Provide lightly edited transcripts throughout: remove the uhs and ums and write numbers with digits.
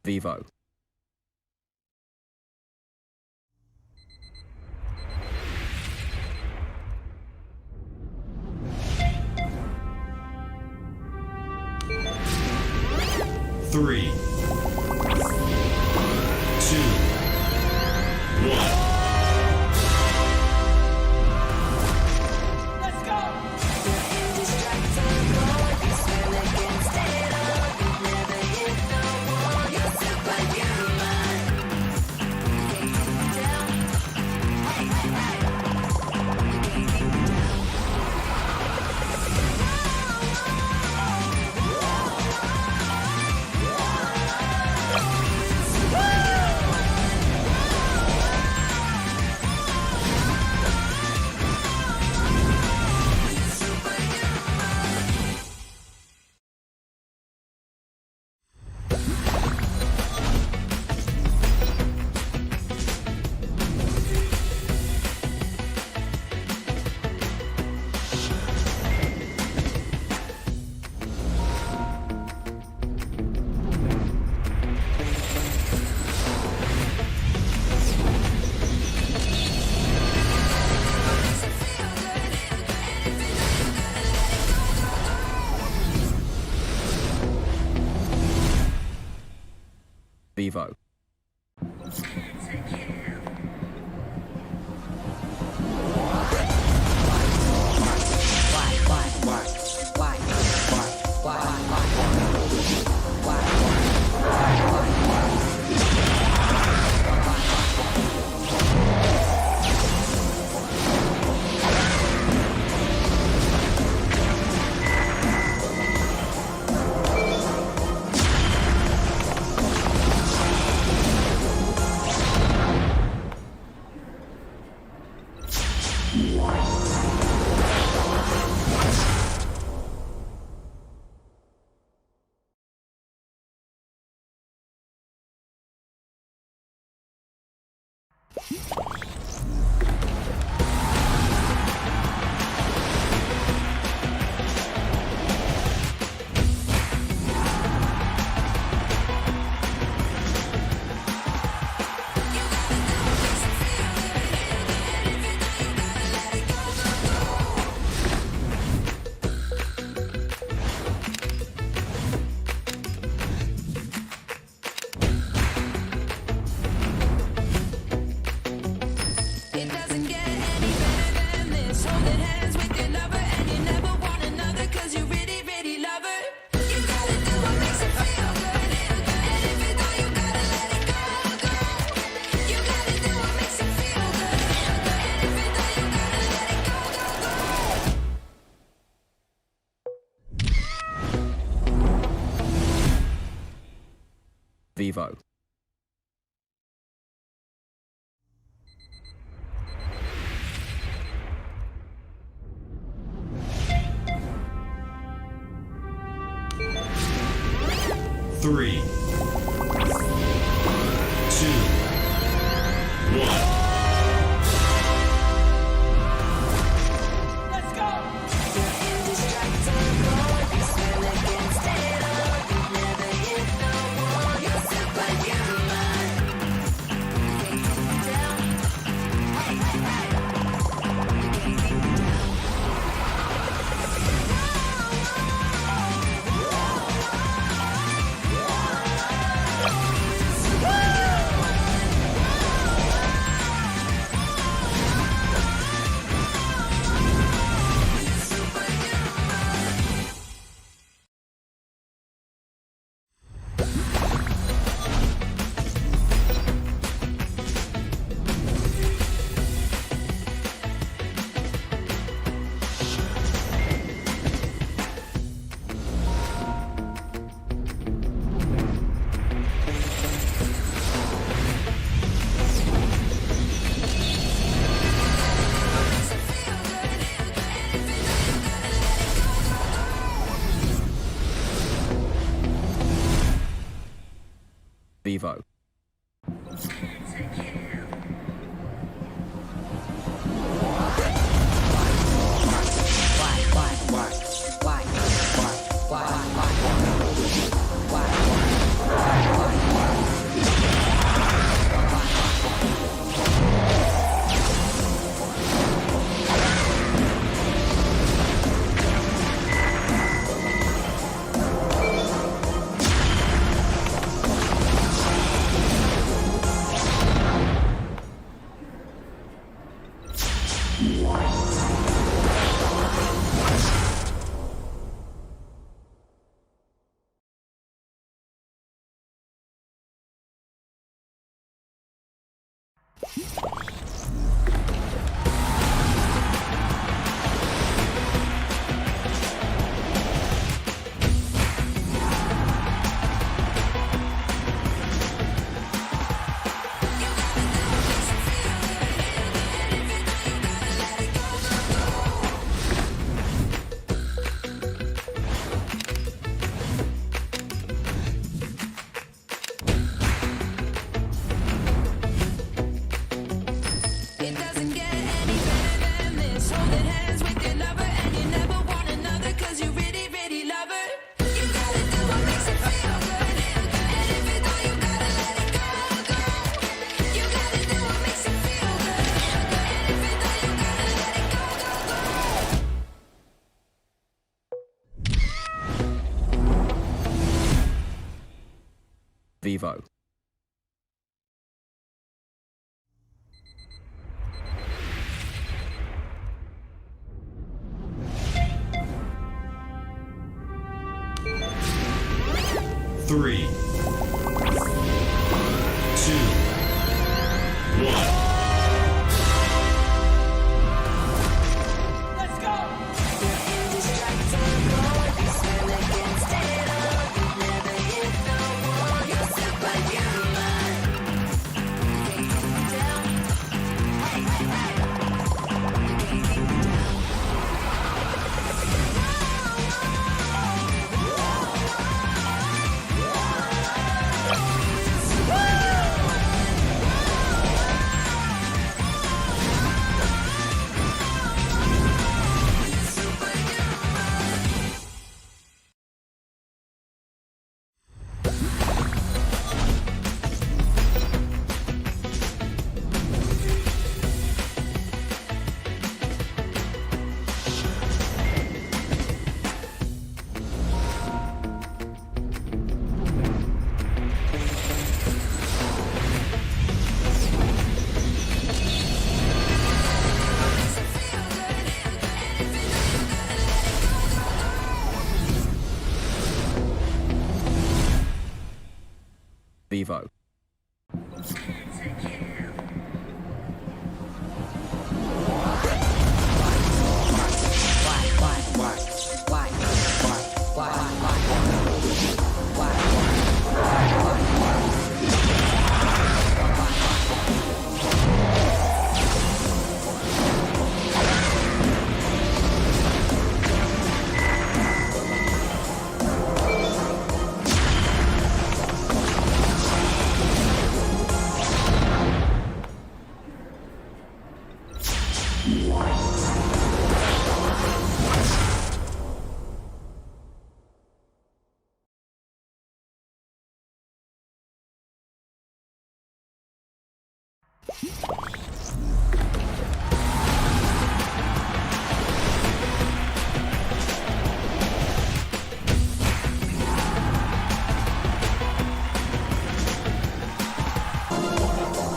Vivo. Three, two, one. Vivo. Vivo. Three, two, one. Vivo. Three, two, one. Vivo.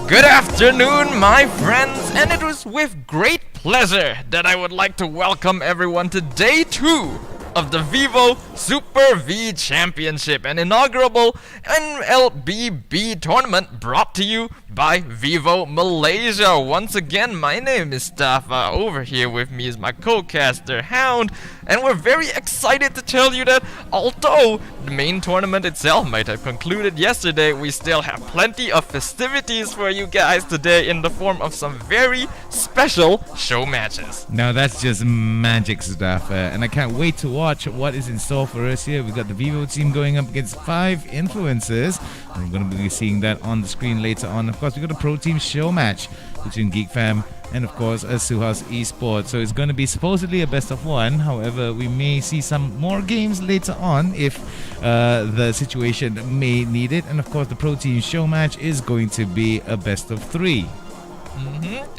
Good afternoon, my friends, and it was with great pleasure that I would like to welcome everyone to day 2 of the Vivo Super V Championship, an inaugural MLBB tournament brought to you by Vivo Malaysia. Once again, my name is Staffa. Over here with me is my co-caster Hound, and we're very excited to tell you that although the main tournament itself might have concluded yesterday, we still have plenty of festivities for you guys today in the form of some very special show matches. Now that's just magic stuff, and I can't wait to watch what is in store for us here. We've got the Vivo team going up against 5 influencers. We're going to be seeing that on the screen later on. Of course, we've got a pro team show match between Geek Fam and of course Suha's Esports. So it's going to be supposedly a best of 1. However, we may see some more games later on if the situation may need it. And of course, the pro team show match is going to be a best of 3.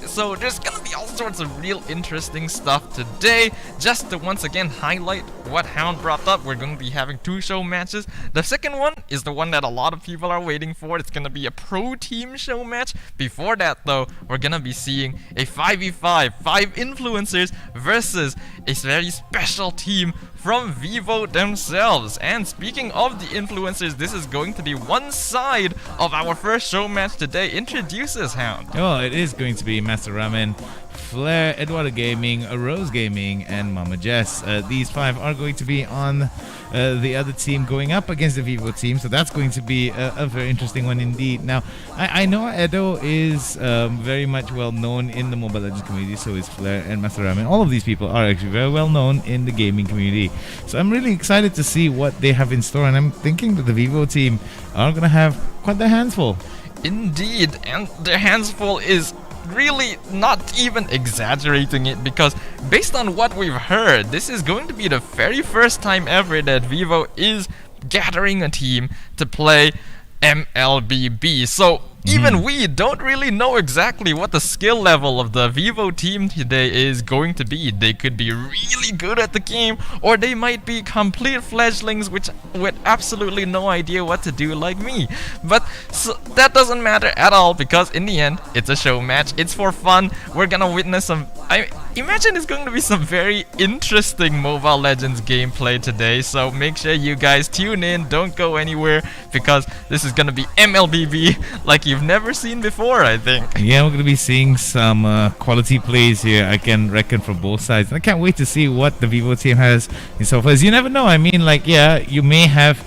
So there's gonna be all sorts of real interesting stuff today. Just to once again highlight what Hound brought up, we're gonna be having 2 show matches. The second one is the one that a lot of people are waiting for. It's gonna be a pro team show match. Before that though, we're gonna be seeing a 5v5, 5 influencers versus a very special team from Vivo themselves. And speaking of the influencers, this is going to be one side of our first show match today. Introduce us, Hound. Oh, it is going to be Master Ramen, Flair, Eduardo Gaming, Rose Gaming, and Mama Jess. These 5 are going to be on the other team going up against the Vivo team, so that's going to be a very interesting one indeed. Now, I know Edo is very much well known in the Mobile Legends community, so is Flair and Master Ramen. All of these people are actually very well known in the gaming community. So I'm really excited to see what they have in store, and I'm thinking that the Vivo team are going to have quite their hands full. Indeed, and their hands full is really not even exaggerating it, because based on what we've heard, this is going to be the very first time ever that Vivo is gathering a team to play MLBB. So even we don't really know exactly what the skill level of the Vivo team today is going to be. They could be really good at the game, or they might be complete fledglings with absolutely no idea what to do, like me. But that doesn't matter at all, because in the end, it's a show match. It's for fun. We're gonna witness some... I imagine it's going to be some very interesting Mobile Legends gameplay today. So make sure you guys tune in. Don't go anywhere, because this is gonna be MLBB like you've never seen before, I think. Yeah, we're going to be seeing some quality plays here, I can reckon, from both sides. And I can't wait to see what the Vivo team has in so far. You never know. I mean, like, yeah, you may have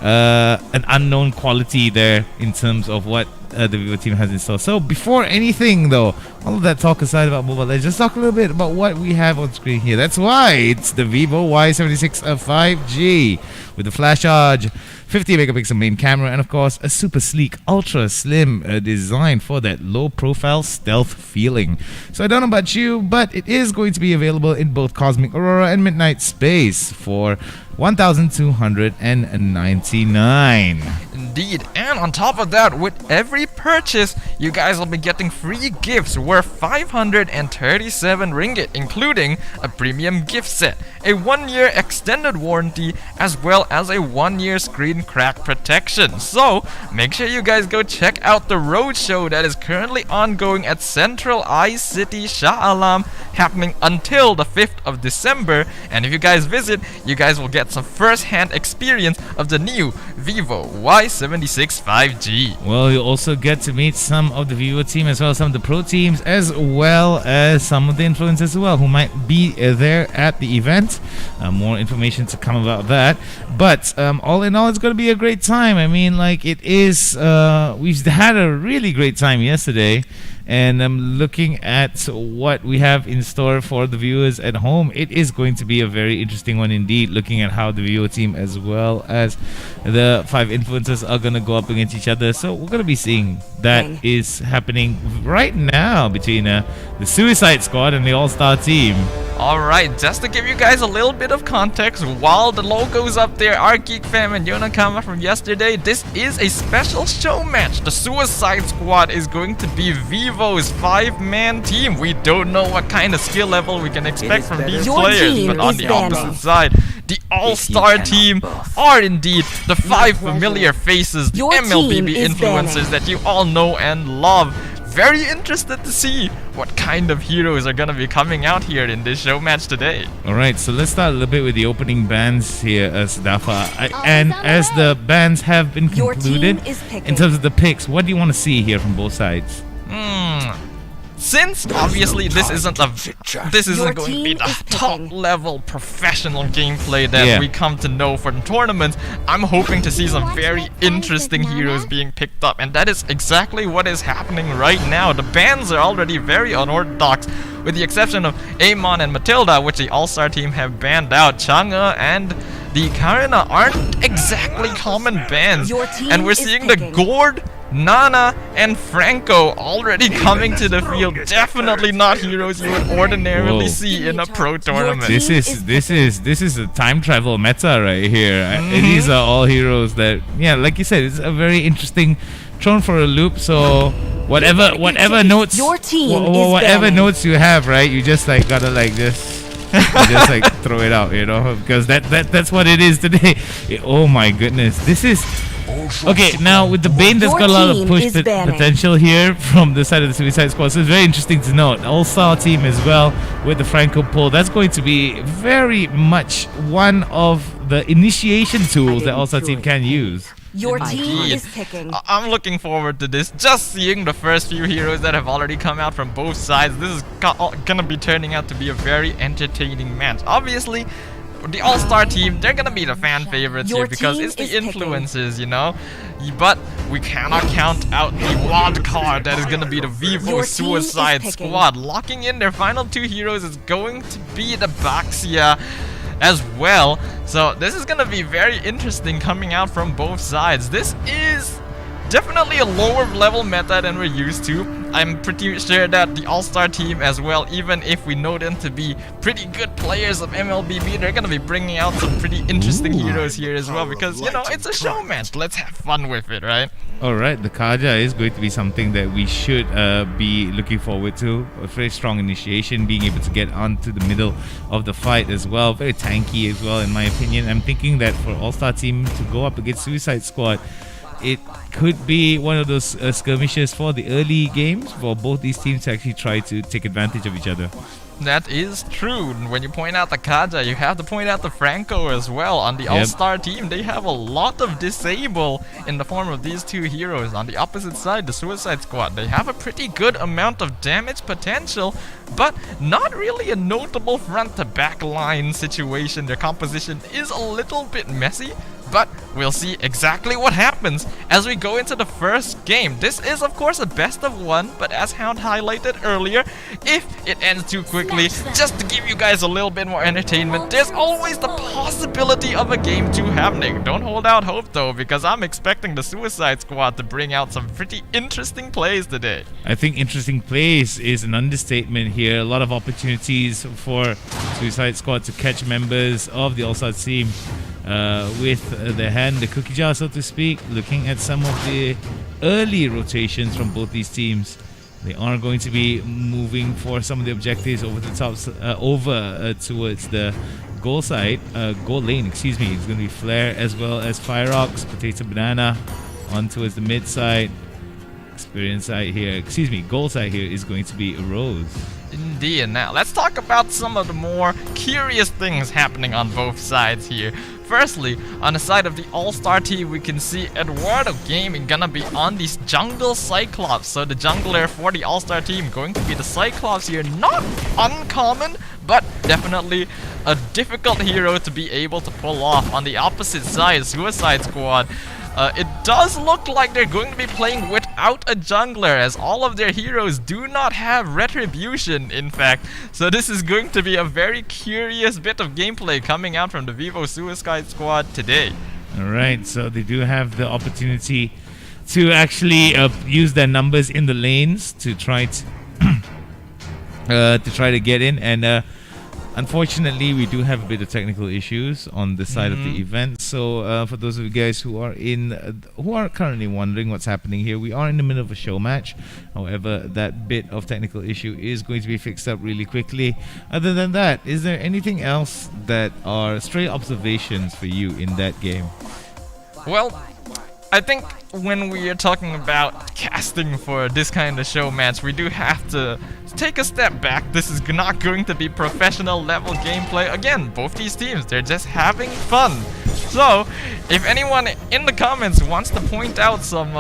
an unknown quality there in terms of what the Vivo team has in store. So before anything though, all of that talk aside about Mobile Legends, let's talk a little bit about what we have on screen here. That's why it's the Vivo Y76 5G with the flash charge, 50 megapixel main camera, and of course a super sleek, ultra slim design for that low profile stealth feeling. So I don't know about you, but it is going to be available in both Cosmic Aurora and Midnight Space for 1,299. Indeed, and on top of that, with every purchase, you guys will be getting free gifts worth 537 ringgit, including a premium gift set, a 1-year extended warranty, as well as a 1-year screen crack protection. So make sure you guys go check out the roadshow that is currently ongoing at Central iCity Shah Alam, happening until the 5th of December. And if you guys visit, you guys will get some first-hand experience of the new Vivo Y76 5G. Well, you'll also get to meet some of the Vivo team, as well as some of the pro teams, as well as some of the influencers as well, who might be there at the event. More information to come about that. But all in all, it's going to be a great time. I mean, like, it is... we've had a really great time yesterday. And I'm looking at what we have in store for the viewers at home. It is going to be a very interesting one indeed, looking at how the Vivo team as well as the 5 influencers are going to go up against each other. So we're going to be seeing that is happening right now between the Suicide Squad and the All-Star team. Alright, just to give you guys a little bit of context, while the logos up there are Geek Fam and Yonakama from yesterday, this is a special show match. The Suicide Squad is going to be Vivo's 5-man team. We don't know what kind of skill level we can expect from these players, but on the opposite side, the All-Star team are indeed the 5 familiar faces, the MLBB influencers that you all know and love. Very interested to see what kind of heroes are gonna be coming out here in this show match today. Alright, so let's start a little bit with the opening bands here, Sadafa. And as the bands have been concluded, in terms of the picks, what do you want to see here from both sides? Since obviously this isn't going to be the top level professional gameplay that we come to know from tournaments, I'm hoping to see some very interesting heroes being picked up, and that is exactly what is happening right now. The bans are already very unorthodox, with the exception of Amon and Matilda, which the All-Star team have banned out. Chang'e and the Karina aren't exactly common bans, and we're seeing the Gord, Nana, and Franco already coming to the field. Definitely not heroes you would ordinarily see in a pro tournament. This is a time travel meta right here. These are all heroes that, yeah, like you said, it's a very interesting thrown for a loop. So whatever notes, Your team is whatever banning. notes you have, right? You just like gotta like this. Just like throw it out, you know, because that's what it is today. Oh my goodness, this is okay. Now with the Bane, there's Your got a lot of team push is banning. potential here from the side of the Suicide Squad. So it's very interesting to note. All-star team as well with the Franco pull. That's going to be very much one of the initiation tools that All-star team can use. Your team Indeed. is picking. I'm looking forward to this. Just seeing the first few heroes that have already come out from both sides, this is gonna be turning out to be a very entertaining match. Obviously, the All-Star team, they're gonna be the fan favorites Your here because team it's the is picking. influences, you know? But we cannot count out the wild card that is gonna be the Vivo Your team is Suicide picking. Squad. Locking in their final two heroes is going to be the Baxia as well. So this is gonna be very interesting coming out from both sides. This is definitely a lower level meta than we're used to. I'm pretty sure that the All-Star team as well, even if we know them to be pretty good players of MLBB, they're gonna be bringing out some pretty interesting heroes here as well because, you know, it's a show match. Let's have fun with it, right? Alright, the Kaja is going to be something that we should be looking forward to. A very strong initiation, being able to get onto the middle of the fight as well. Very tanky as well, in my opinion. I'm thinking that for All-Star team to go up against Suicide Squad, it could be one of those skirmishes for the early games for both these teams to actually try to take advantage of each other. That is true. When you point out the Kaja, you have to point out the Franco as well. On the All-Star team, they have a lot of disable in the form of these two heroes. On the opposite side, the Suicide Squad, they have a pretty good amount of damage potential, but not really a notable front-to-back line situation. Their composition is a little bit messy, but we'll see exactly what happens as we go into the first game. This is, of course, a best of one, but as Hound highlighted earlier, if it ends too quickly, just to give you guys a little bit more entertainment, there's always the possibility of a game 2 happening. Don't hold out hope, though, because I'm expecting the Suicide Squad to bring out some pretty interesting plays today. I think interesting plays is an understatement here. A lot of opportunities for Suicide Squad to catch members of the All-Star team with their hand in the cookie jar, so to speak. Looking at some of the early rotations from both these teams, they are going to be moving for some of the objectives over the top, towards the goal side, goal lane, excuse me. It's going to be Flare as well as Fireox, Potato Banana on towards the mid side. Experience side here, excuse me, goal side here is going to be Rose. Indeed. Now, let's talk about some of the more curious things happening on both sides here. Firstly, on the side of the All-Star team, we can see Eduardo Gaming gonna be on this Jungle Cyclops. So the jungler for the All-Star team going to be the Cyclops here. Not uncommon, but definitely a difficult hero to be able to pull off. On the opposite side, Suicide Squad, it does look like they're going to be playing without a jungler, as all of their heroes do not have retribution, in fact. So this is going to be a very curious bit of gameplay coming out from the Vivo Suicide Squad today. Alright, so they do have the opportunity to actually use their numbers in the lanes to try to get in, and unfortunately, we do have a bit of technical issues on the side of the event. So, for those of you guys who are currently wondering what's happening here, we are in the middle of a show match. However, that bit of technical issue is going to be fixed up really quickly. Other than that, is there anything else that are stray observations for you in that game? Well, I think when we are talking about casting for this kind of show match, we do have to take a step back. This is not going to be professional level gameplay. Again, both these teams, they're just having fun. So, if anyone in the comments wants to point out some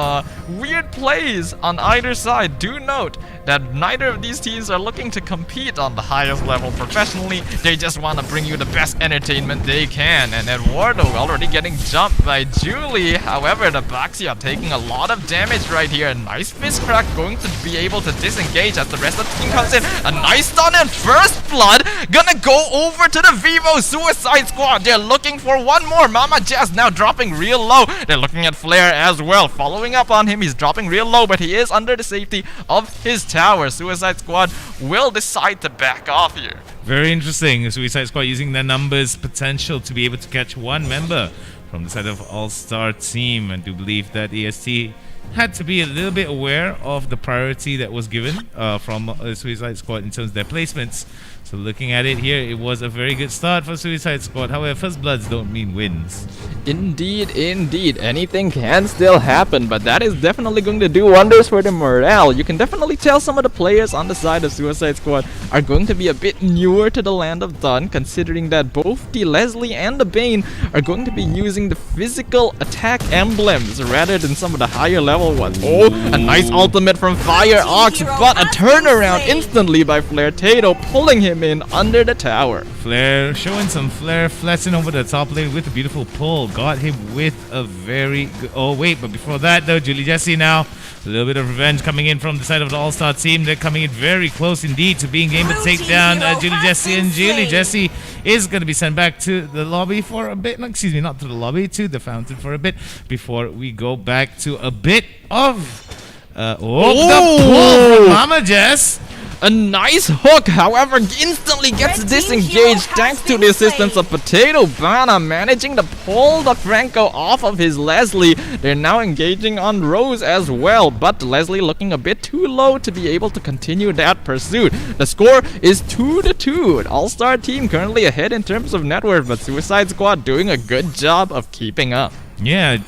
weird plays on either side, do note that neither of these teams are looking to compete on the highest level professionally. They just want to bring you the best entertainment they can. And Eduardo already getting jumped by Julie. However, the Baxia taking a lot of damage right here. A nice fist crack, going to be able to disengage as the rest of the team comes in. A nice stun and first blood. Gonna go over to the Vivo Suicide Squad. They're looking for one more. Mama Jazz now dropping real low. They're looking at Flare as well. Following up on him, he's dropping real low, but he is under the safety of his tower. Suicide Squad will decide to back off here. Very interesting. Suicide Squad using their numbers potential to be able to catch one member from the side of All-Star team. I do believe that EST had to be a little bit aware of the priority that was given from Suicide Squad in terms of their placements. So looking at it here, it was a very good start for Suicide Squad. However, first bloods don't mean wins. Indeed, indeed. Anything can still happen, but that is definitely going to do wonders for the morale. You can definitely tell some of the players on the side of Suicide Squad are going to be a bit newer to the land of Dun, considering that both the Leslie and the Bane are going to be using the physical attack emblems rather than some of the higher level ones. Oh, a nice ultimate from Fire Ox, but a turnaround instantly by Flare Tato, pulling him in under the tower. Flare showing some flair, flashing over the top lane with a beautiful pull. Got him with a very good... Oh wait, but before that though, Julie Jesse now. A little bit of revenge coming in from the side of the All-Star team. They're coming in very close indeed to being able to take down Julie Jesse. And Julie Jesse is going to be sent back to the lobby for a bit. No, excuse me, not to the lobby, to the fountain for a bit before we go back to a bit of... the pull from Mama Jess. A nice hook, however, instantly gets disengaged thanks to the assistance of Potato Bana, managing to pull the Franco off of his Leslie. They're now engaging on Rose as well, but Leslie looking a bit too low to be able to continue that pursuit. The score is 2-2. All-Star team currently ahead in terms of net worth, but Suicide Squad doing a good job of keeping up. Yeah,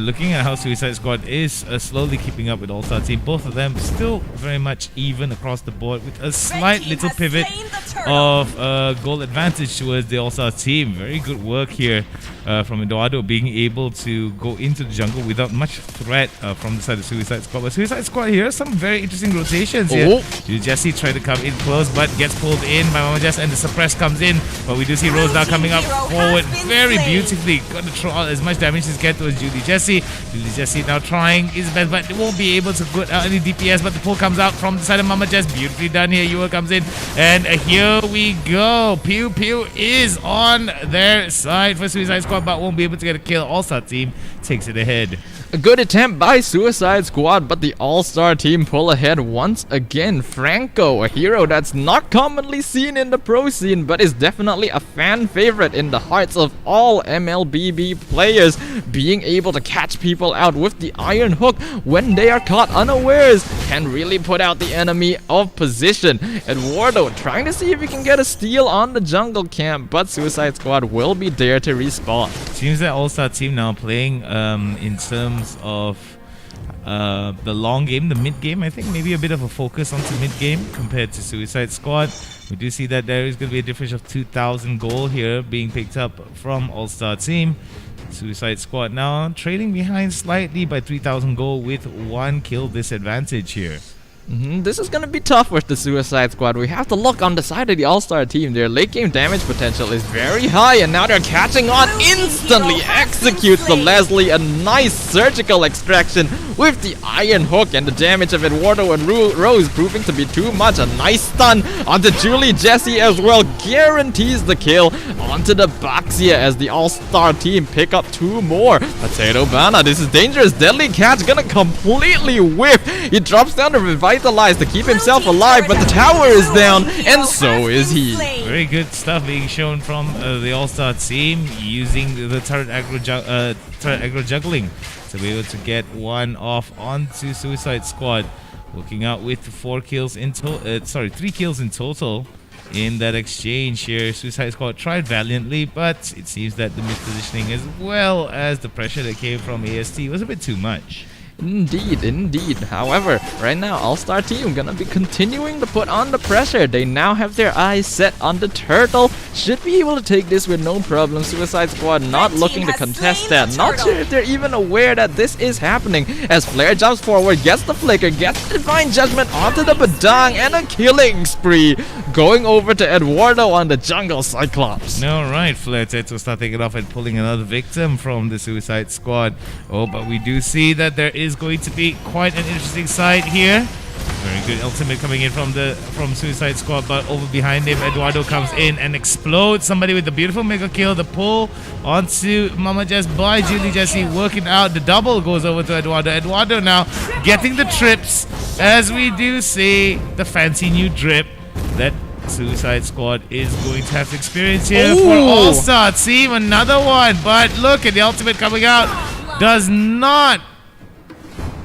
looking at how Suicide Squad is slowly keeping up with All-Star Team, both of them still very much even across the board with a slight little pivot of goal advantage towards the All-Star Team. Very good work here from Eduardo, being able to go into the jungle without much threat from the side of Suicide Squad. But Suicide Squad here, some very interesting rotations here. Jesse tried to come in close but gets pulled in by Mama Jess, and the suppress comes in. But we do see Rose now coming up forward very beautifully. Got to throw out as much damage as get towards Julie Jesse. Julie Jesse now trying his best, but it won't be able to put out any DPS. But the pull comes out from the side of Mama Jess. Beautifully done here. Yua comes in, and here we go. Pew Pew is on their side for Suicide Squad, but won't be able to get a kill. All-Star team takes it ahead. A good attempt by Suicide Squad, but the All-Star team pull ahead once again. Franco, a hero that's not commonly seen in the pro scene, but is definitely a fan favorite in the hearts of all MLBB players, being able to catch people out with the iron hook when they are caught unawares can really put out the enemy of position. Eduardo trying to see if he can get a steal on the jungle camp, but Suicide Squad will be there to respawn. Seems that All-Star team now playing in terms of the long game, the mid game. I think maybe a bit of a focus onto mid game compared to Suicide Squad. We do see that there is going to be a difference of 2,000 gold here being picked up from All-Star team. Suicide Squad now trailing behind slightly by 3,000 gold with 1 kill disadvantage here. This is gonna be tough with the Suicide Squad. We have to look on the side of the All-Star team. Their late game damage potential is very high, and now they're catching on. Instantly executes the Leslie. A nice surgical extraction with the iron hook, and the damage of Eduardo and Rose proving to be too much. A nice stun onto Julie Jesse as well. Guarantees the kill onto the Baxia as the All-Star team pick up 2 more. Potato Bana, this is dangerous. Deadly Catch gonna completely whiff. He drops down to revitalize to keep himself alive, but the tower is down, and so is he. Very good stuff being shown from the All-Star team, using the turret aggro juggling to be able to get one off onto Suicide Squad. Working out with 3 kills in total in that exchange here. Suicide Squad tried valiantly, but it seems that the mispositioning as well as the pressure that came from AST was a bit too much. Indeed. However, right now, All-Star team gonna be continuing to put on the pressure. They now have their eyes set on the turtle. Should be able to take this with no problem. Suicide Squad not looking to contest that. Not sure if they're even aware that this is happening. As Flare jumps forward, gets the flicker, gets the Divine Judgment onto the Badang, and a killing spree going over to Eduardo on the jungle Cyclops. Alright, Flare Teto starting it off and pulling another victim from the Suicide Squad. Oh, but we do see that there is going to be quite an interesting side here. Very good ultimate coming in from Suicide Squad, but over behind him, Eduardo comes in and explodes somebody with the beautiful mega kill. The pull onto Mama Jess by Julie Jesse, working out. The double goes over to Eduardo. Eduardo now getting the trips, as we do see the fancy new drip that Suicide Squad is going to have to experience here for All-Star team. Another one, but look at the ultimate coming out. Does not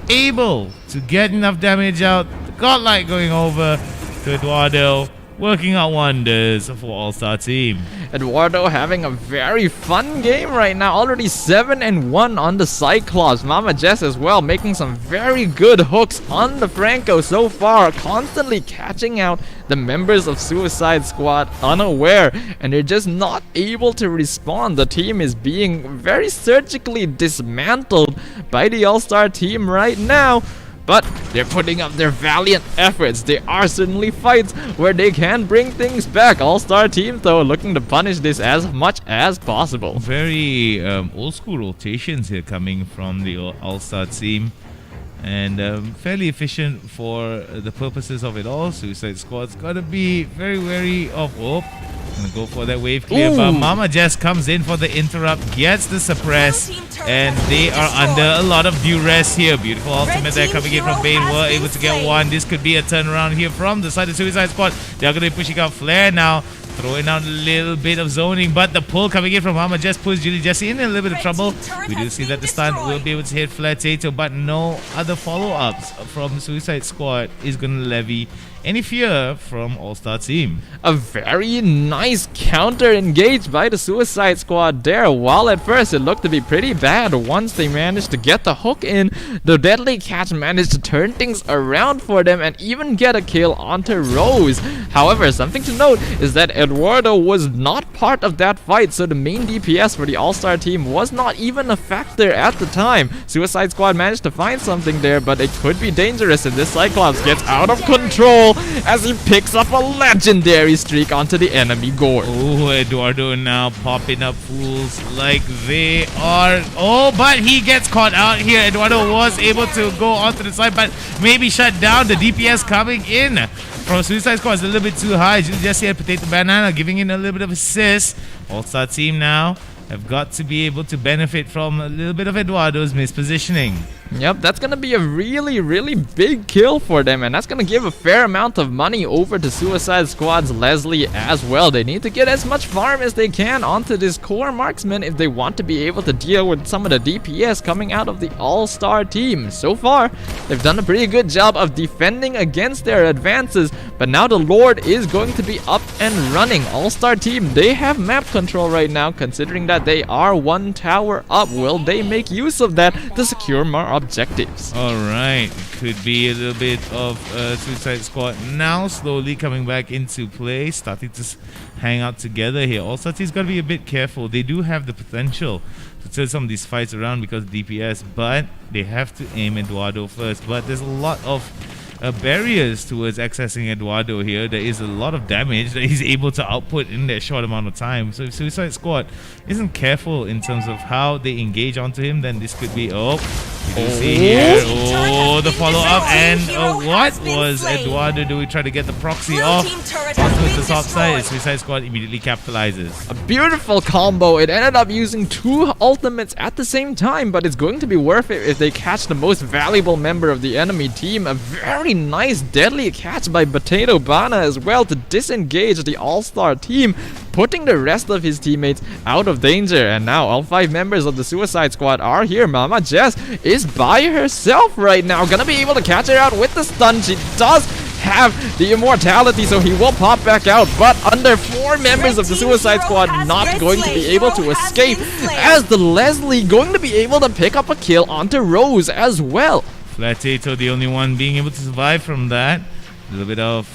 able to get enough damage out. Godlike going over to Eduardo, working out wonders for All-Star team. Eduardo having a very fun game right now. Already 7-1 on the Cyclops. Mama Jess as well, making some very good hooks on the Franco so far. Constantly catching out the members of Suicide Squad unaware. And they're just not able to respond. The team is being very surgically dismantled by the All-Star team right now. But they're putting up their valiant efforts. There are certainly fights where they can bring things back. All-Star team, though, looking to punish this as much as possible. Very old-school rotations here coming from the All-Star team. And fairly efficient for the purposes of it all. Suicide Squad's got to be very wary of... Gonna go for that wave clear, but Mama Jess comes in for the interrupt, gets the suppress, and they are under a lot of duress here. Beautiful ultimate there coming in from Bane, were able to get one. This could be a turnaround here from the side of Suicide Squad. They're gonna be pushing out Flare now, throwing out a little bit of zoning, but the pull coming in from Mama Jess puts Julie Jessie in a little bit of trouble. We do see that the stun will be able to hit Flare Tato, but no other follow-ups from Suicide Squad is gonna levy any fear from All-Star team. A very nice counter engaged by the Suicide Squad there. While at first it looked to be pretty bad, once they managed to get the hook in, the Deadly Catch managed to turn things around for them and even get a kill onto Rose. However, something to note is that Eduardo was not part of that fight, so the main DPS for the All-Star team was not even a factor at the time. Suicide Squad managed to find something there, but it could be dangerous if this Cyclops gets out of control as he picks up a legendary streak onto the enemy Gore. Oh, Eduardo now popping up fools like they are. Oh, but he gets caught out here. Eduardo was able to go onto the side, but maybe shut down. The DPS coming in from Suicide Squad is a little bit too high. Jesse had Potato Banana giving in a little bit of assist. All-Star team now have got to be able to benefit from a little bit of Eduardo's mispositioning. Yep, that's gonna be a really big kill for them, and that's gonna give a fair amount of money over to Suicide Squad's Leslie as well. They need to get as much farm as they can onto this core marksman if they want to be able to deal with some of the DPS coming out of the All-Star team. So far, they've done a pretty good job of defending against their advances, but now the Lord is going to be up and running. All-Star team, they have map control right now, considering that they are one tower up. Will they make use of that to secure more objectives? Alright, could be a little bit of Suicide Squad now slowly coming back into play, starting to hang out together here. Also, he's got to be a bit careful. They do have the potential to turn some of these fights around because of DPS, but they have to aim Eduardo first. But there's a lot of barriers towards accessing Eduardo here. There is a lot of damage that he's able to output in that short amount of time. So if Suicide Squad isn't careful in terms of how they engage onto him, then this could be... Oh, you do see here. Oh, the follow-up. And what was Eduardo doing? Trying to get the proxy off onto the top side. Suicide Squad immediately capitalizes. A beautiful combo. It ended up using two ultimates at the same time, but it's going to be worth it if they catch the most valuable member of the enemy team. A very nice deadly catch by Potato Bana as well to disengage the All-Star team, putting the rest of his teammates out of danger. And now all 5 members of the Suicide Squad are here. Mama Jess is by herself right now, gonna be able to catch her out with the stun. She does have the immortality, so he will pop back out, but under 4 members of the Suicide Squad not going to be able to escape, as the Leslie going to be able to pick up a kill onto Rose as well. Flatato, the only one being able to survive from that. A little bit of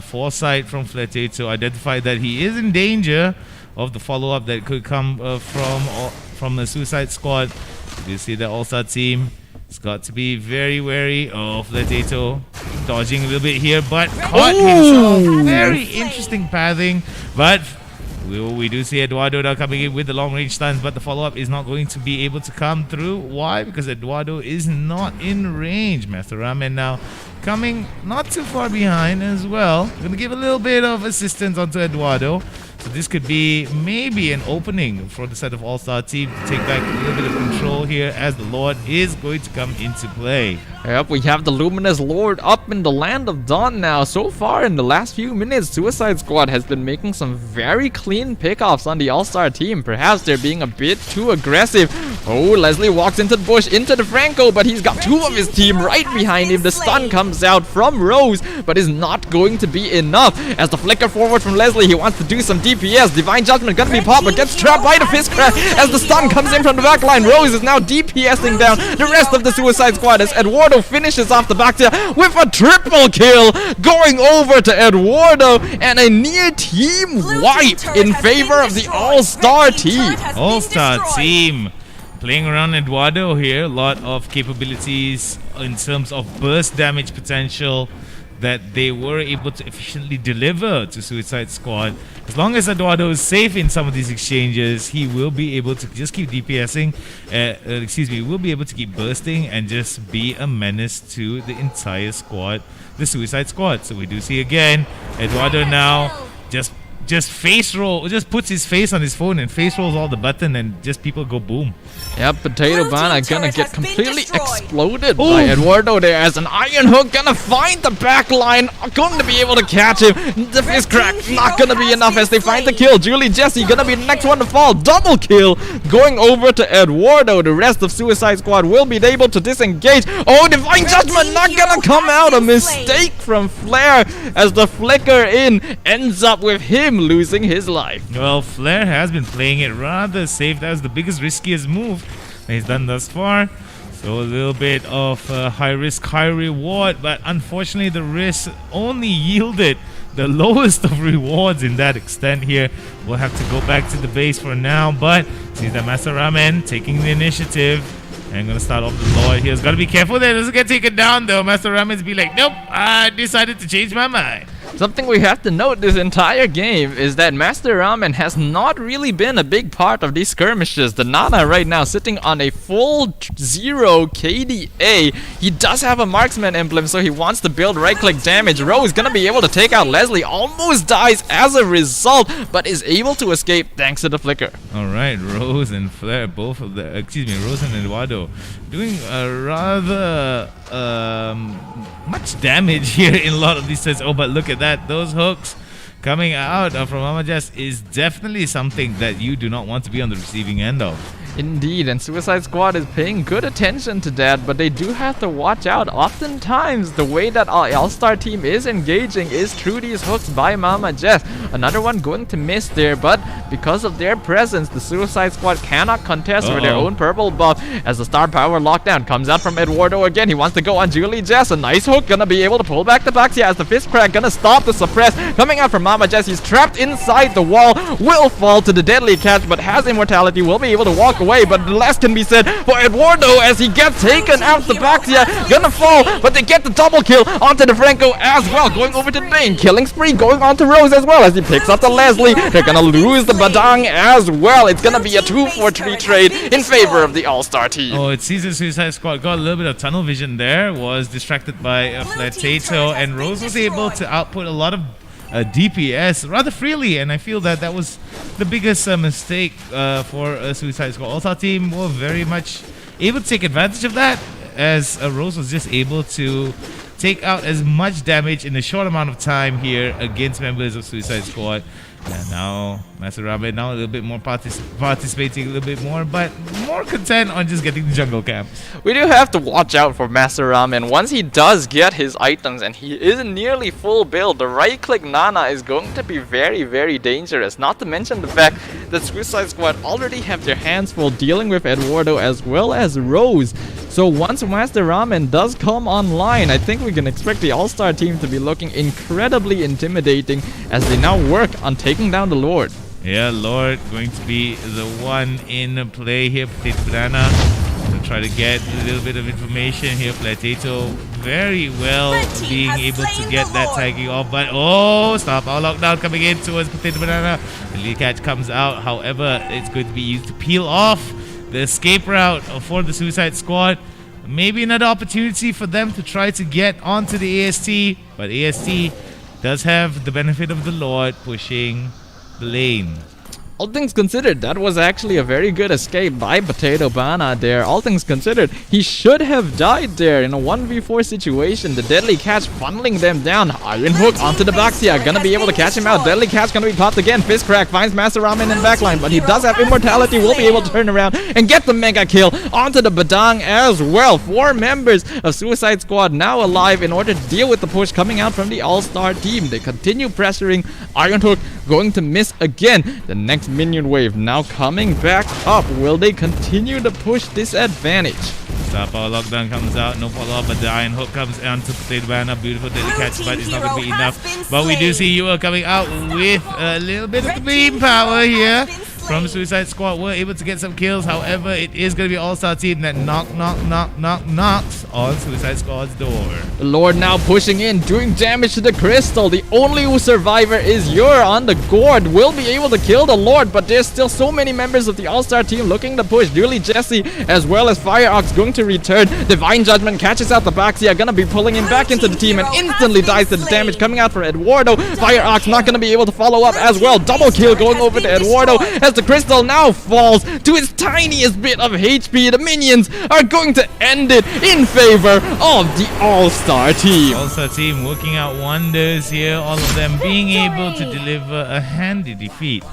foresight from Flatato, identified that he is in danger of the follow-up that could come from the Suicide Squad. You see the All-Star team. It's got to be very wary of Flatato, dodging a little bit here, but caught himself. Very interesting pathing, but we do see Eduardo now coming in with the long-range stuns, but the follow-up is not going to be able to come through. Why? Because Eduardo is not in range. Master Ramen now coming not too far behind as well. Going to give a little bit of assistance onto Eduardo. So this could be maybe an opening for the set of All-Star team to take back a little bit of control here as the Lord is going to come into play. Yep, we have the Luminous Lord up in the Land of Dawn now. So far in the last few minutes, Suicide Squad has been making some very clean pickoffs on the All-Star team. Perhaps they're being a bit too aggressive. Oh, Leslie walks into the bush, into the Franco, but he's got two of his team right behind him. The stun comes out from Rose, but is not going to be enough. As the flicker forward from Leslie, he wants to do some DPS. Divine Judgment gonna be popped, but gets trapped by the fist crack. As the stun comes in from the back line, Rose is now DPSing down the rest of the Suicide Squad as Eduardo finishes off the back tier with a triple kill, going over to Eduardo, and a near team wipe in favor of the All-Star team. All-Star team playing around Eduardo here. A lot of capabilities in terms of burst damage potential that they were able to efficiently deliver to Suicide Squad. As long as Eduardo is safe in some of these exchanges, he will be able to just keep DPSing, will be able to keep bursting and just be a menace to the entire squad, the Suicide Squad. So we do see again, Eduardo now just face roll, just puts his face on his phone and face rolls all the button and just people go boom. Yep, Potato Banana gonna get completely exploded by Eduardo there as an Iron Hook gonna find the back line, going to be able to catch him. The fist crack not gonna be enough as they find the kill. Julie Jesse gonna be the next one to fall. Double kill going over to Eduardo. The rest of Suicide Squad will be able to disengage. Oh, Divine Judgment not gonna come out. A mistake from Flair as the flicker in ends up with him losing his life. Well, Flair has been playing it rather safe. That was the biggest riskiest move he's done thus far. So a little bit of high risk, high reward, but unfortunately the risk only yielded the lowest of rewards in that extent here. We'll have to go back to the base for now, but seems that Master Ramen taking the initiative and gonna start off the Lord. He's gotta be careful that it doesn't get taken down though. Master Ramen's be like, nope, I decided to change my mind. Something we have to note this entire game is that Master Ramen has not really been a big part of these skirmishes. The Nana right now sitting on a full 0 KDA. He does have a marksman emblem, so he wants to build right-click damage. Rose gonna be able to take out Leslie, almost dies as a result, but is able to escape thanks to the flicker. Alright, Rose and Flair, both of the, Rose and Eduardo doing a rather much damage here in a lot of these sets. Oh, but look at that, those hooks coming out from Mama Jess is definitely something that you do not want to be on the receiving end of. Indeed, and Suicide Squad is paying good attention to that, but they do have to watch out. Oftentimes, the way that our All-Star team is engaging is through these hooks by Mama Jess. Another one going to miss there, but because of their presence, the Suicide Squad cannot contest for their own purple buff as the star power lockdown comes out from Eduardo again. He wants to go on Julie Jess. A nice hook, gonna be able to pull back the Baxia as the fist crack gonna stop the suppress. Coming out from Mama Jess, he's trapped inside the wall, will fall to the deadly catch, but has immortality, will be able to walk away. But less can be said for Eduardo as he gets taken out the Baxia, gonna fall, but they get the double kill onto the Franco as well, going over to the Bane, killing spree going on to Rose as well as he picks up the Leslie. They're gonna lose the Badang as well. It's gonna be a 2-for-3 trade in favor of the All-Star team. Oh, it seems the Suicide Squad got a little bit of tunnel vision there, was distracted by Flatato, and Rose was able to output a lot of DPS rather freely, and I feel that that was the biggest mistake for a Suicide Squad. All-Star team were very much able to take advantage of that, as Rose was just able to take out as much damage in a short amount of time here against members of Suicide Squad. And now Master Ramen now a little bit more participating a little bit more, but more content on just getting the jungle camps. We do have to watch out for Master Ramen. Once he does get his items and he is nearly full build, the right click Nana is going to be very, very dangerous. Not to mention the fact that Suicide Squad already have their hands full dealing with Eduardo as well as Rose. So once Master Ramen does come online, I think we can expect the All-Star team to be looking incredibly intimidating as they now work on taking down the Lord. Yeah, Lord going to be the one in play here. Potato Banana to try to get a little bit of information here. Potato very well being able to get that tagging off, but oh, stop our lockdown coming in towards Potato Banana. The lead catch comes out, however, it's going to be used to peel off the escape route for the Suicide Squad. Maybe another opportunity for them to try to get onto the AST, but AST does have the benefit of the Lord pushing Blaine. All things considered, that was actually a very good escape by Potato Bana there. All things considered, he should have died there in a 1v4 situation. The Deadly Catch funneling them down. Iron Hook onto the Baxia. Gonna be able to catch him out. Deadly Catch gonna be popped again. Fist Crack finds Master Ramen in backline, but he does have Immortality. Will be able to turn around and get the mega kill onto the Badang as well. 4 members of Suicide Squad now alive in order to deal with the push coming out from the All-Star team. They continue pressuring. Iron Hook going to miss again. The next minion wave now coming back up. Will they continue to push this advantage? Star Power Lockdown comes out, no follow-up, but the Iron Hook comes down to Potato Banana. Beautiful Deadly Catch, but it's not going to be enough. But we do see Yua coming out with a little bit of the beam power here from Suicide Squad. We're able to get some kills. However, it is going to be All-Star team that knocks on Suicide Squad's door. The Lord now pushing in, doing damage to the Crystal. The only survivor is Yur on the Gourd. Will be able to kill the Lord, but there's still so many members of the All-Star team looking to push. Dooley Jesse as well as Fire Ox going to return. Divine Judgment catches out the Baxia, gonna be pulling him back into the team and instantly dies to the damage coming out for Eduardo. Fire Ox not gonna be able to follow up as well. Double kill going over to Eduardo as the Crystal now falls to its tiniest bit of HP. The minions are going to end it in favor of the All-Star team. All-Star team working out wonders here. All of them being able to deliver a handy defeat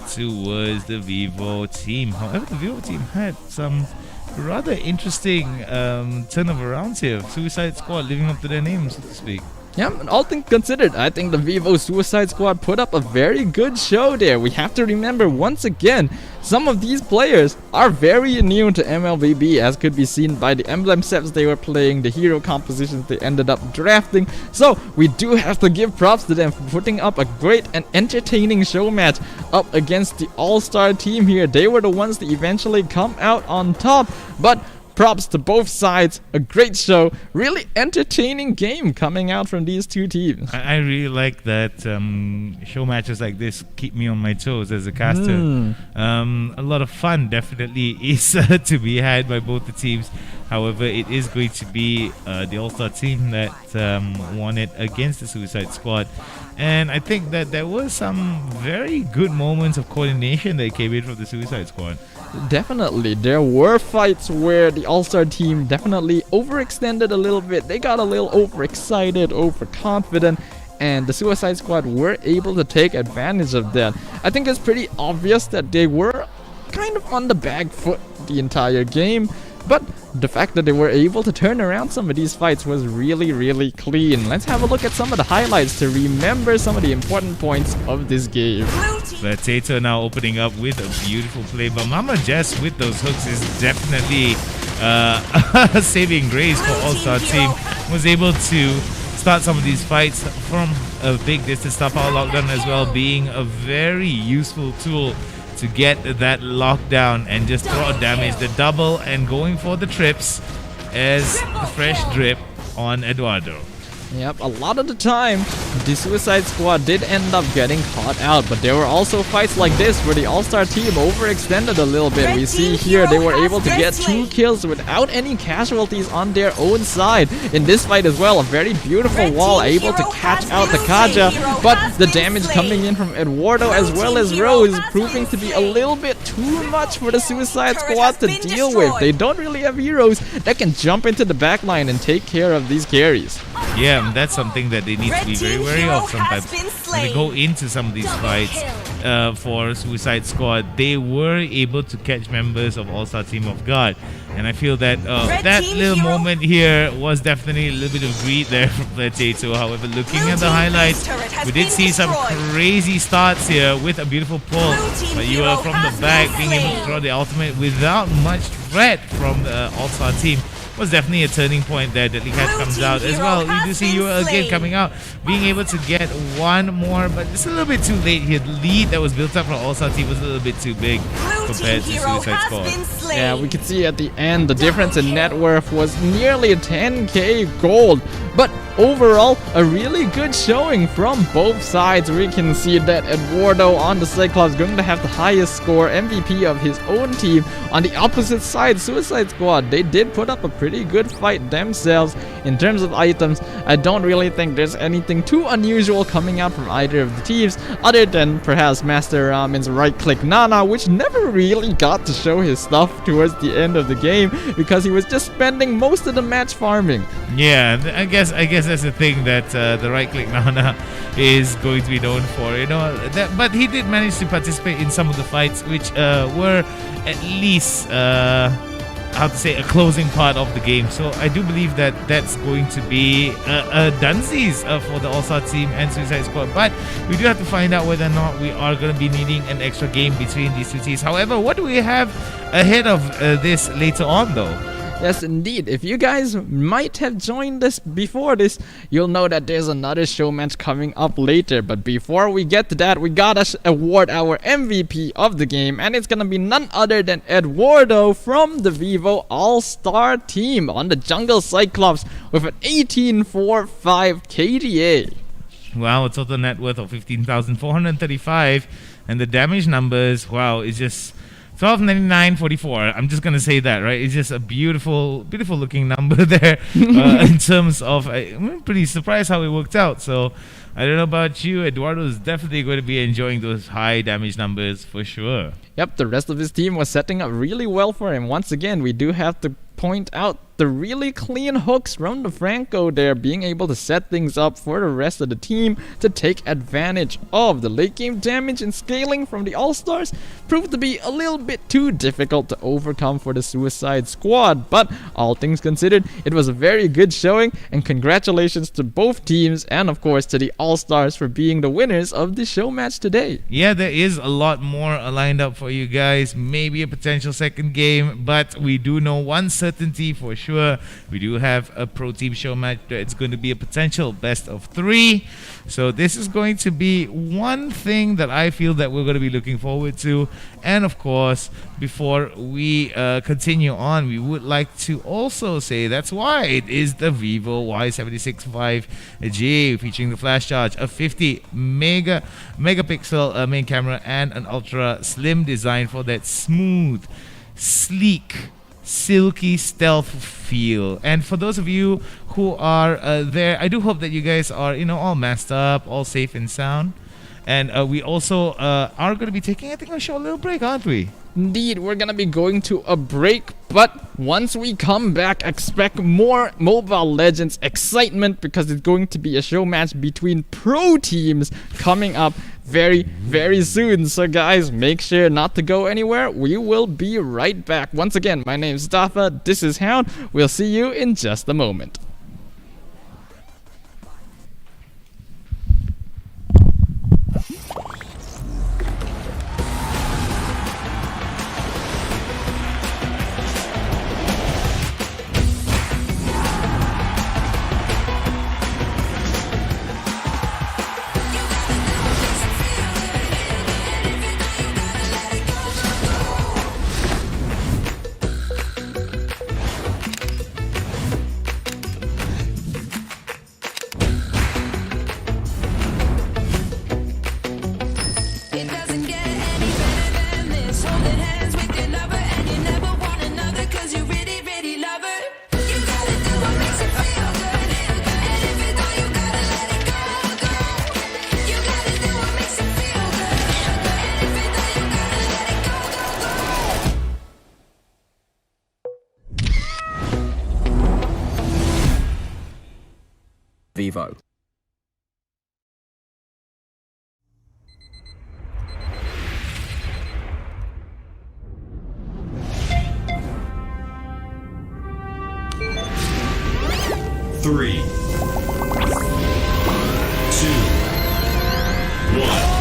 towards the Vivo team. However, the Vivo team had some rather interesting turn of rounds here. Suicide Squad living up to their names, so to speak. Yeah, all things considered, I think the Vivo Suicide Squad put up a very good show there. We have to remember once again, some of these players are very immune to MLBB, as could be seen by the emblem sets they were playing, the hero compositions they ended up drafting. So we do have to give props to them for putting up a great and entertaining show match up against the All-Star team here. They were the ones that eventually come out on top, but props to both sides. A great show, really entertaining game coming out from these two teams. I really like that show matches like this keep me on my toes as a caster. A lot of fun definitely is to be had by both the teams. However, it is going to be the All-Star team that won it against the Suicide Squad. And I think that there were some very good moments of coordination that came in from the Suicide Squad. Definitely, there were fights where the All-Star team definitely overextended a little bit. They got a little overexcited, overconfident, and the Suicide Squad were able to take advantage of that. I think it's pretty obvious that they were kind of on the back foot the entire game, but the fact that they were able to turn around some of these fights was really, really clean. Let's have a look at some of the highlights to remember some of the important points of this game. Potato now opening up with a beautiful play, but Mama Jess with those hooks is definitely a saving grace for All-Star team. Was able to start some of these fights from a big distance. Star Power Lockdown as well being a very useful tool to get that lockdown and just throw damage. The double and going for the trips as the fresh drip on Eduardo. Yep, a lot of the time, the Suicide Squad did end up getting caught out, but there were also fights like this where the All-Star team overextended a little bit. We see here they were able to get 2 kills without any casualties on their own side. In this fight as well, a very beautiful wall able to catch out the Kaja, but the damage coming in from Eduardo as well as Rose proving to be a little bit too much for the Suicide Squad to deal with. They don't really have heroes that can jump into the backline and take care of these carries. Yeah, that's something that they need to be very wary of sometimes. When they go into some of these fights for Suicide Squad, they were able to catch members of All-Star Team off guard. And I feel that that little moment here was definitely a little bit of greed there from Potato. However, looking at the highlights, we did see some crazy starts here with a beautiful pull. But you are from the back being able to throw the ultimate without much threat from the All-Star team. Was definitely a turning point there. Deadly Catch comes out as well. We do see you again coming out, being able to get one more, but it's a little bit too late here. The lead that was built up from All-Star team was a little bit too big compared to Suicide Squad. Yeah, we could see at the end the difference in net worth was nearly 10k gold, but overall a really good showing from both sides. We can see that Eduardo on the Cyclops going to have the highest score, MVP of his own team. On the opposite side, Suicide Squad, they did put up a pretty good fight themselves. In terms of items, I don't really think there's anything too unusual coming out from either of the teams, other than perhaps Master Ramen's right-click Nana, which never really got to show his stuff towards the end of the game because he was just spending most of the match farming. Yeah, I guess that's the thing that the right-click Nana is going to be known for, but he did manage to participate in some of the fights, which were at least how to say, a closing part of the game. So I do believe that that's going to be a dunsies for the All-Star team and Suicide Squad. But we do have to find out whether or not we are going to be needing an extra game between these two teams. However, what do we have ahead of this later on, though? Yes, indeed. If you guys might have joined us before this, you'll know that there's another show match coming up later. But before we get to that, we gotta award our MVP of the game, and it's gonna be none other than Eduardo from the Vivo All-Star team on the Jungle Cyclops with an 18.45 KDA. Wow, a total net worth of 15,435, and the damage numbers, wow, it's just 1299.44. I'm just gonna say that, right? It's just a beautiful looking number there. In terms of, I'm pretty surprised how it worked out. So I don't know about you, Eduardo is definitely going to be enjoying those high damage numbers for sure. Yep, the rest of his team was setting up really well for him. Once again, we do have to point out the really clean hooks from the Franco there, being able to set things up for the rest of the team to take advantage of. The late game damage and scaling from the All-Stars proved to be a little bit too difficult to overcome for the Suicide Squad, but all things considered, it was a very good showing, and congratulations to both teams and of course to the All-Stars for being the winners of the show match today. Yeah, there is a lot more lined up for you guys, maybe a potential second game, but we do know one certainty for sure. We do have a pro team show match. It's going to be a potential best of 3. So this is going to be one thing that I feel that we're going to be looking forward to. And of course, before we continue on, we would like to also say that's why it is the Vivo Y765G featuring the flash charge, a 50 megapixel main camera, and an ultra slim design for that smooth, sleek, silky stealth feel. And for those of you who are there, I do hope that you guys are, all masked up, all safe and sound. And we also are going to be taking, I think, a short little break, aren't we? Indeed, we're gonna be going to a break, but once we come back, expect more Mobile Legends excitement because it's going to be a show match between pro teams coming up very, very soon. So guys, make sure not to go anywhere. We will be right back. Once again, my name is Dafa, this is Hound. We'll see you in just a moment. Vivo. Three, 2, 1.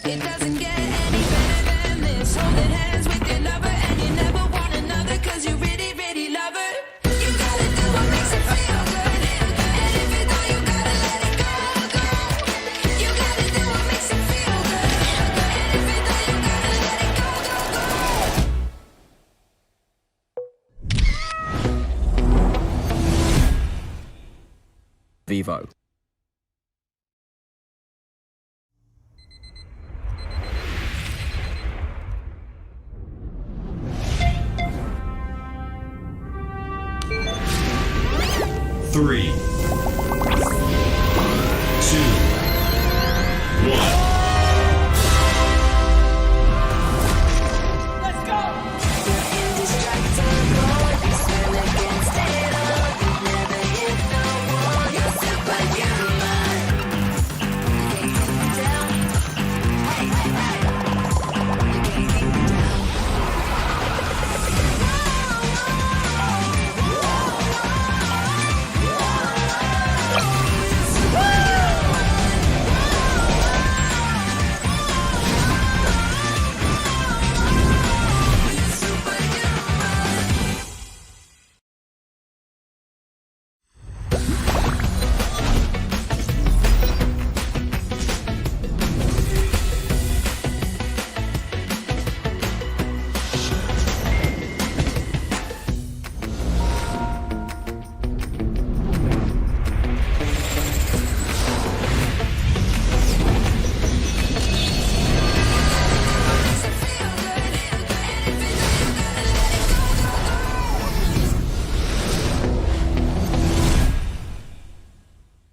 It doesn't get any better than this. Holding hands with your lover, and you never want another, 'cause you really, really love her. You gotta do what makes it feel good. And if you don't, you gotta let it go, go. You gotta do what makes it feel good. And if you don't, you gotta let it go, go, go. Vivo. 3, 2, 1.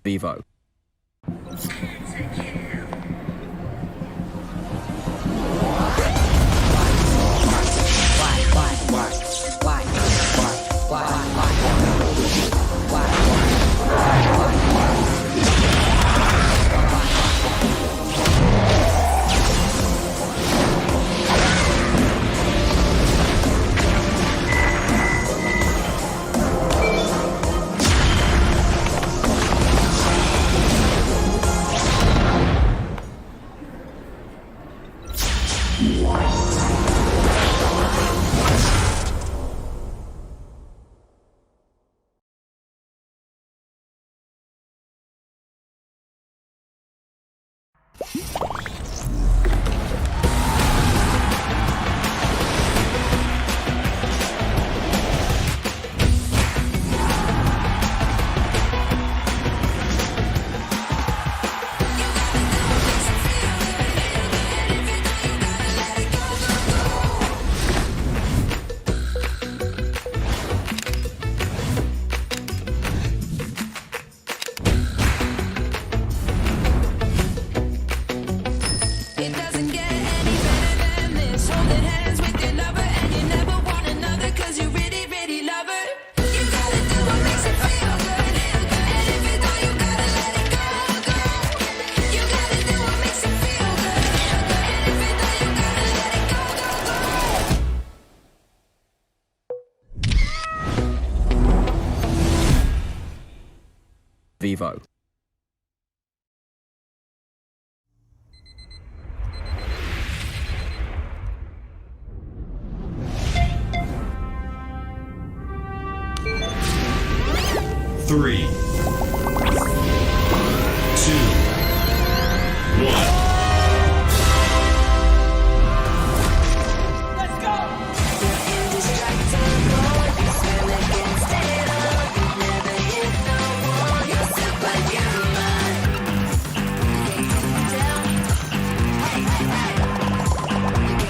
Vivo. It doesn't get any better than this. Holding hands with your lover, and you never want another, 'cause you really, really love her. You gotta do what makes it feel good. And if you don't, you gotta let it go, go. You gotta do what makes it feel good. And if you don't, you gotta let it go, go, go. Vivo. Three, 2, 1. You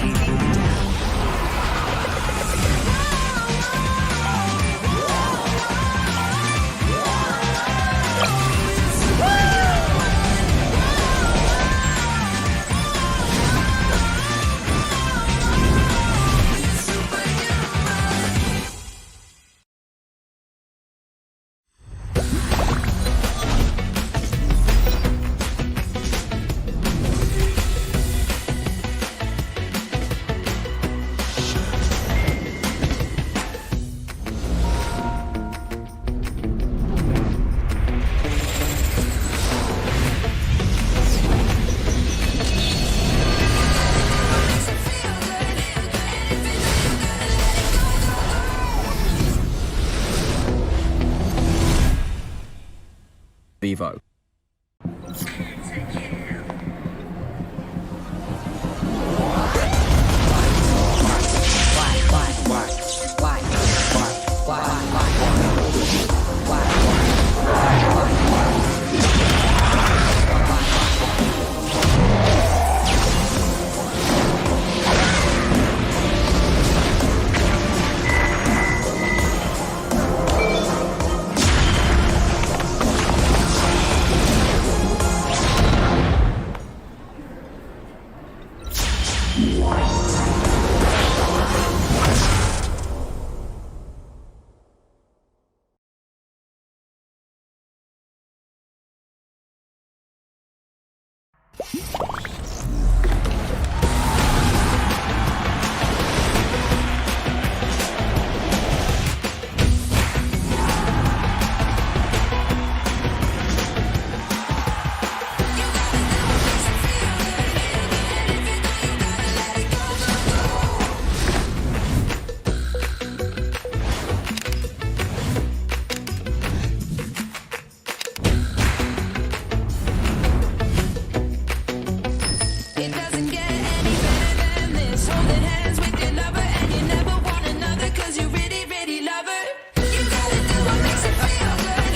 It doesn't get any better than this. Holding hands with your lover, and you never want another, 'cause you really, really love her. You gotta do what makes it feel good.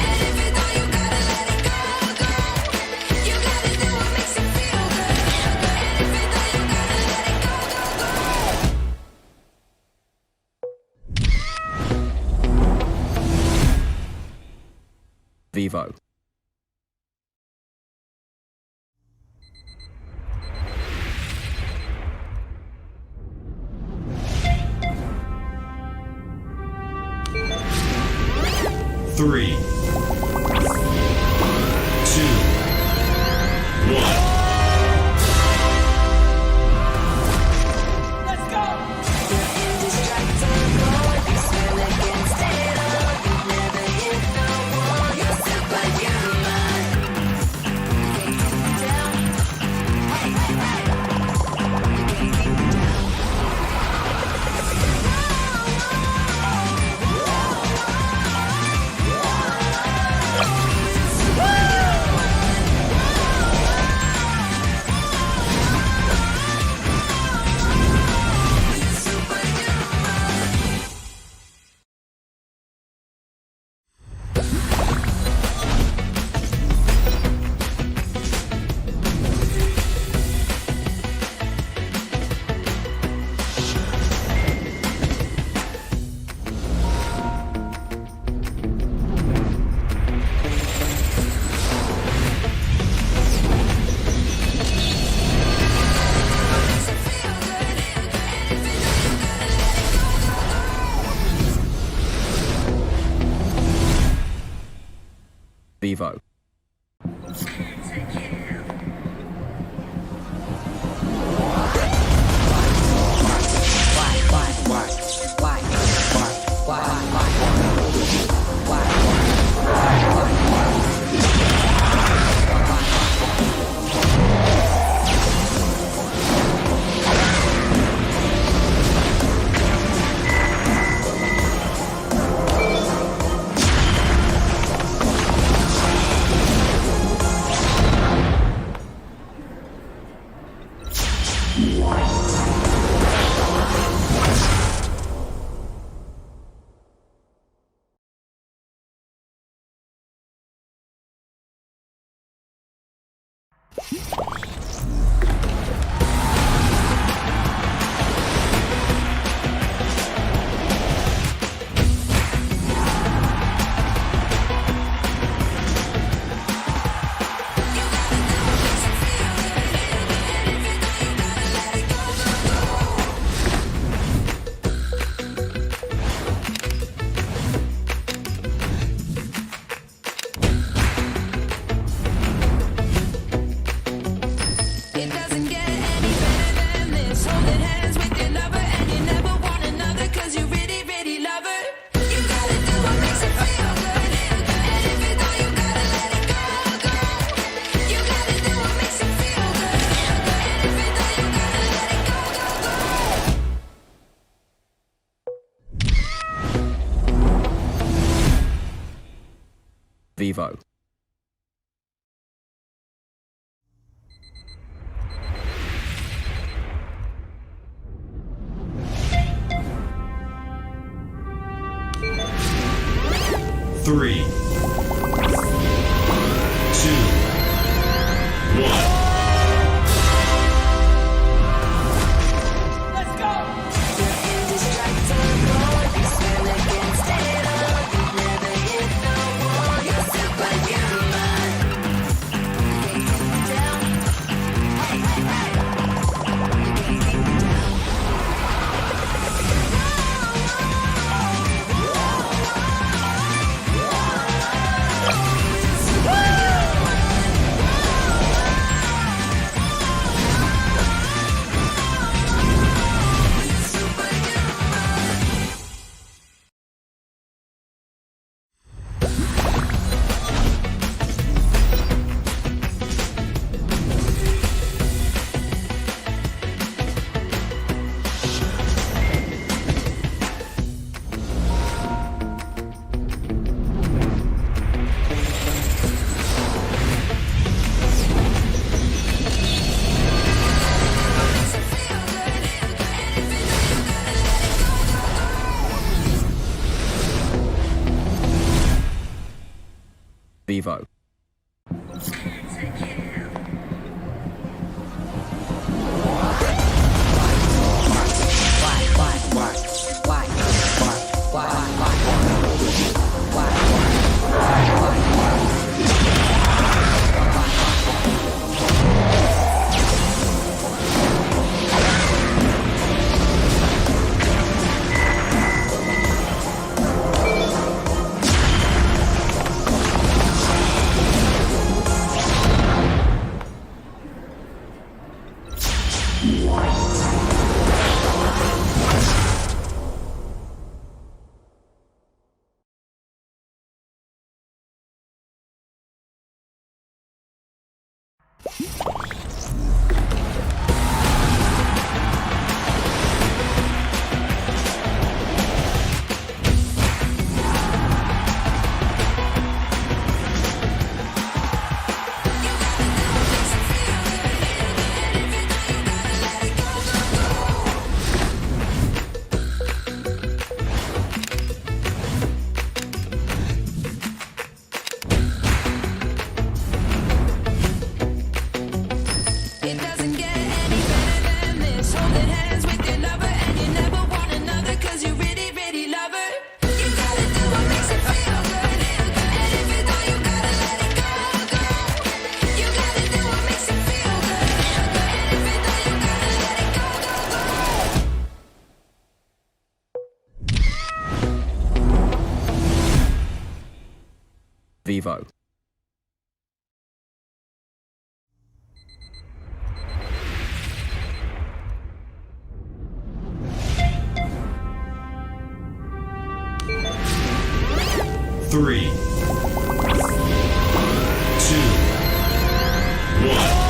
And if you don't, you gotta let it go, go. You gotta do what makes it feel good. And if you don't, you gotta let it go, go, go. Vivo. Three, two, one. Vivo. It doesn't get any better than this. Holding hands with your lover, and you never want another, 'cause you really, really love her. You gotta do what makes it feel good. And if you don't, you gotta let it go, go. You gotta do what makes it feel good. And if you don't, you gotta let it go, go, go. Vivo. Three, two, one. It doesn't get any better than this. Holding hands with your lover, and you never want another, 'cause you really, really love her. You gotta do what makes it feel good. And if you don't, you gotta let it go, go. You gotta do what makes it feel good. And if you don't, you gotta let it go, go, go. Vivo. 3, 2, 1.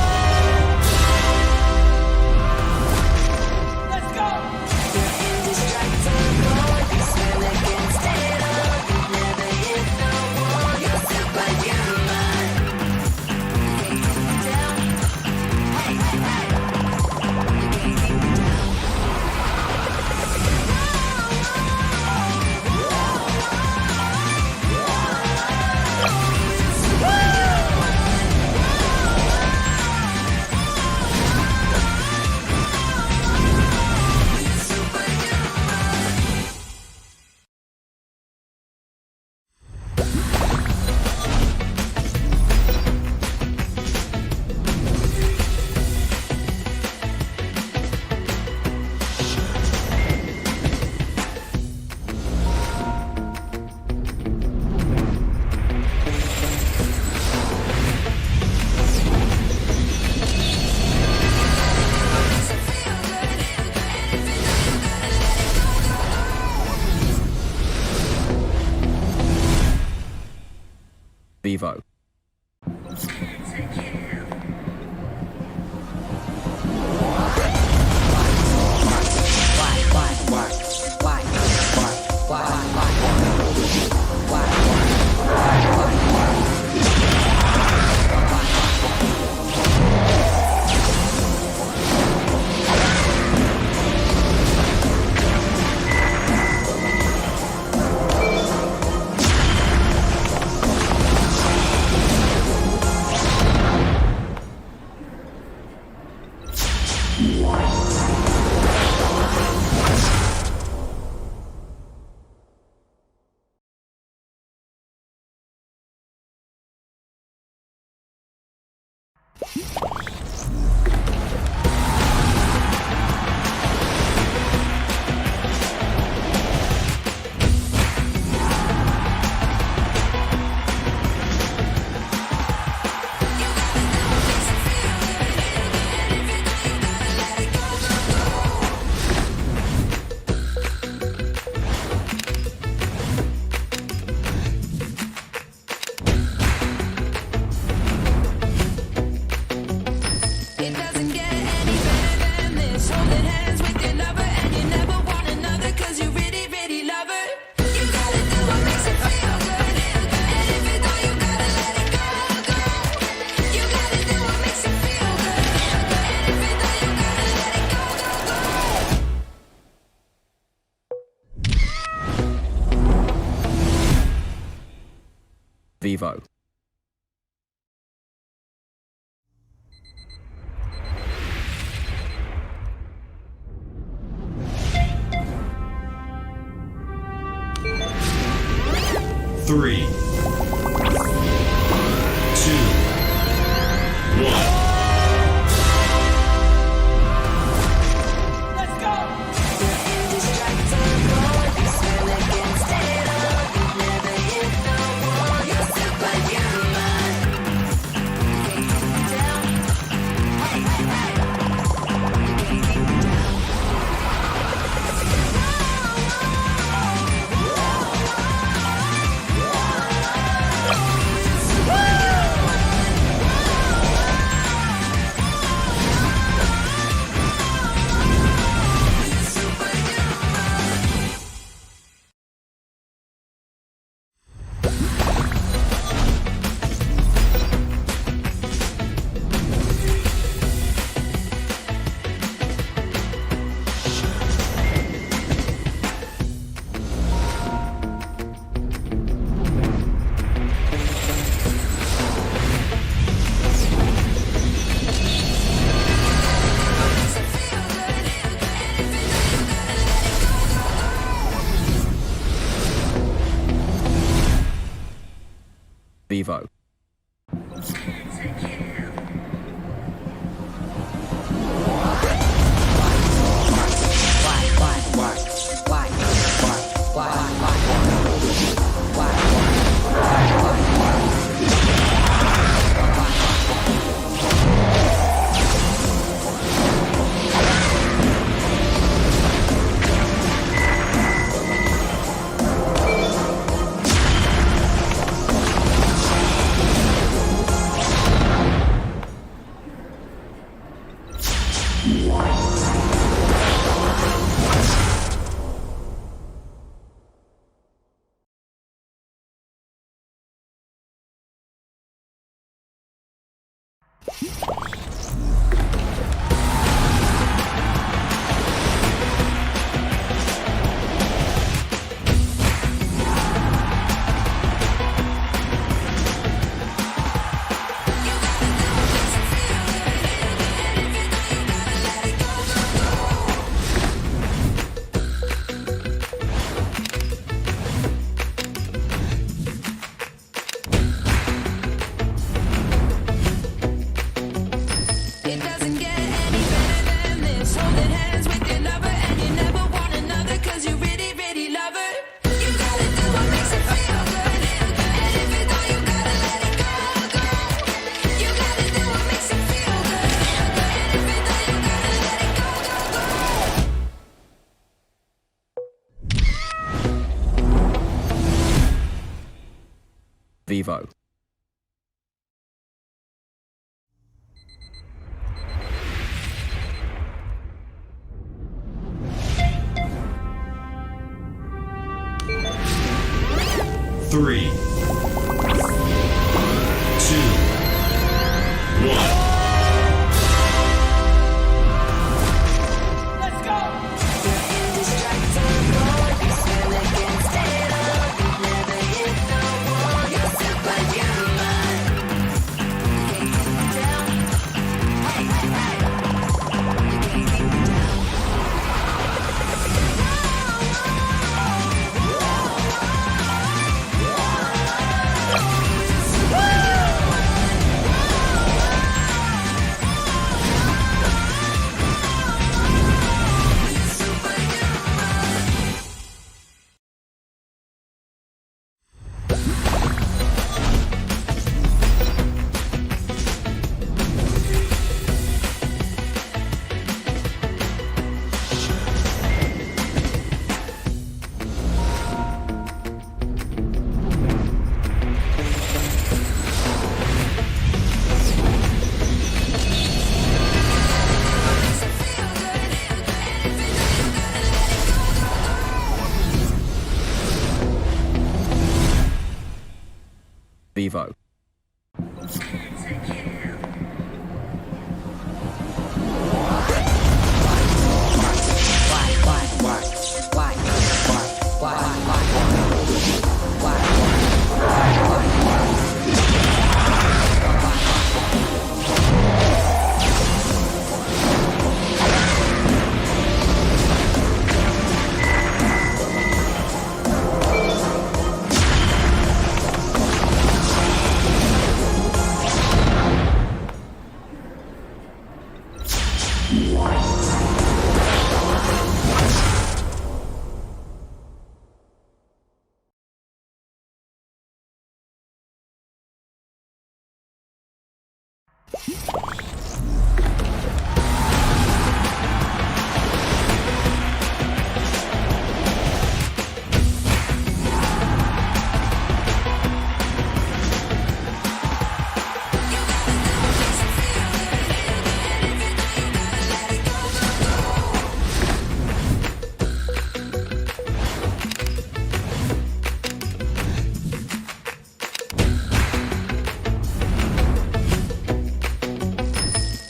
Vivo. It doesn't get any better than this. Holding hands with your lover, and you never want another, 'cause you really, really love her. You gotta do what makes it feel good. And if you don't, you gotta let it go, go. You gotta do what makes it feel good. And if you don't, you gotta let it go, go, go. Vivo. 3, 2, 1. Vivo. 3, 2, 1. Vivo.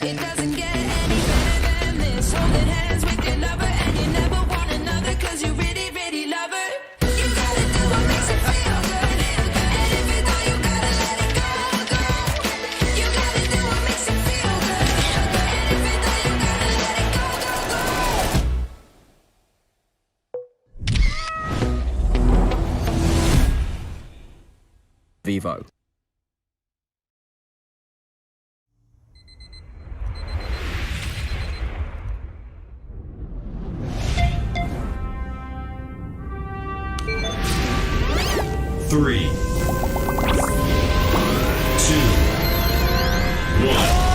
It doesn't get any better than this. Holding hands with your lover, and you never want another, 'cause you really, really love her. You gotta do what makes it feel good. And if you don't, you gotta let it go, go. You gotta do what makes it feel good. And if you don't, you gotta let it go, go, go. Vivo. 3, 2, 1.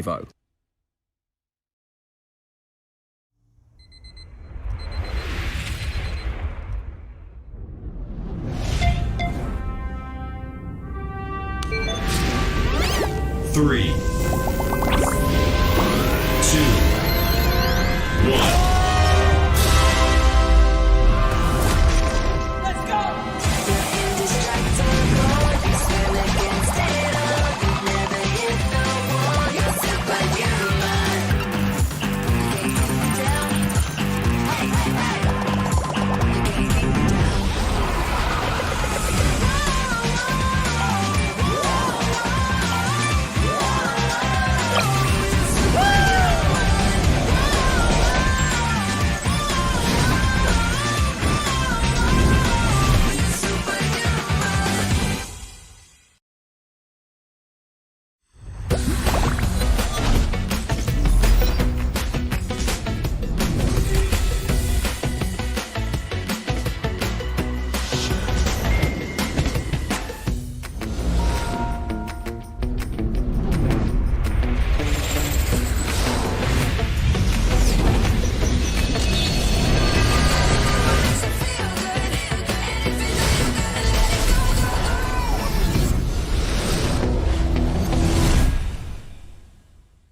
Vivo. Three, two, one.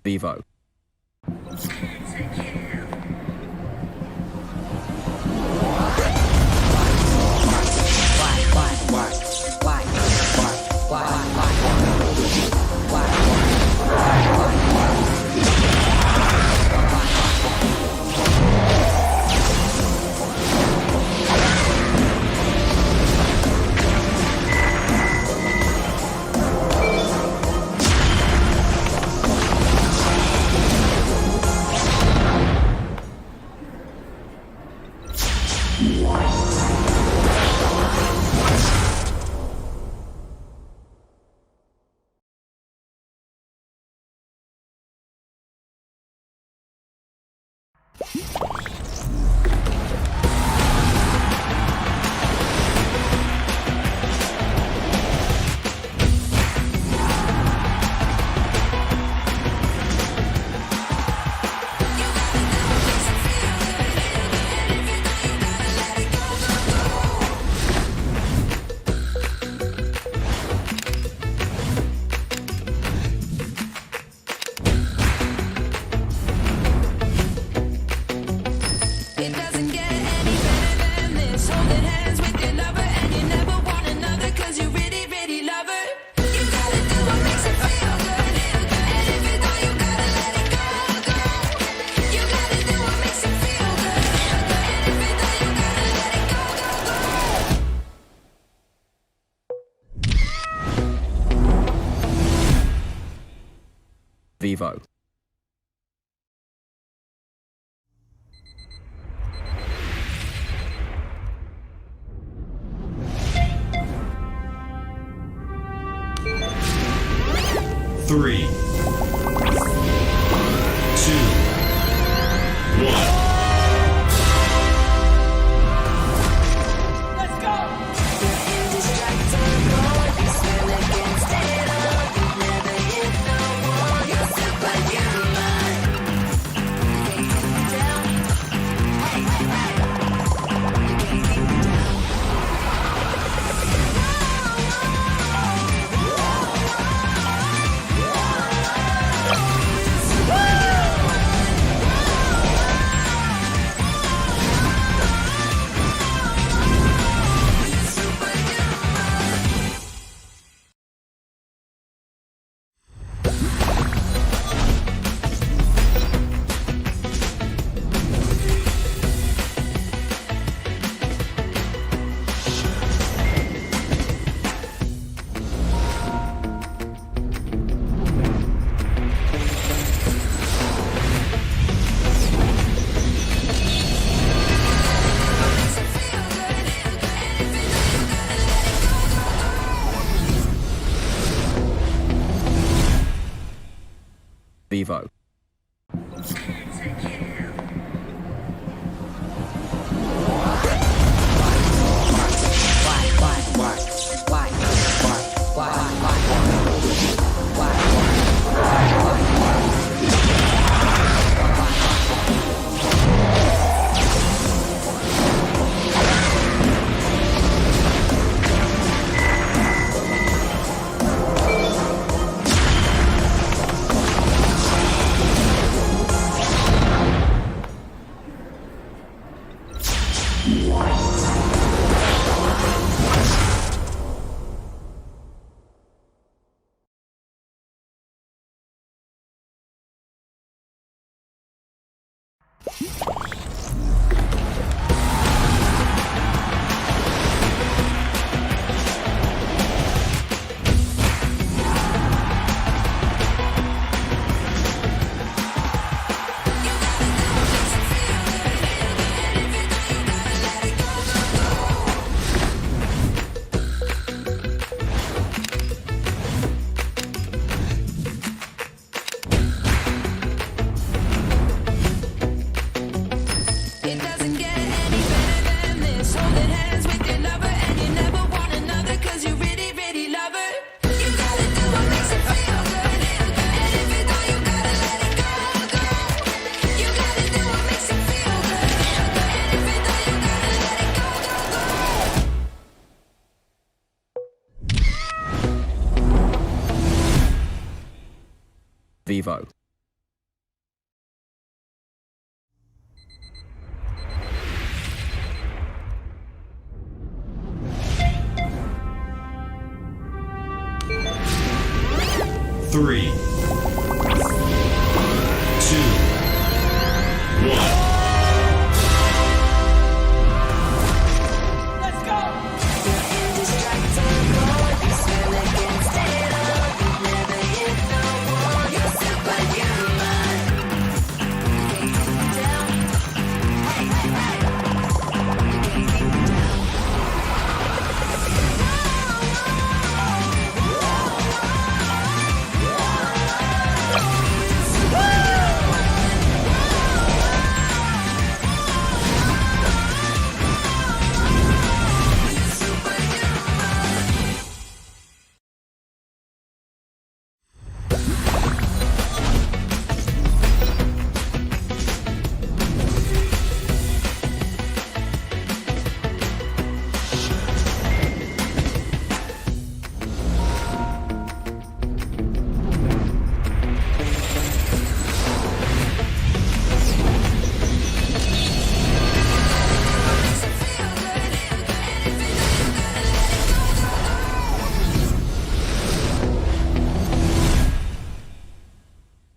Vivo. It doesn't get any better than this. Holding hands with your lover, and you never want another, 'cause you really, really love her. You gotta do what makes it feel good. And if you don't, you gotta let it go, go. You gotta do what makes it feel good. And if you don't, you gotta let it go, go, go. Vivo. Three, two, one. Vivo. Three, two, one.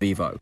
Vivo.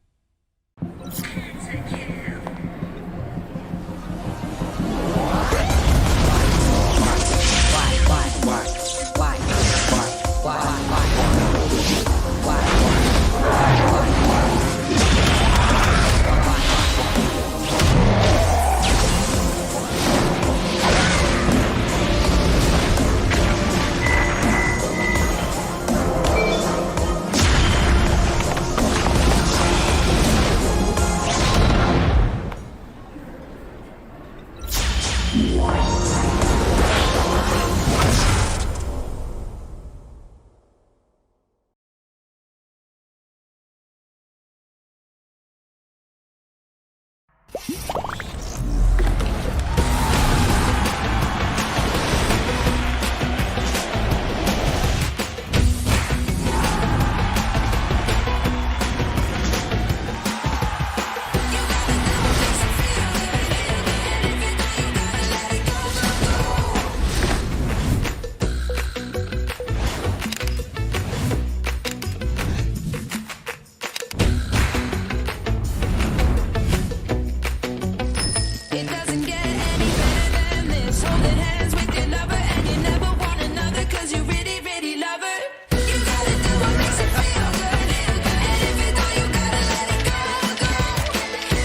It doesn't get any better than this. Holding hands with your lover, and you never want another, 'cause you really, really love her. You gotta do what makes you feel good. And if you don't, you gotta let it go, go.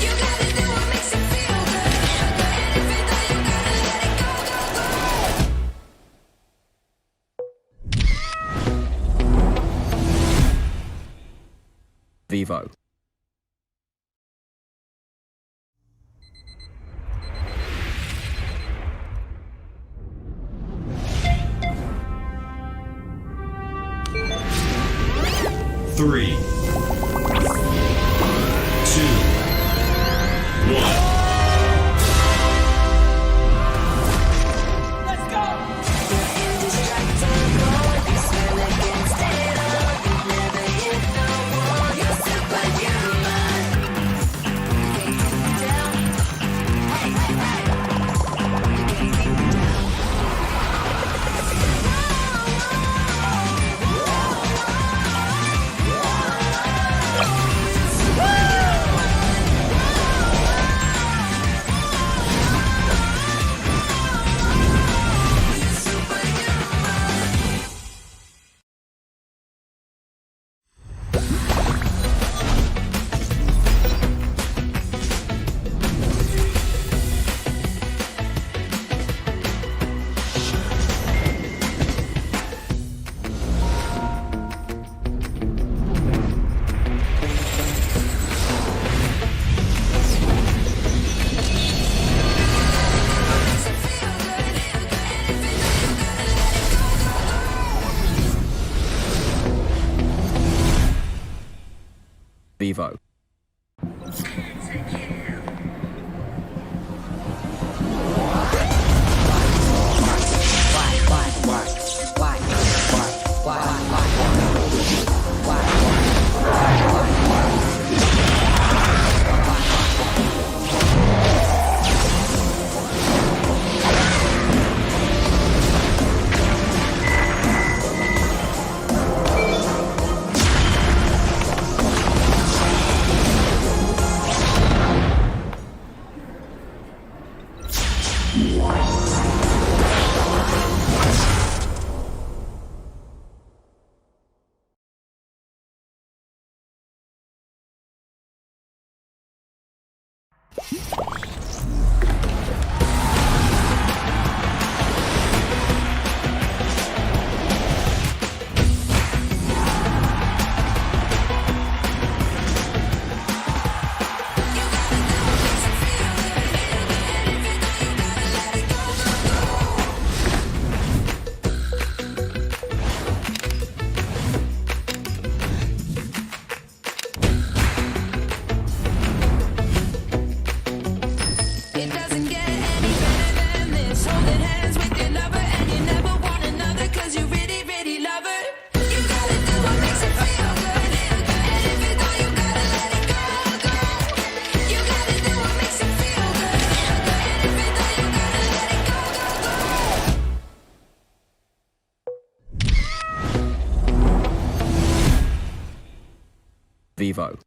You gotta do what makes you feel good. And if you don't, you gotta let it go, go, go. Vivo. Three, two, one. Vivo.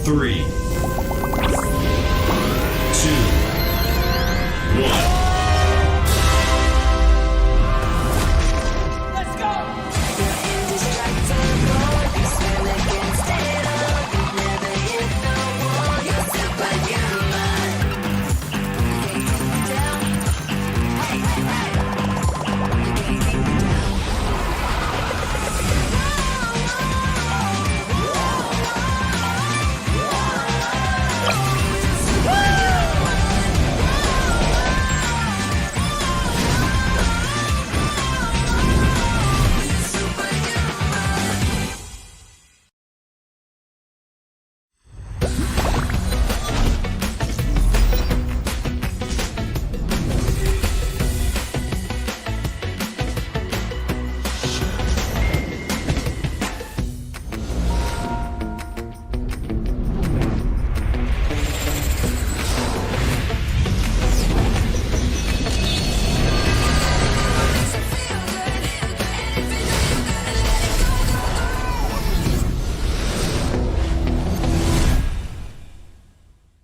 Three, two, one.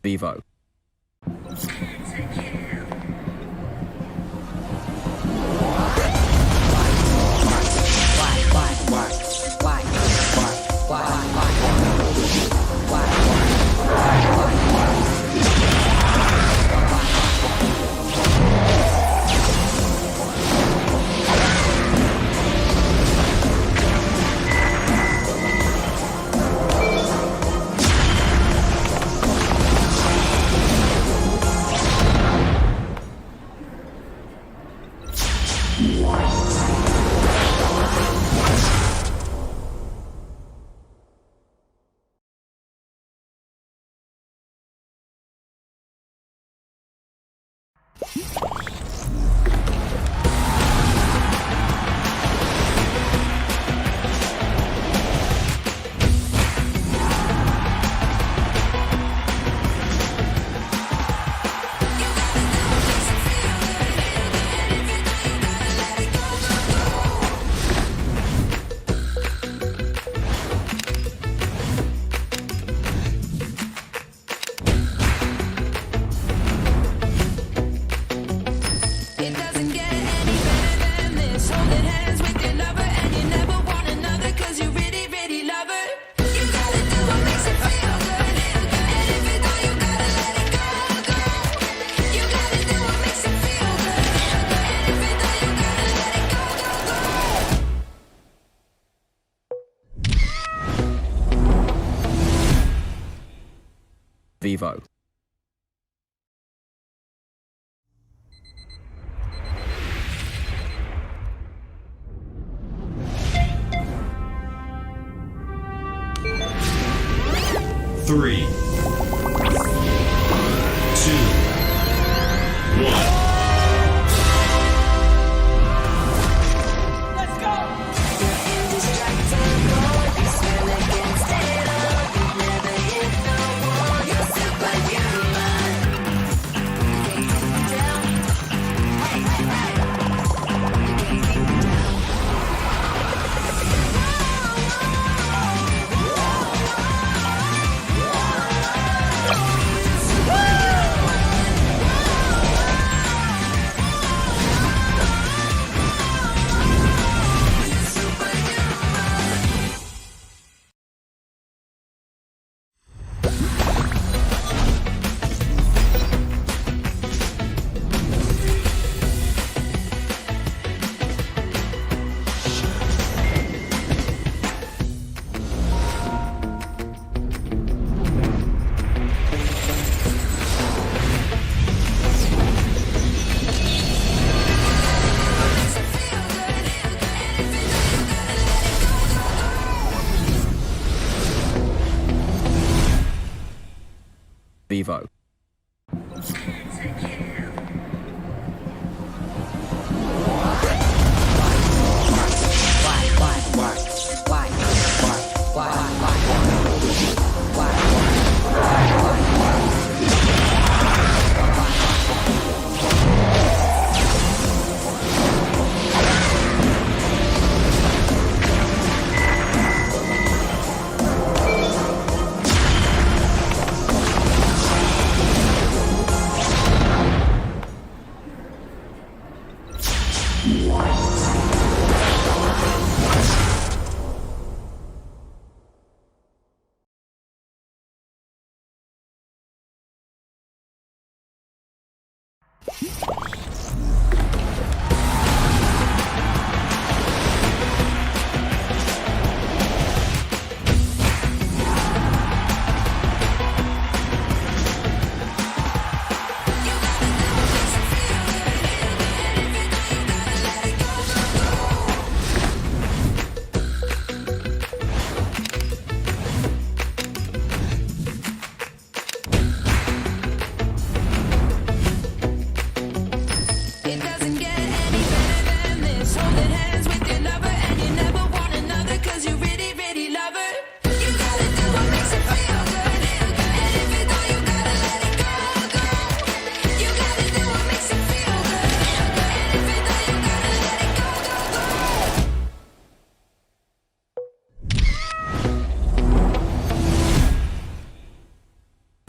Vivo. It doesn't get any better than this. Holding hands with your lover, and you never want another, 'cause you really, really love her. You gotta do what makes it feel good. And if you don't, you gotta let it go, go. You gotta do what makes it feel good. And if you don't, you gotta let it go, go, go. Vivo. Three, two, one. Vivo. Why?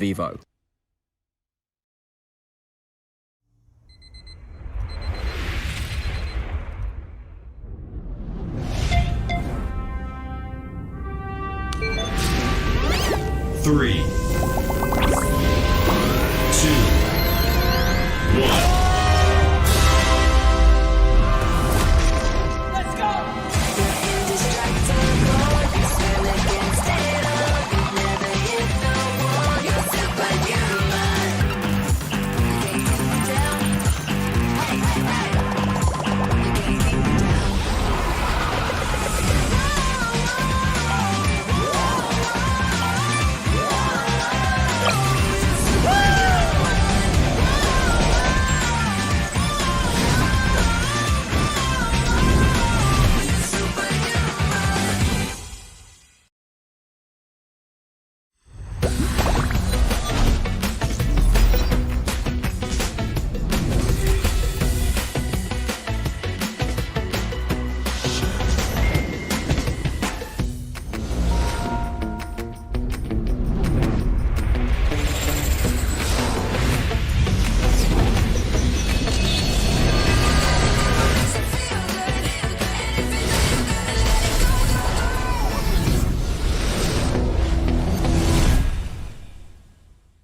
Vivo. Three, two, one.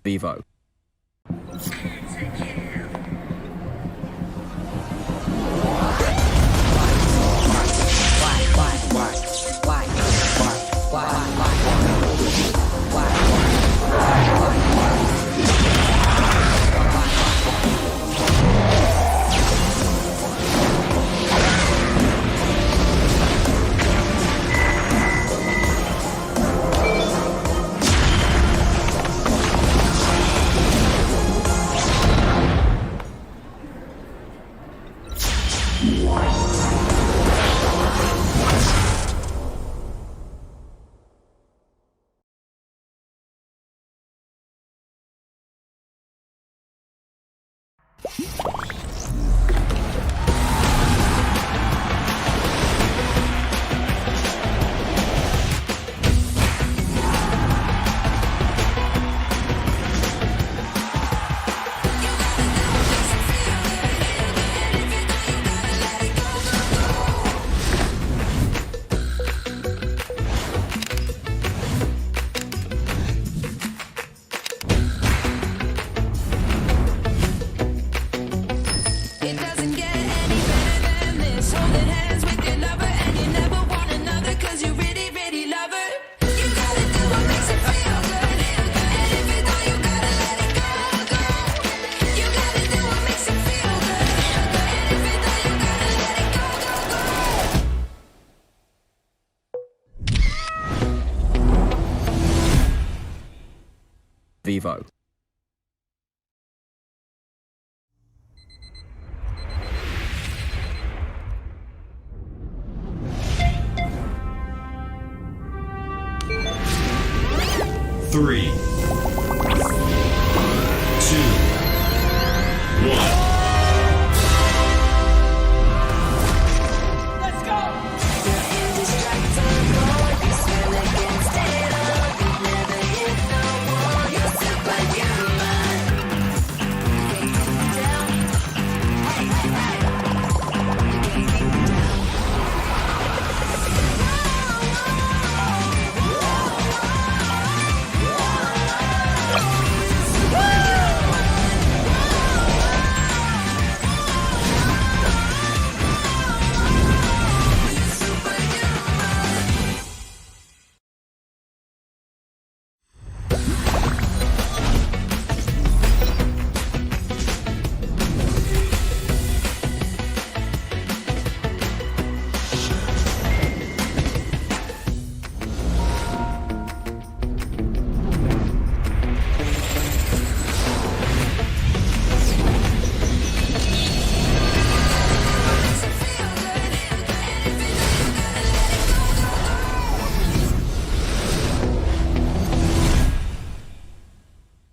Vivo. It doesn't get any better than this. Holding hands with your lover, and you never want another, 'cause you really, really love her. You gotta do what makes it feel good. And if you don't, you gotta let it go, go. You gotta do what makes it feel good. And if you don't, you gotta let it go, go, go. Vivo. Three, two, one.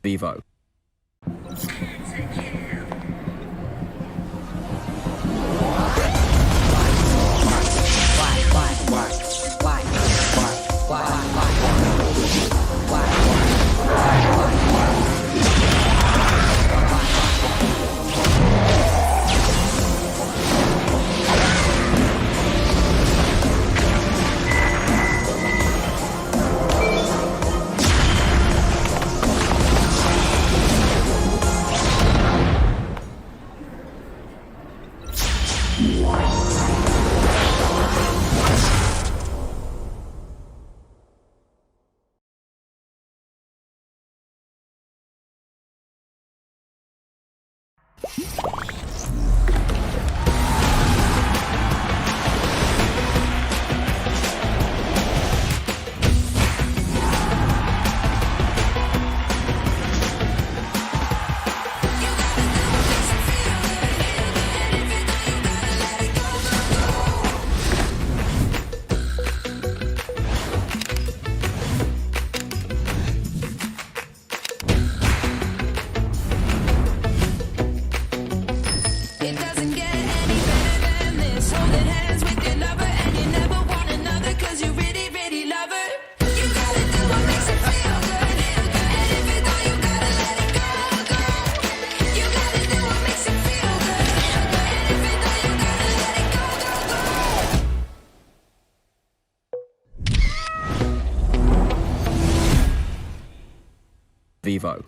Vivo. Why? Vivo.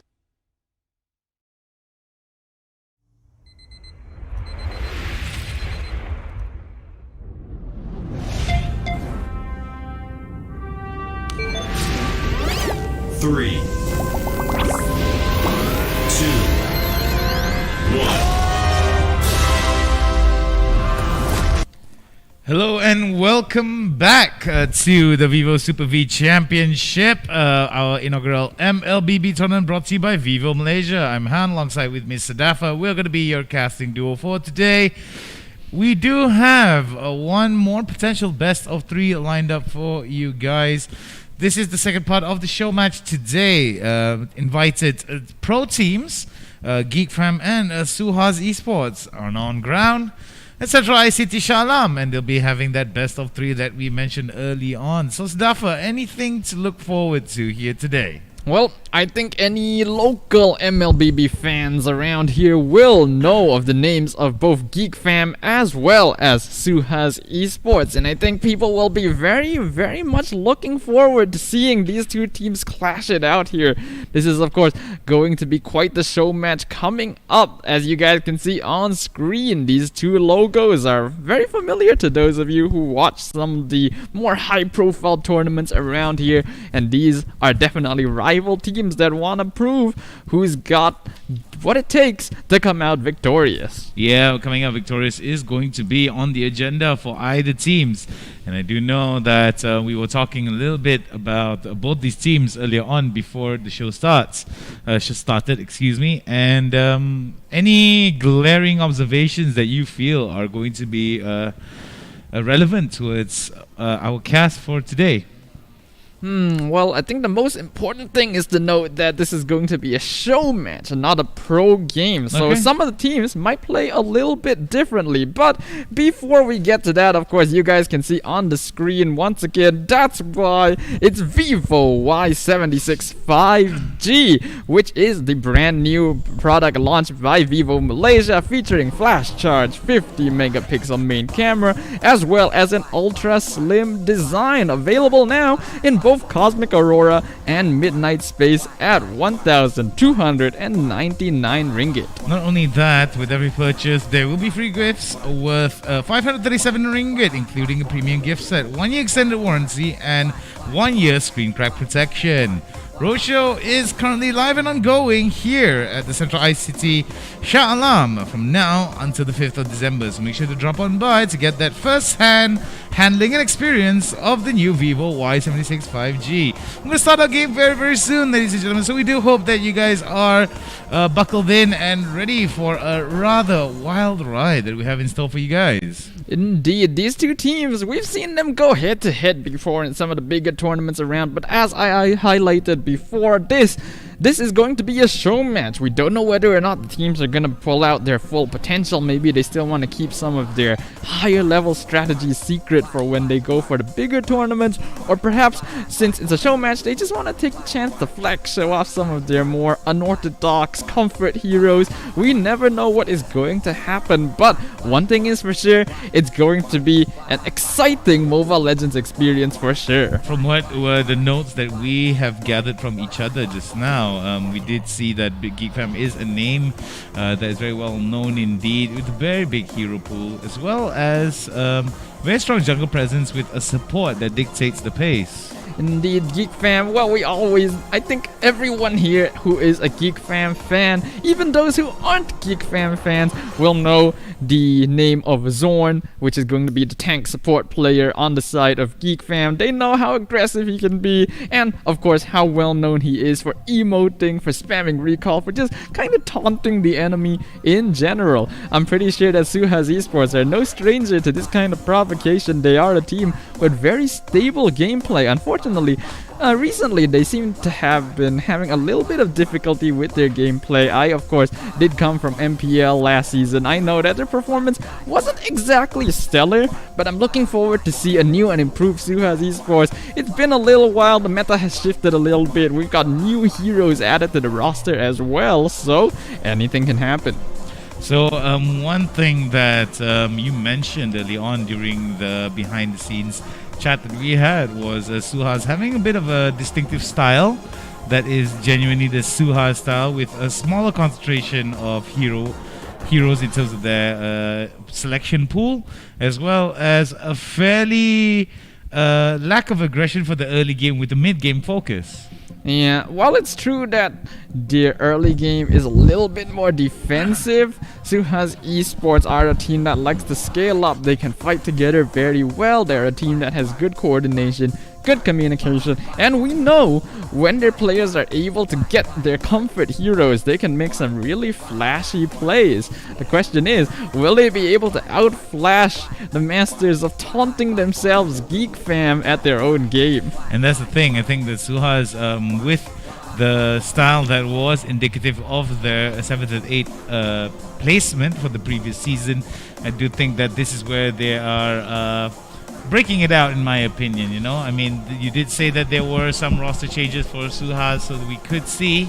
Three, two, one. Hello and welcome back to the Vivo Super V Championship, our inaugural MLBB tournament brought to you by Vivo Malaysia. I'm Han alongside with Miss Sadafa. We're going to be your casting duo for today. We do have one more potential best of three lined up for you guys. This is the second part of the show match today. Invited pro teams, Geek Fam and Suhas Esports are now on ground at Central ICT Shah Alam, and they'll be having that best of three that we mentioned early on. So Sadafa, anything to look forward to here today? Well, I think any local MLBB fans around here will know of the names of both Geek Fam as well as Suhas Esports, and I think people will be very much looking forward to seeing these two teams clash it out here. This is of course going to be quite the show match coming up. As you guys can see on screen, these two logos are very familiar to those of you who watch some of the more high profile tournaments around here, and these are definitely rival teams that want to prove who's got what it takes to come out victorious. Yeah, coming out victorious is going to be on the agenda for either teams. And I do know that we were talking a little bit about both these teams earlier on before the show started, and any glaring observations that you feel are going to be relevant towards our cast for today. Well, I think the most important thing is to note that this is going to be a show match and not a pro game. So Okay. some of the teams might play a little bit differently. But before we get to that, of course, you guys can see on the screen once again, that's why it's Vivo Y76 5G, which is the brand new product launched by Vivo Malaysia, featuring flash charge, 50 megapixel main camera, as well as an ultra slim design, available now in both Cosmic Aurora and Midnight Space at 1,299 ringgit. Not only that, with every purchase, there will be free gifts worth 537 ringgit, including a premium gift set, 1 year extended warranty, and 1 year screen crack protection. Roadshow is currently live and ongoing here at the Central ICT Shah Alam from now until the 5th of December. So make sure to drop on by to get that first-hand handling and experience of the new Vivo Y76 5G. I'm going to start our game very soon, ladies and gentlemen. So we do hope that you guys are buckled in and ready for a rather wild ride that we have in store for you guys. Indeed, these two teams, we've seen them go head to head before in some of the bigger tournaments around, but as I highlighted before, this is going to be a show match. We don't know whether or not the teams are going to pull out their full potential. Maybe they still want to keep some of their higher level strategies secret for when they go for the bigger tournaments, or perhaps since it's a show match, they just want to take the chance to flex, show off some of their more unorthodox comfort heroes. We never know what is going to happen, but one thing is for sure, it's going to be an exciting Mobile Legends experience for sure. From what were the notes that we have gathered from each other just now, we did see that Big Geek Fam is a name that is very well known indeed, with a very big hero pool, as well as very strong jungle presence with a support that dictates the pace. Indeed, Geek Fam, well, I think everyone here who is a Geek Fam fan, even those who aren't Geek Fam fans, will know the name of Zorn, which is going to be the tank support player on the side of Geek Fam. They know how aggressive he can be, and of course how well known he is for emoting, for spamming recall, for just kind of taunting the enemy in general. I'm pretty sure that Suhas Esports are no stranger to this kind of provocation. They are a team with very stable gameplay. Unfortunately, recently they seem to have been having a little bit of difficulty with their gameplay. I, of course, did come from MPL last season. I know that their performance wasn't exactly stellar, but I'm looking forward to see a new and improved Suhas Esports. It's been a little while, the meta has shifted a little bit. We've got new heroes added to the roster as well, so anything can happen. So one thing that you mentioned early on during the behind the scenes chat that we had was Suhas having a bit of a distinctive style that is genuinely the Suha style, with a smaller concentration of heroes in terms of their selection pool, as well as a fairly lack of aggression for the early game with the mid game focus. Yeah, while it's true that their early game is a little bit more defensive, Suha's Esports are a team that likes to scale up. They can fight together very well. They're a team that has good coordination, good communication, and we know when their players are able to get their comfort heroes, they can make some really flashy plays. The question is, will they be able to outflash the masters of taunting themselves, Geek Fam, at their own game? And that's the thing. I think that Suha's with the style that was indicative of their 7th and 8th placement for the previous season, I do think that this is where they are breaking it out, in my opinion. You know, I mean, you did say that there were some roster changes for Suha, so that we could see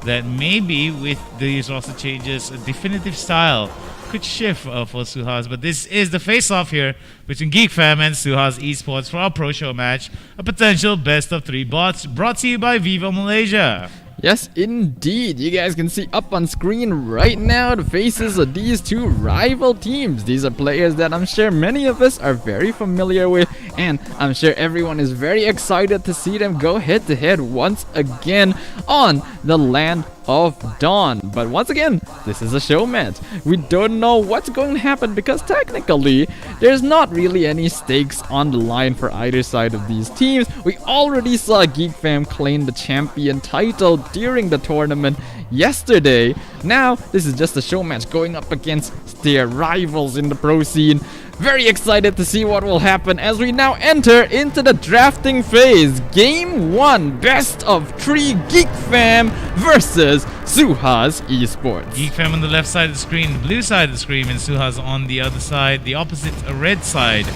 that maybe with these roster changes, a definitive style could shift for Suhas. But this is the face-off here between Geek Fam and Suhas Esports for our Pro Show match, a potential best of 3 bots brought to you by Vivo Malaysia. Yes, indeed. You guys can see up on screen right now the faces of these two rival teams. These are players that I'm sure many of us are very familiar with, and I'm sure everyone is very excited to see them go head to head once again on the land of Dawn. But once again, this is a show match. We don't know what's going to happen because technically there's not really any stakes on the line for either side of these teams. We already saw Geek Fam claim the champion title during the tournament yesterday. Now this is just a show match going up against their rivals in the pro scene. Very excited to see what will happen as we now enter into the drafting phase. Game 1, best of 3, Geek Fam versus Suhas Esports. Geek Fam on the left side of the screen, the blue side of the screen, and Suhas on the other side, the opposite, a red side.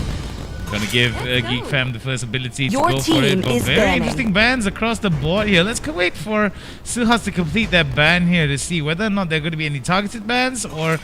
Gonna give Geek Fam the first ability to Your go for it. team But is very banning. interesting bans across the board here. Let's wait for Suhas to complete that ban here to see whether or not there are going to be any targeted bans or...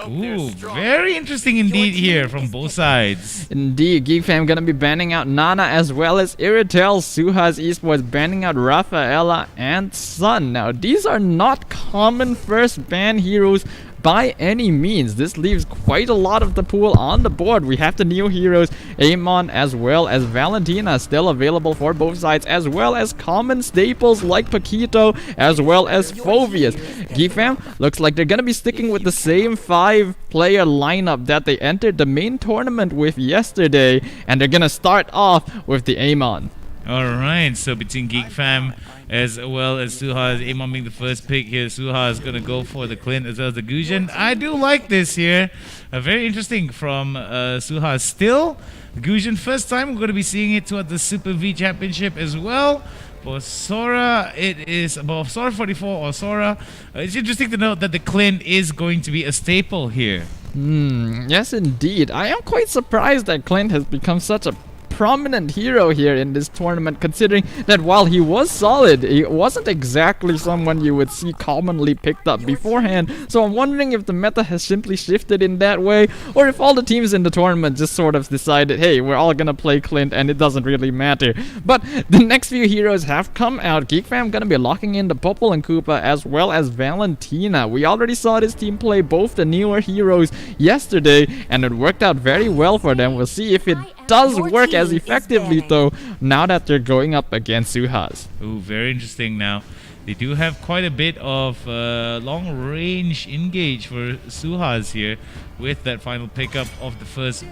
Ooh, very interesting indeed here from both sides. Indeed, Geek Fam gonna be banning out Nana as well as Iritel. Suhas Esports banning out Rafaela and Sun. Now, these are not common first ban heroes by any means. This leaves quite a lot of the pool on the board. We have the new heroes, Amon as well as Valentina, still available for both sides, as well as common staples like Paquito as well as Phobius. Geek Fam looks like they're gonna be sticking with the same 5-player lineup that they entered the main tournament with yesterday, and they're gonna start off with the Amon. Alright, so between Geek Fam as well as Suha, Amon being the first pick here, Suha is going to go for the Clint as well as the Gusion. I do like this here. Very interesting from Suha. Still, Gusion, first time we're going to be seeing it toward the Super V Championship as well. For Sora, it is about Sora 44 or Sora. It's interesting to note that the Clint is going to be a staple here. Yes indeed. I am quite surprised that Clint has become such a prominent hero here in this tournament, considering that while he was solid, he wasn't exactly someone you would see commonly picked up beforehand. So I'm wondering if the meta has simply shifted in that way, or if all the teams in the tournament just sort of decided, hey, we're all gonna play Clint and it doesn't really matter. But the next few heroes have come out. Geek Fam gonna be locking in the Popple and Koopa as well as Valentina. We already saw this team play both the newer heroes yesterday, and it worked out very well for them. We'll see if it does work as effectively though now that they're going up against Suhas. Ooh, very interesting. Now they do have quite a bit of long range engage for Suhas here with that final pickup of the first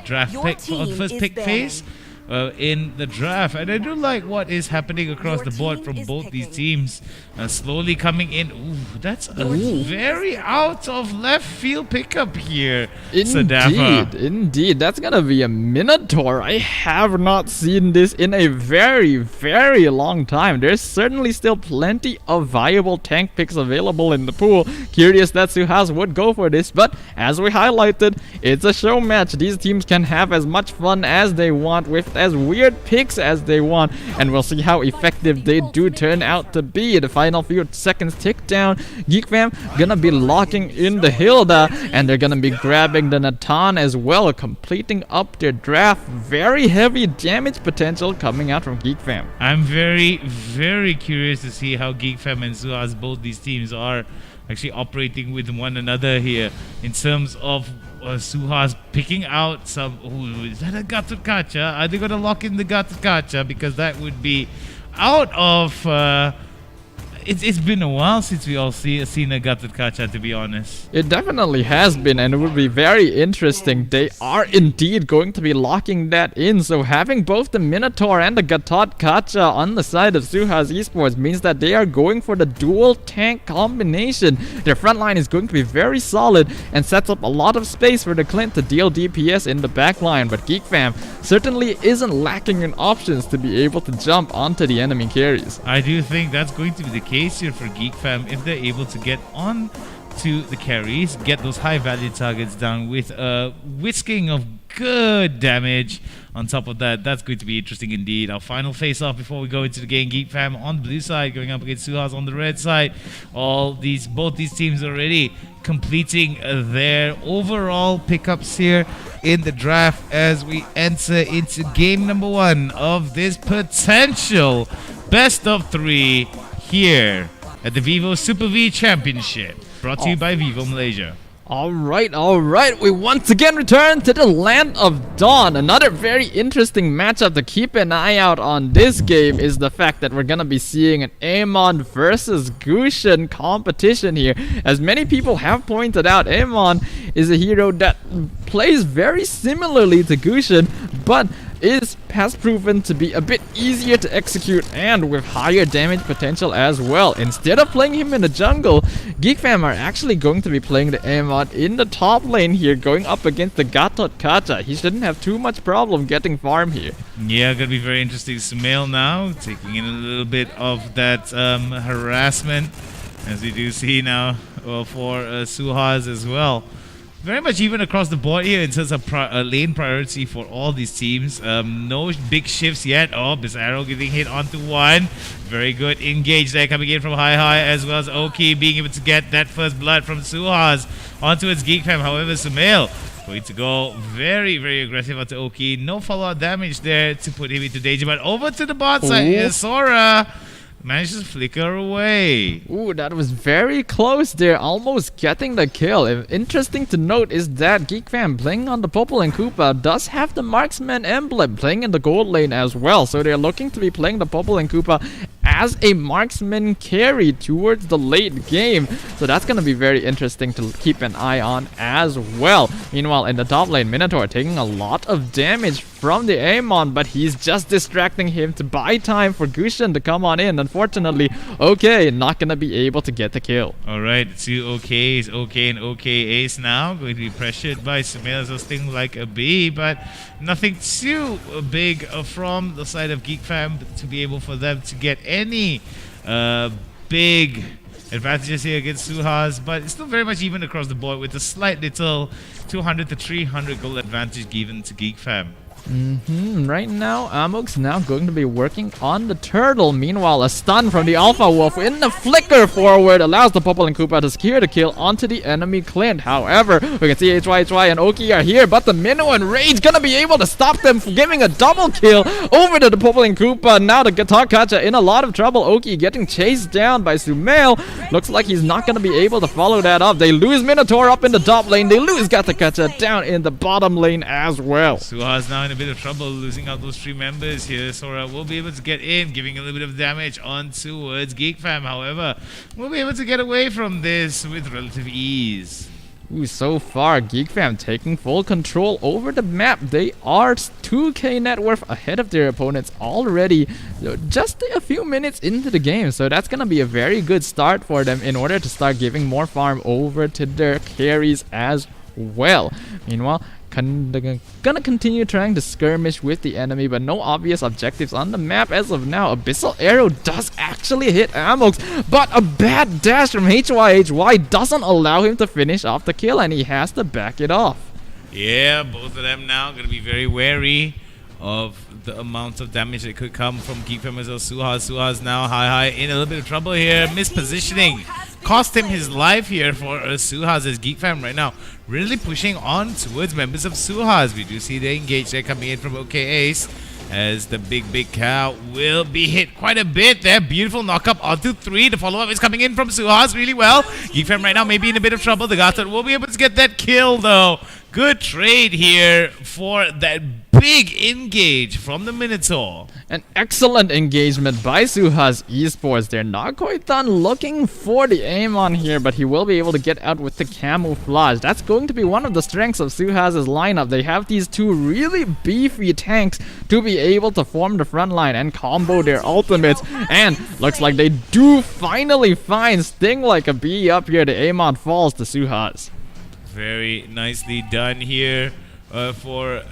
draft Your pick of the team first is pick phase in the draft, and I do like what is happening across Your the board team from is both these picking. teams, slowly coming in. Ooh, that's a team very out of left field pickup here, Indeed, Sadafa. indeed. That's gonna be a Minotaur. I have not seen this in a very, very long time. There's certainly still plenty of viable tank picks available in the pool. Curious that Suhas would go for this, but as we highlighted, it's a show match. These teams can have as much fun as they want with as weird picks as they want, and we'll see how effective they do turn out to be. The final few seconds tick down. Geek Fam gonna be locking in the Hilda, and they're gonna be grabbing the Natan as well, completing up their draft. Very heavy damage potential coming out from Geek Fam. I'm very curious to see how Geek Fam and Suhas, both these teams, are actually operating with one another here in terms of Suhas picking out some. Oh, is that a Gatotkacha? Are they going to lock in the Gatotkacha? Because that would be out of. It's been a while since we all seen a Gatotkacha, to be honest. It definitely has been, and it would be very interesting. They are indeed going to be locking that in, so having both the Minotaur and the Gatotkacha on the side of Suhas Esports means that they are going for the dual tank combination. Their front line is going to be very solid and sets up a lot of space for the Clint to deal DPS in the back line, but Geek Fam certainly isn't lacking in options to be able to jump onto the enemy carries. I do think that's going to be the case here for Geek Fam if they're able to get on to the carries, get those high value targets down with a whisking of good damage. On top of that, that's going to be interesting indeed. Our final face-off before we go into the game. Geek Fam on the blue side going up against Suhas on the red side. Both these teams already completing their overall pickups here in the draft as we enter into game number 1 of this potential best of 3 here at the Vivo Super V Championship, brought to you by Vivo Malaysia. Alright, we once again return to the Land of Dawn. Another very interesting matchup to keep an eye out on this game is the fact that we're gonna be seeing an Amon versus Gushin competition here. As many people have pointed out, Amon is a hero that plays very similarly to Gushin, but has proven to be a bit easier to execute and with higher damage potential as well. Instead of playing him in the jungle, Geek Fam are actually going to be playing the Amon in the top lane here, going up against the Gatotkacha. He shouldn't have too much problem getting farm here. Yeah, gonna be very interesting. Sumail now taking in a little bit of that harassment, as we do see now for Suhas as well. Very much even across the board here in terms of lane priority for all these teams. No big shifts yet. Oh, Bizarro getting hit onto one. Very good engage there coming in from High as well as Oki being able to get that first blood from Suhas onto its Geek Fam. However, Sumail going to go very aggressive onto Oki. No follow-up damage there to put him into danger. But over to the bot side is Sora. Manages to flicker away. Ooh, that was very close there, almost getting the kill. Interesting to note is that Geek Fam playing on the Popple and Koopa does have the Marksman emblem playing in the gold lane as well. So they're looking to be playing the Popple and Koopa as a marksman carry towards the late game. So that's going to be very interesting to keep an eye on as well. Meanwhile, in the top lane, Minotaur taking a lot of damage from the Amon, but he's just distracting him to buy time for Gushin to come on in. Unfortunately, OK not going to be able to get the kill. Alright, 2 OKs, OK and OK Ace now. Going to be pressured by Sumail as Sting like a bee, but nothing too big from the side of Geek Fam to be able for them to get any big advantages here against Suhas, but it's still very much even across the board with a slight little 200 to 300 gold advantage given to Geek Fam. Right now, Amok's now going to be working on the turtle. Meanwhile, a stun from the Alpha Wolf in the flicker forward allows the Popple and Koopa to secure the kill onto the enemy Clint. However, we can see HY and Oki are here, but the Minnow and Rage gonna be able to stop them from giving a double kill over to the Popple and Koopa. Now the Gatotkacha in a lot of trouble. Oki getting chased down by Sumail. Looks like he's not gonna be able to follow that up. They lose Minotaur up in the top lane. They lose Gatotkacha down in the bottom lane as well. Suhas now in a bit of trouble losing out those 3 members here. Sora will be able to get in, giving a little bit of damage on towards Geek Fam. However, we'll be able to get away from this with relative ease. Ooh, so far, Geek Fam taking full control over the map. They are 2k net worth ahead of their opponents already, just a few minutes into the game. So that's gonna be a very good start for them in order to start giving more farm over to their carries as well. Meanwhile, gonna continue trying to skirmish with the enemy, but no obvious objectives on the map as of now. Abyssal Arrow does actually hit Amox, but a bad dash from HY doesn't allow him to finish off the kill, and he has to back it off. Yeah, both of them now gonna be very wary of the amount of damage that could come from Geek Fam as well. Suhas now high in a little bit of trouble here. Mispositioning cost him his life here for Suhas as Geek Fam right now really pushing on towards members of Suhas. We do see the engage there coming in from OK Ace as the big cow will be hit quite a bit there. Beautiful knock up onto 3. The follow up is coming in from Suhas really well. Geek Fam right now may be in a bit of trouble. The Gator will be able to get that kill though. Good trade here for that big engage from the Minotaur. An excellent engagement by Suhas Esports. They're not quite done looking for the aim on here, but he will be able to get out with the camouflage. That's going to be one of the strengths of Suhas' lineup. They have these two really beefy tanks to be able to form the front line and combo their ultimates. And looks like they do finally find Sting like a bee up here. The aim on falls to Suhas. Very nicely done here for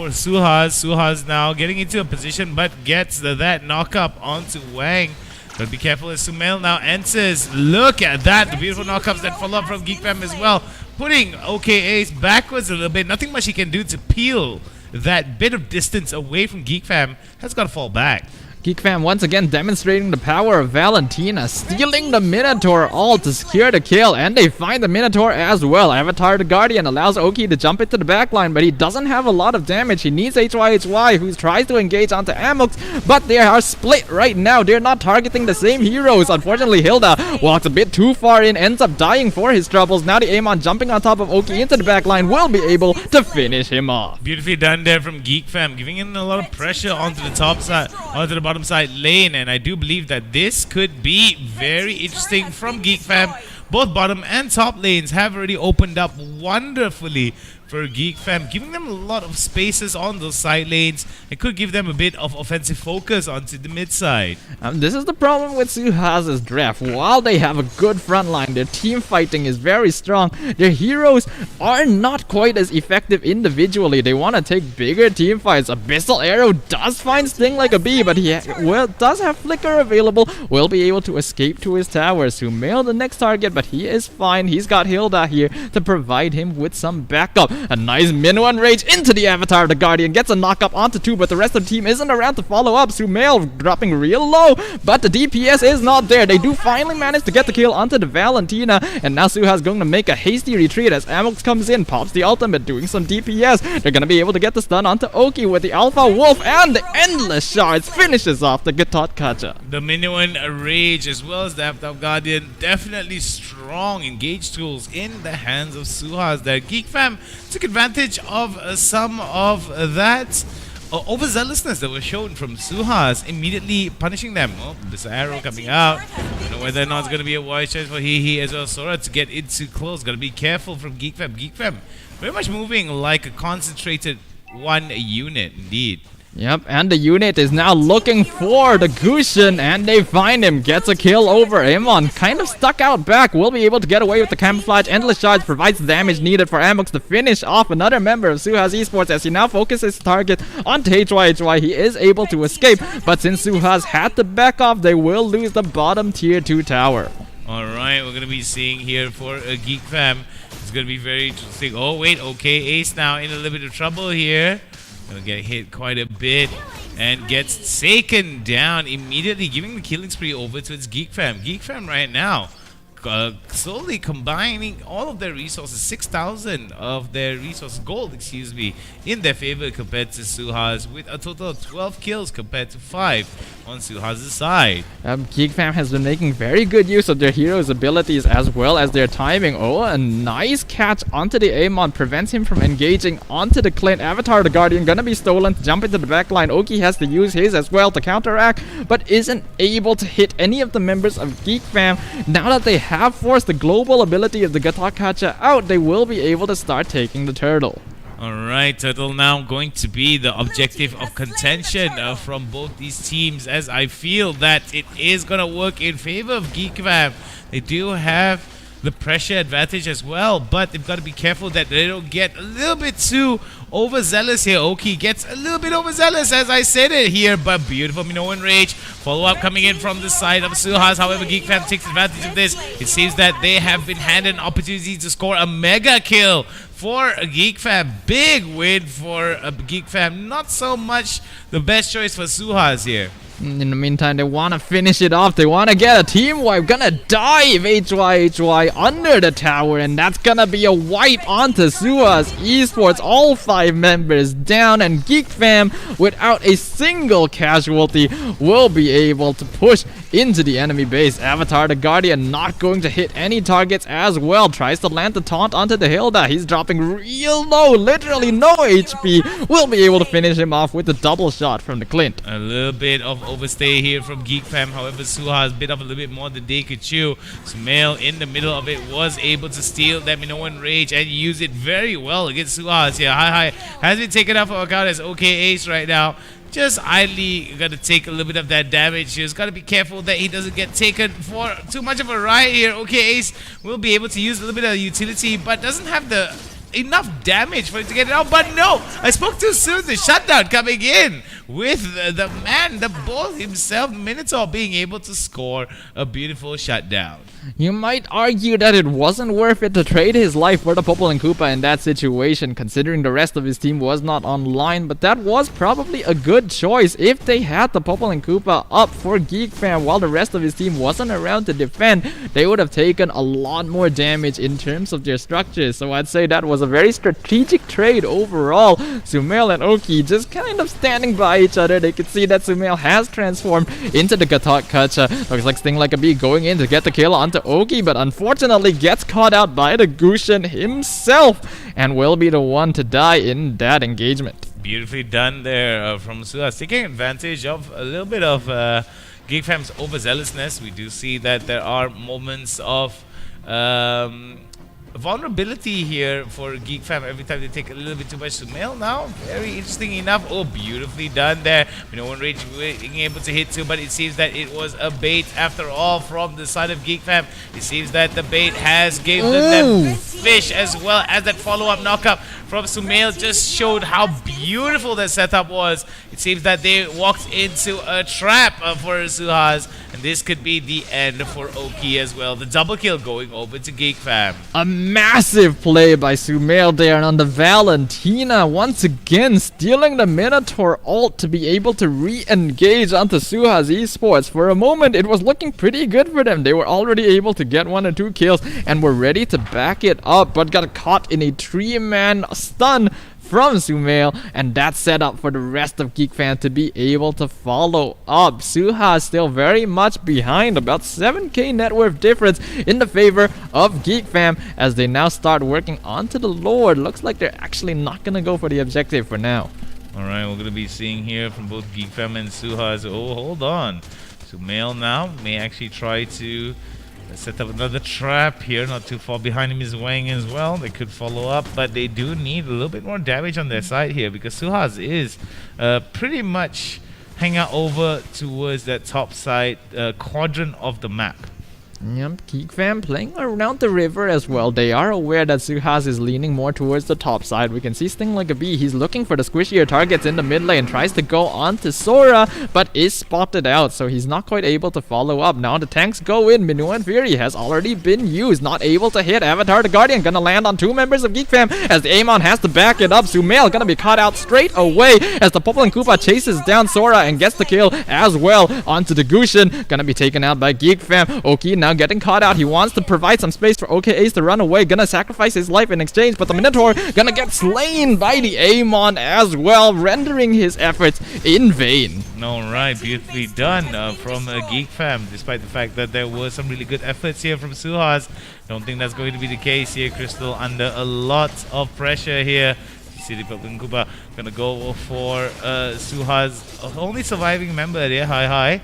Suhas. Suhas now getting into a position but gets that knock up onto Wang. But be careful as Sumail now enters. Look at that, the beautiful knockups that follow up from Geek Fam as well. Putting OK Ace backwards a little bit. Nothing much he can do to peel that bit of distance away from Geek Fam. Has got to fall back. Geek Fam once again demonstrating the power of Valentina, stealing the Minotaur ult to secure the kill, and they find the Minotaur as well. Avatar the Guardian allows Oki to jump into the backline, but he doesn't have a lot of damage. He needs HYHY, who tries to engage onto Amux, but they are split right now. They're not targeting the same heroes. Unfortunately, Hilda walks a bit too far in, ends up dying for his troubles. Now the Amon jumping on top of Oki into the backline will be able to finish him off. Beautifully done there from Geek Fam, giving in a lot of pressure onto the top side, onto the bottom side lane, and I do believe that this could be very interesting from Geek Fam. Both bottom and top lanes have already opened up wonderfully for Geek Fam, giving them a lot of spaces on those side lanes. It could give them a bit of offensive focus onto the mid side. This is the problem with Suhas' draft. While they have a good front line, their team fighting is very strong. Their heroes are not quite as effective individually. They want to take bigger team fights. Abyssal Arrow does find Sting like a bee, but he does have Flicker available. Will be able to escape to his towers. Sumail the next target, but he is fine. He's got Hilda here to provide him with some backup. A nice Minnow Rage into the Avatar of the Guardian. Gets a knock up onto 2, but the rest of the team isn't around to follow up. Sumail dropping real low, but the DPS is not there. They do finally manage to get the kill onto the Valentina, and now Suha's going to make a hasty retreat as Amux comes in, pops the ultimate, doing some DPS. They're going to be able to get the stun onto Oki with the Alpha Wolf, and the Endless Shards finishes off the Gatot Kacha. The Minion Rage as well as the Avatar Guardian, definitely strong engage tools in the hands of Suhas there. Geek Fam took advantage of some of that overzealousness that was shown from Suhas, immediately punishing them. Oh, this arrow coming out. Don't know whether or not it's going to be a wise choice for he as well. Sora to get into close. Got to be careful from Geek Fam. Geek Fam very much moving like a concentrated one unit indeed. Yep, and the unit is now looking for the Gushin, and they find him. Gets a kill over Amon. Kind of stuck out back. Will be able to get away with the camouflage. Endless Charge provides the damage needed for Amux to finish off another member of Suhas Esports as he now focuses his target onto HYHY. He is able to escape, but since Suhas had to back off, they will lose the bottom tier 2 tower. Alright, we're going to be seeing here for Geek Fam. It's going to be very interesting. Oh, wait, okay. Ace now in a little bit of trouble here. Gonna get hit quite a bit and gets taken down immediately, giving the killing spree over to its Geek Fam. Geek Fam right now slowly combining all of their resources, 6,000 of their resources, gold, excuse me, in their favor compared to Suhas, with a total of 12 kills compared to 5 on Suhas' side. Geek Fam has been making very good use of their heroes' abilities as well as their timing. Oh, a nice catch onto the Amon prevents him from engaging onto the Clint. Avatar the Guardian gonna be stolen to jump into the backline. Oki has to use his as well to counteract, but isn't able to hit any of the members of Geek Fam. Now that they have forced the global ability of the Gatot Kacha out, they will be able to start taking the turtle. Alright, Turtle now going to be the objective of contention from both these teams, as I feel that it is going to work in favor of Geek Fam. They do have the pressure advantage as well, but they've got to be careful that they don't get a little bit too overzealous here. Oki gets a little bit overzealous as I said it here, but beautiful Minoan Rage. Follow-up coming in from the side of Suhas. However, Geek Fam takes advantage of this. It seems that they have been handed an opportunity to score a mega kill for Geek Fam. Big win for Geek Fam. Not so much the best choice for Suhas here. In the meantime, they want to finish it off. They want to get a team wipe. Gonna dive HY under the tower, and that's gonna be a wipe onto Suhas Esports. All 5 members down, and Geek Fam, without a single casualty, will be able to push into the enemy base. Avatar the Guardian not going to hit any targets as well. Tries to land the taunt onto the Hilda. He's dropping real low, literally no HP. Will be able to finish him off with the double shot from the Clint. A little bit of overstay here from Geek Fam. However, Suhas bit off a little bit more than they could chew. Sumail in the middle of it was able to steal that Minoan Rage and use it very well against Suhas here. Hi has been taken out for account as OK Ace right now. Just idly gonna take a little bit of that damage. Just gotta be careful that he doesn't get taken for too much of a ride here. OK Ace will be able to use a little bit of utility, but doesn't have the enough damage for it to get it out. But no, I spoke too soon. The shutdown coming in with the man, the bull himself, Minotaur, being able to score a beautiful shutdown. You might argue that it wasn't worth it to trade his life for the Popol and Koopa in that situation, considering the rest of his team was not online, but that was probably a good choice. If they had the Popol and Koopa up for Geek Fam while the rest of his team wasn't around to defend, they would have taken a lot more damage in terms of their structures. So I'd say that was a very strategic trade overall. Sumail and Oki just kind of standing by each other. They could see that Sumail has transformed into the Gatok Kacha. Looks like Sting Like a Bee going in to get the kill on to Oki, but unfortunately gets caught out by the Gushin himself and will be the one to die in that engagement. Beautifully done there from Suhas, taking advantage of a little bit of Geek Fam's overzealousness. We do see that there are moments of vulnerability here for Geek Fam every time they take a little bit too much to mail now. Very interesting enough. Oh, beautifully done there. Minoan Rage being able to hit too, but it seems that it was a bait after all from the side of Geek Fam. It seems that the bait has given them fish, as well as that follow-up knockup from Sumail just showed how beautiful that setup was. It seems that they walked into a trap for Suhas, and this could be the end for Oki as well. The double kill going over to Geek Fam. A massive play by Sumail there on the Valentina, once again stealing the Minotaur ult to be able to re-engage onto Suhas Esports. For a moment it was looking pretty good for them. They were already able to get 1 or 2 kills and were ready to back it up, but got caught in a 3-man stun from Sumail, and that set up for the rest of Geek Fam to be able to follow up. Suha is still very much behind, about 7k net worth difference in the favor of Geek Fam as they now start working onto the Lord. Looks like they're actually not gonna go for the objective for now. Alright, we're gonna be seeing here from both Geek Fam and Suha. Oh, hold on. Sumail now may actually try to set up another trap here. Not too far behind him is Wang as well. They could follow up, but they do need a little bit more damage on their side here because Suhas is pretty much hanging out over towards that top side quadrant of the map. Yep, Geek Fam playing around the river as well. They are aware that Suhas is leaning more towards the top side. We can see Sting Like a Bee. He's looking for the squishier targets in the mid lane. Tries to go on to Sora, but is spotted out, so he's not quite able to follow up. Now the tanks go in. Minoan Fury has already been used. Not able to hit. Avatar the Guardian gonna land on 2 members of Geek Fam as the Amon has to back it up. Sumail gonna be caught out straight away as the Popol and Koopa chases down Sora and gets the kill as well onto the Gushin. Gonna be taken out by Geek Fam. Oki now getting caught out. He wants to provide some space for OK Ace to run away. Gonna sacrifice his life in exchange, but the Minotaur gonna get slain by the Amon as well, rendering his efforts in vain. Alright, beautifully done from Geek Fam, despite the fact that there were some really good efforts here from Suhas. Don't think that's going to be the case here. Crystal under a lot of pressure here. City Popol and Koopa gonna go for Suhas' only surviving member there. Hi.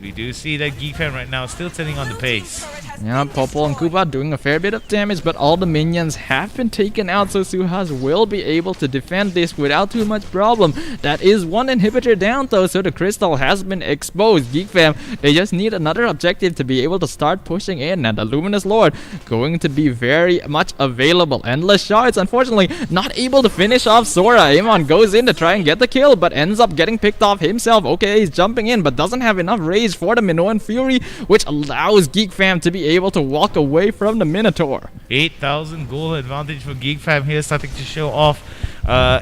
We do see that Geek Fam right now still sitting on the pace. Yeah, Popol and Koopa doing a fair bit of damage, but all the minions have been taken out, so Suhas will be able to defend this without too much problem. That is one inhibitor down though, so the crystal has been exposed. Geek Fam, they just need another objective to be able to start pushing in, and the Luminous Lord going to be very much available. Endless Shards, unfortunately, not able to finish off Sora. Amon goes in to try and get the kill, but ends up getting picked off himself. Okay, he's jumping in, but doesn't have enough rage for the Minoan Fury, which allows Geek Fam to be able to walk away from the Minotaur. 8,000 goal advantage for Geek Fam here, starting to show off.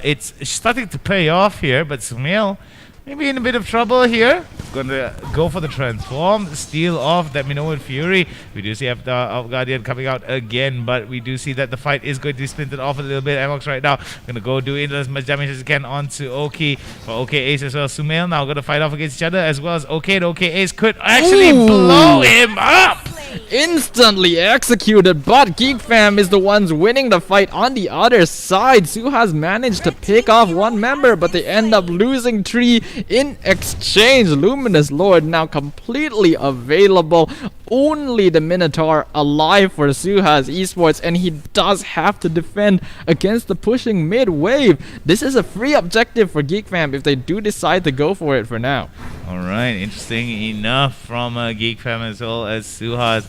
It's starting to pay off here, but Sumail maybe in a bit of trouble here. Gonna go for the transform, steal off that Minoan Fury. We do see our Guardian coming out again, but we do see that the fight is going to be splintered off a little bit. Amox right now gonna go do as much damage as he can onto Oki. For OK Ace as well. Sumail now gonna fight off against each other, as well as OK, and OK Ace could actually blow him up. Instantly executed, but Geek Fam is the ones winning the fight on the other side. Suhas managed to pick off one member, but they end up losing 3 in exchange. Luminous Lord now completely available. Only the Minotaur alive for Suhas Esports, and he does have to defend against the pushing mid wave. This is a free objective for Geek Fam if they do decide to go for it for now. Alright, interesting enough from Geek Fam as well as Suhas.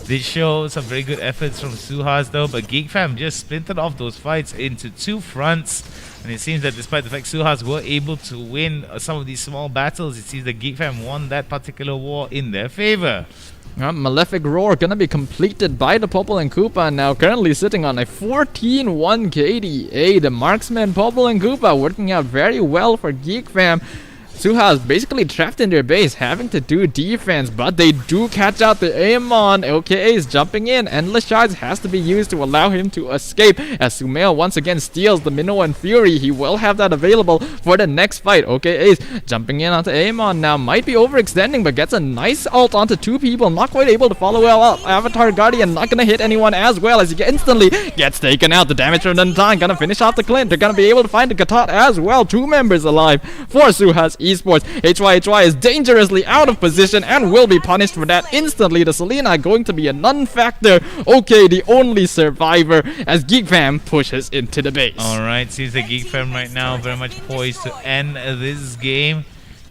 Did show some very good efforts from Suhas though, but Geek Fam just splintered off those fights into 2 fronts. And it seems that despite the fact Suhas were able to win some of these small battles, it seems that Geek Fam won that particular war in their favor. Malefic Roar gonna be completed by the Popol and Koopa, now currently sitting on a 14-1 KDA. The marksman Popol and Koopa working out very well for Geek Fam. Suhas basically trapped in their base, having to do defense, but they do catch out the Amon. OK is jumping in. Endless Shards has to be used to allow him to escape, as Sumail once again steals the Minoan Fury. He will have that available for the next fight. OK is jumping in onto Amon now, might be overextending, but gets a nice ult onto 2 people. Not quite able to follow well up. Avatar Guardian not gonna hit anyone as well, as he instantly gets taken out. The damage from Nantang gonna finish off the Clint. They're gonna be able to find the Katat as well. 2 members alive for Suhas Esports. HYHY is dangerously out of position and will be punished for that instantly. The Selena going to be a non-factor. OK, the only survivor, as Geek Fam pushes into the base. Alright, seems the Geek Fam right now very much poised to end this game.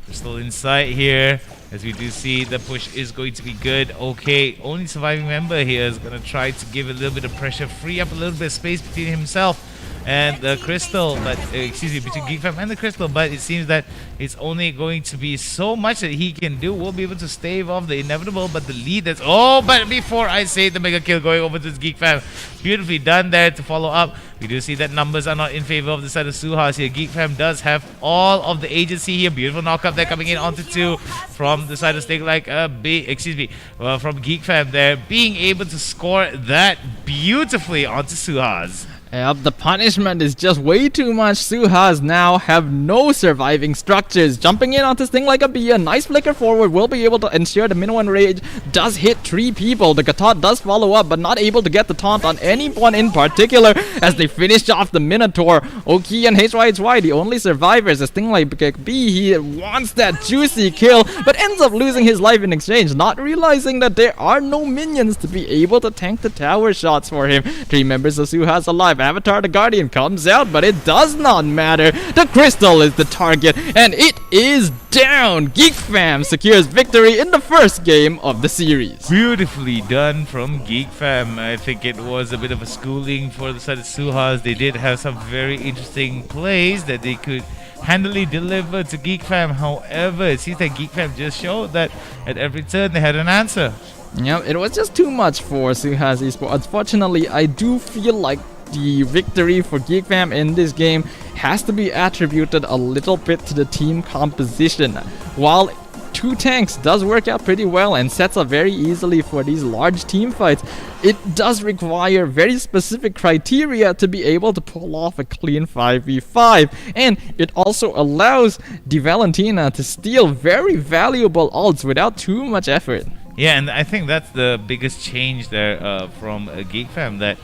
We're still inside here, as we do see the push is going to be good. OK, only surviving member here is going to try to give a little bit of pressure, free up a little bit of space between himself and the Crystal, but excuse me, between Geek Fam and the Crystal, but it seems that it's only going to be so much that he can do. We'll be able to stave off the inevitable, but the lead that's... Oh, but before I say the mega kill going over to this Geek Fam, beautifully done there to follow up. We do see that numbers are not in favor of the side of Suhas here. Geek Fam does have all of the agency here. Beautiful knockup there coming in onto 2 from the side of Snake like from Geek Fam there, being able to score that beautifully onto Suhas. Yep, the punishment is just way too much. Suhas now have no surviving structures. Jumping in onto Sting like a bee, a nice flicker forward will be able to ensure the Minoan Rage does hit 3 people. The Katat does follow up, but not able to get the taunt on anyone in particular, as they finish off the Minotaur. Oki and HYHY, the only survivors. A Sting like a bee, he wants that juicy kill, but ends up losing his life in exchange, not realizing that there are no minions to be able to tank the tower shots for him. 3 members of Suhas alive. Avatar the Guardian comes out, but it does not matter. The Crystal is the target, and it is down. Geek Fam secures victory in the first game of the series. Beautifully done from Geek Fam. I think it was a bit of a schooling for the side of Suhas. They did have some very interesting plays that they could handily deliver to Geek Fam. However, it seems that Geek Fam just showed that at every turn they had an answer. Yeah, it was just too much for Suhas Esports. Unfortunately, I do feel like the victory for Geek Fam in this game has to be attributed a little bit to the team composition. While 2 tanks does work out pretty well and sets up very easily for these large team fights, it does require very specific criteria to be able to pull off a clean 5v5, and it also allows the Valentina to steal very valuable ults without too much effort. Yeah, and I think that's the biggest change there from Geek Fam, that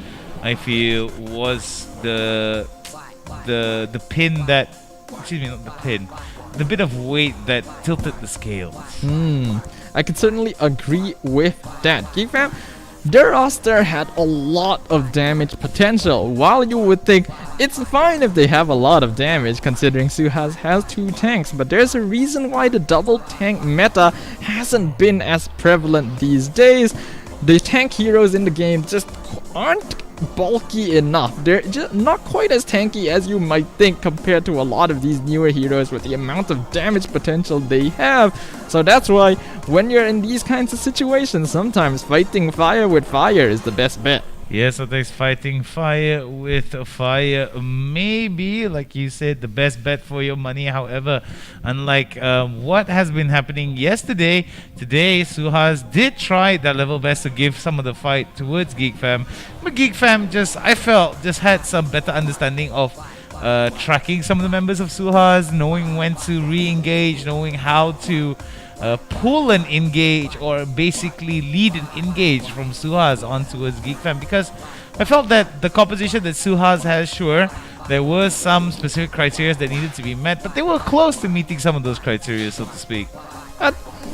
I feel was the pin that, excuse me, not the pin, the bit of weight that tilted the scales. I can certainly agree with that. Geek Fam their roster had a lot of damage potential. While you would think it's fine if they have a lot of damage considering Suhas has 2 tanks, but there's a reason why the double tank meta hasn't been as prevalent these days. The tank heroes in the game just aren't bulky enough. They're just not quite as tanky as you might think compared to a lot of these newer heroes with the amount of damage potential they have. So that's why when you're in these kinds of situations, sometimes fighting fire with fire is the best bet. Yeah, sometimes fighting fire with fire maybe, like you said, the best bet for your money. However, unlike what has been happening yesterday, today Suhas did try their level best to give some of the fight towards GeekFam. But GeekFam I felt, had some better understanding of tracking some of the members of Suhas, knowing when to re-engage, knowing how to pull an engage or basically lead an engage from Suhas on towards GeekFam, because I felt that the composition that Suhas has, sure, there were some specific criteria that needed to be met, but they were close to meeting some of those criteria, so to speak.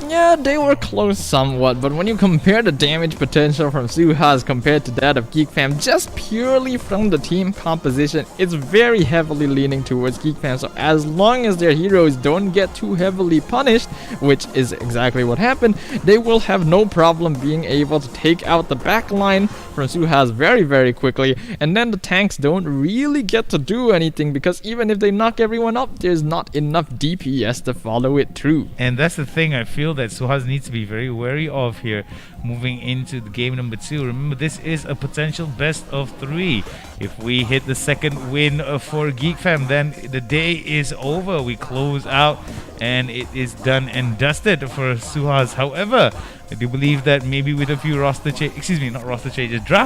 Yeah, they were close somewhat, but when you compare the damage potential from Suhas compared to that of GeekFam, just purely from the team composition, it's very heavily leaning towards GeekFam. So as long as their heroes don't get too heavily punished, which is exactly what happened, they will have no problem being able to take out the backline from Suhas very, very quickly, and then the tanks don't really get to do anything, because even if they knock everyone up, there's not enough DPS to follow it through. And that's the thing I feel that Suhas needs to be very wary of here moving into the game number 2. Remember, this is a potential best of 3. If we hit the second win for GeekFam, then the day is over. We close out and it is done and dusted for Suhas. However, I do believe that maybe with a few draft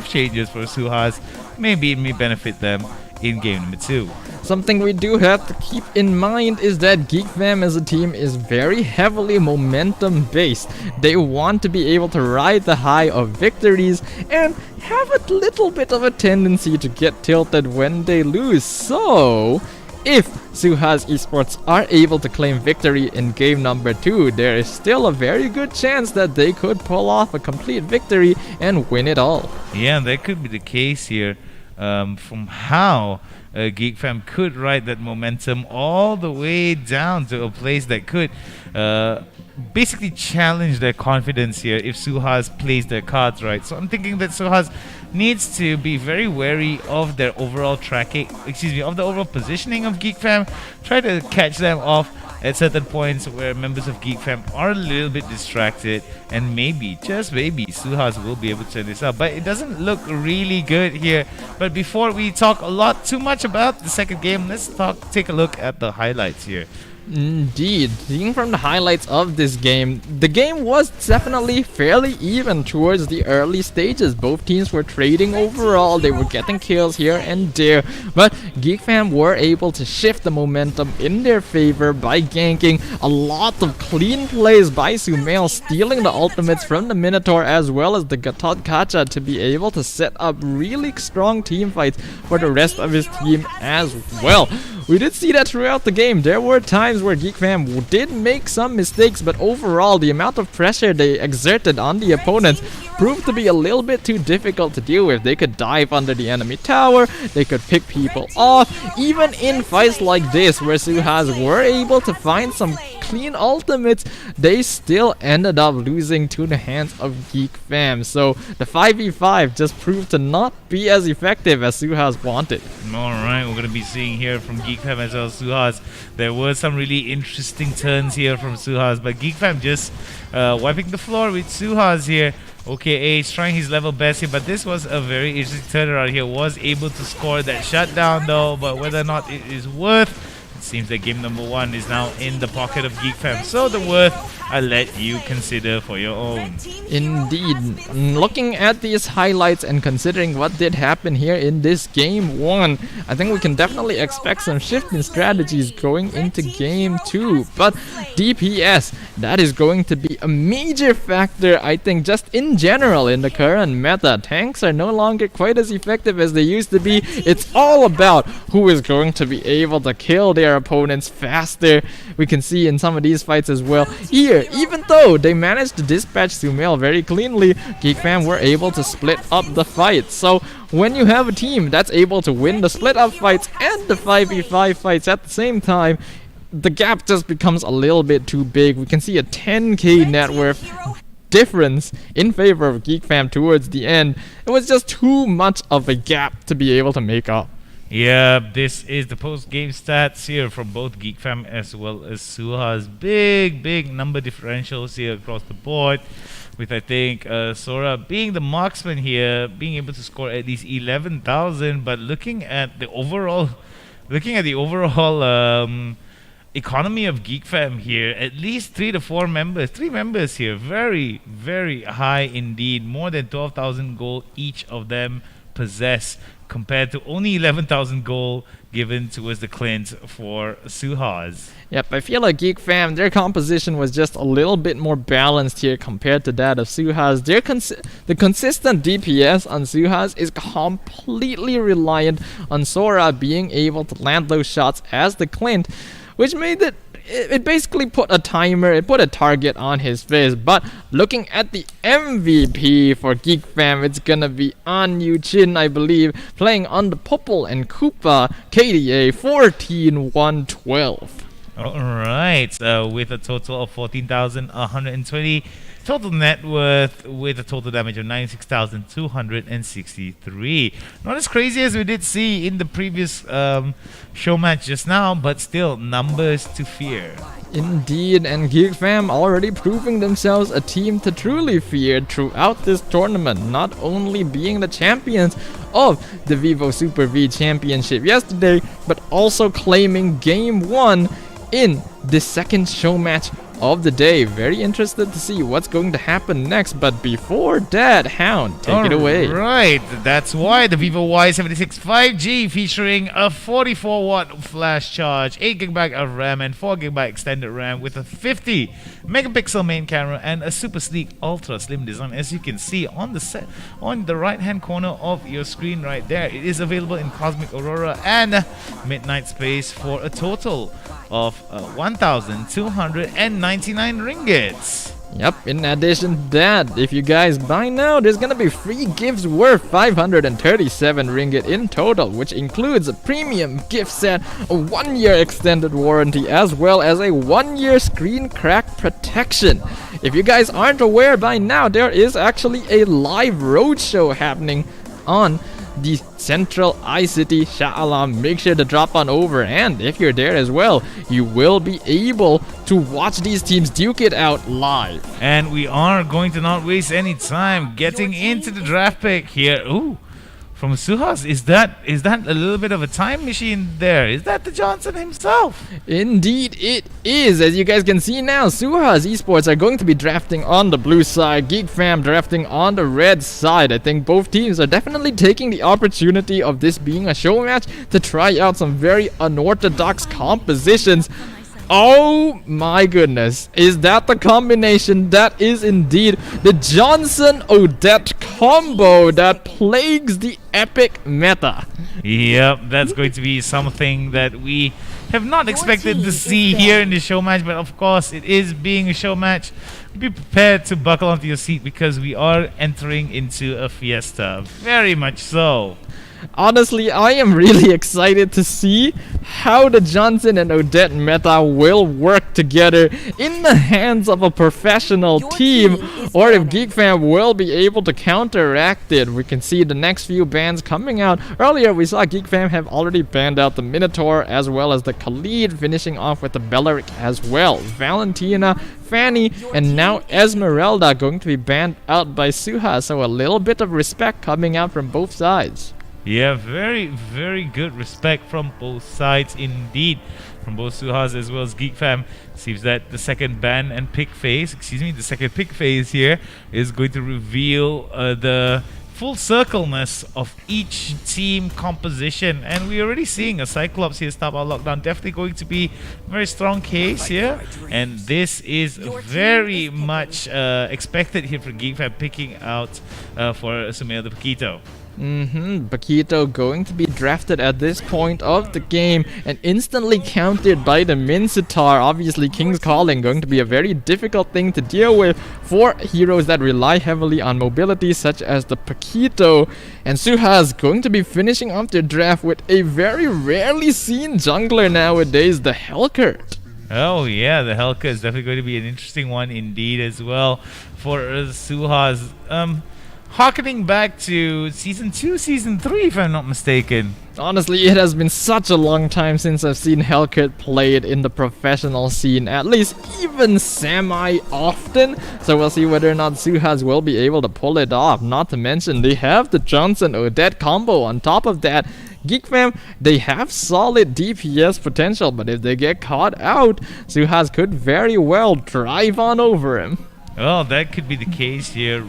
changes for Suhas, maybe it may benefit them in game number 2. Something we do have to keep in mind is that GeekFam as a team is very heavily momentum based. They want to be able to ride the high of victories and have a little bit of a tendency to get tilted when they lose. So if Suhas Esports are able to claim victory in game number 2, there is still a very good chance that they could pull off a complete victory and win it all. Yeah, that could be the case here. From how GeekFam could ride that momentum all the way down to a place that could basically challenge their confidence here if Suhas plays their cards right. So I'm thinking that Suhas needs to be very wary of their overall of the overall positioning of GeekFam. Try to catch them off at certain points where members of GeekFam are a little bit distracted, and maybe, just maybe, Suhas will be able to turn this up. But it doesn't look really good here. But before we talk too much about the second game, let's take a look at the highlights here. Indeed, seeing from the highlights of this game, the game was definitely fairly even towards the early stages. Both teams were trading overall, they were getting kills here and there, but GeekFam were able to shift the momentum in their favor by ganking. A lot of clean plays by Sumail, stealing the ultimates from the Minotaur as well as the Gatot Kacha to be able to set up really strong team fights for the rest of his team as well. We did see that throughout the game. There were times where GeekFam did make some mistakes, but overall the amount of pressure they exerted on the opponents proved to be a little bit too difficult to deal with. They could dive under the enemy tower, they could pick people off. Even in fights like this where Suhas were able to find some clean ultimates, they still ended up losing to the hands of GeekFam. So the 5v5 just proved to not be as effective as Suhas wanted. Alright, we're going to be seeing here from GeekFam as well as Suhas. There were some really interesting turns here from Suhas, but GeekFam just wiping the floor with Suhas here. Okay, he's trying his level best here, but this was a very interesting turnaround here. Was able to score that shutdown though, but whether or not it is worth, it seems that game number 1 is now in the pocket of GeekFam. So the worth, I'll let you consider for your own. Indeed. Looking at these highlights and considering what did happen here in this game 1, I think we can definitely expect some shift in strategies going into game 2. But DPS, that is going to be a major factor, I think, just in general in the current meta. Tanks are no longer quite as effective as they used to be. It's all about who is going to be able to kill their opponents faster. We can see in some of these fights as well. Here, here. Even though they managed to dispatch Sumail very cleanly, Geek Fam were able to split up the fight. So when you have a team that's able to win the split up fights and the 5v5 fights at the same time, the gap just becomes a little bit too big. We can see a 10k net worth difference in favor of Geek Fam towards the end. It was just too much of a gap to be able to make up. Yeah, this is the post-game stats here from both Geek Fam as well as Suha's. Big number differentials here across the board, with I think Sora being the marksman here, being able to score at least 11,000. But looking at the overall economy of Geek Fam here, at least 3 members here, very high indeed, more than 12,000 gold each of them possess, compared to only 11,000 gold given towards the Clint for Suhas. Yep, I feel like Geek Fam, their composition was just a little bit more balanced here compared to that of Suhas. The consistent DPS on Suhas is completely reliant on Sora being able to land those shots as the Clint, which made it basically put a timer, it put a target on his face. But looking at the MVP for Geek Fam, it's gonna be An Yu Chin, I believe, playing on the Popple and Koopa KDA 14-1-12. Alright, with a total of 14,120 total net worth, with a total damage of 96,263. Not as crazy as we did see in the previous show match just now, but still numbers to fear. Indeed, and Geek Fam already proving themselves a team to truly fear throughout this tournament, not only being the champions of the Vivo Super V Championship yesterday, but also claiming Game 1 in the second show match of the day. Very interested to see what's going to happen next, but before that, Hound, take it away. Right, that's why the Vivo Y76 5G, featuring a 44-watt flash charge, 8GB of RAM and 4GB extended RAM, with a 50 megapixel main camera and a super sleek ultra slim design, as you can see on the right hand corner of your screen right there. It is available in Cosmic Aurora and Midnight Space for a total of 1,299 ringgits. Yep, in addition to that, if you guys buy now, there's gonna be free gifts worth 537 ringgit in total, which includes a premium gift set, a 1-year extended warranty, as well as a 1-year screen crack protection. If you guys aren't aware by now, there is actually a live roadshow happening on the central iCity Shah Alam. Make sure to drop on over, and if you're there as well, you will be able to watch these teams duke it out live. And we are going to not waste any time getting into the draft pick here. Ooh, from Suhas, is that a little bit of a time machine there? Is that the Johnson himself? Indeed it is. As you guys can see now, Suhas Esports are going to be drafting on the blue side, Geek Fam drafting on the red side. I think both teams are definitely taking the opportunity of this being a show match to try out some very unorthodox compositions. Oh my goodness, is that the combination? That is indeed the Johnson-Odette combo that plagues the epic meta. Yep, that's going to be something that we have not expected to see here in the show match, but of course it is being a show match. Be prepared to buckle onto your seat, because we are entering into a fiesta. Very much so. Honestly, I am really excited to see how the Johnson and Odette meta will work together in the hands of a professional team, or if Geek Fam will be able to counteract it. We can see the next few bans coming out. Earlier, we saw Geek Fam have already banned out the Minotaur as well as the Khalid, finishing off with the Bellaric as well. Valentina, Fanny, and now Esmeralda going to be banned out by Suha, so a little bit of respect coming out from both sides. Yeah, very good respect from both sides indeed, from both Suhas as well as Geek Fam. Seems that the second ban and pick phase, the second pick phase here is going to reveal the full circleness of each team composition, and we're already seeing a Cyclops here stop our lockdown. Definitely going to be a very strong case here, and this is very much expected here for Geek Fam, picking out for Sumail the Paquito. Paquito going to be drafted at this point of the game and instantly countered by the Minsitar. Obviously, King's Calling going to be a very difficult thing to deal with for heroes that rely heavily on mobility, such as the Paquito. And Suhas going to be finishing off their draft with a very rarely seen jungler nowadays, the Hellcurt. Oh yeah, the Helka is definitely going to be an interesting one indeed as well for Suhas. Harkening back to Season 2, Season 3 if I'm not mistaken. Honestly, it has been such a long time since I've seen Hellcurt played in the professional scene, at least even semi-often. So we'll see whether or not Suhas will be able to pull it off. Not to mention, they have the Johnson-Odette combo on top of that. Geek Fam, they have solid DPS potential, but if they get caught out, Suhas could very well drive on over him. Well, that could be the case here.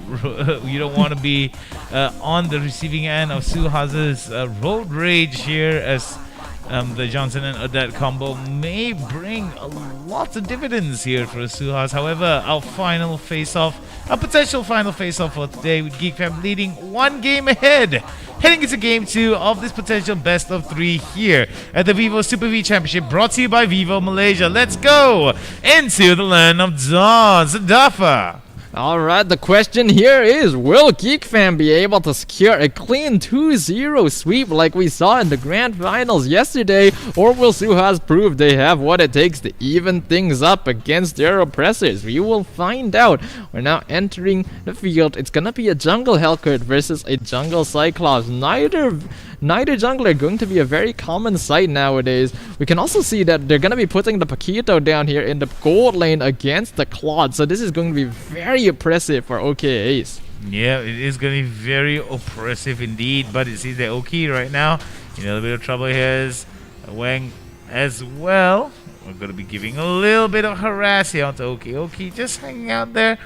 You don't want to be on the receiving end of Suhas's road rage here, as the Johnson and Odette combo may bring a lot of dividends here for Suhas. However, our potential final face-off for today, with Geek Fam leading one game ahead, heading into Game 2 of this potential best of 3 here at the Vivo Super V Championship, brought to you by Vivo Malaysia. Let's go into the land of Dawn. Sadafa. Alright, the question here is, will Geek Fam be able to secure a clean 2-0 sweep like we saw in the grand finals yesterday, or will Suhas prove they have what it takes to even things up against their oppressors? We will find out. We're now entering the field. It's gonna be a jungle Hellcurt versus a jungle Cyclops. Neither jungler going to be a very common sight nowadays. We can also see that they're going to be putting the Paquito down here in the gold lane against the Claude. So this is going to be very oppressive for OKAs. Yeah, it is going to be very oppressive indeed. But it seems that OK right now in a little bit of trouble here is Wang as well. We're going to be giving a little bit of harass here onto OK. OK just hanging out there.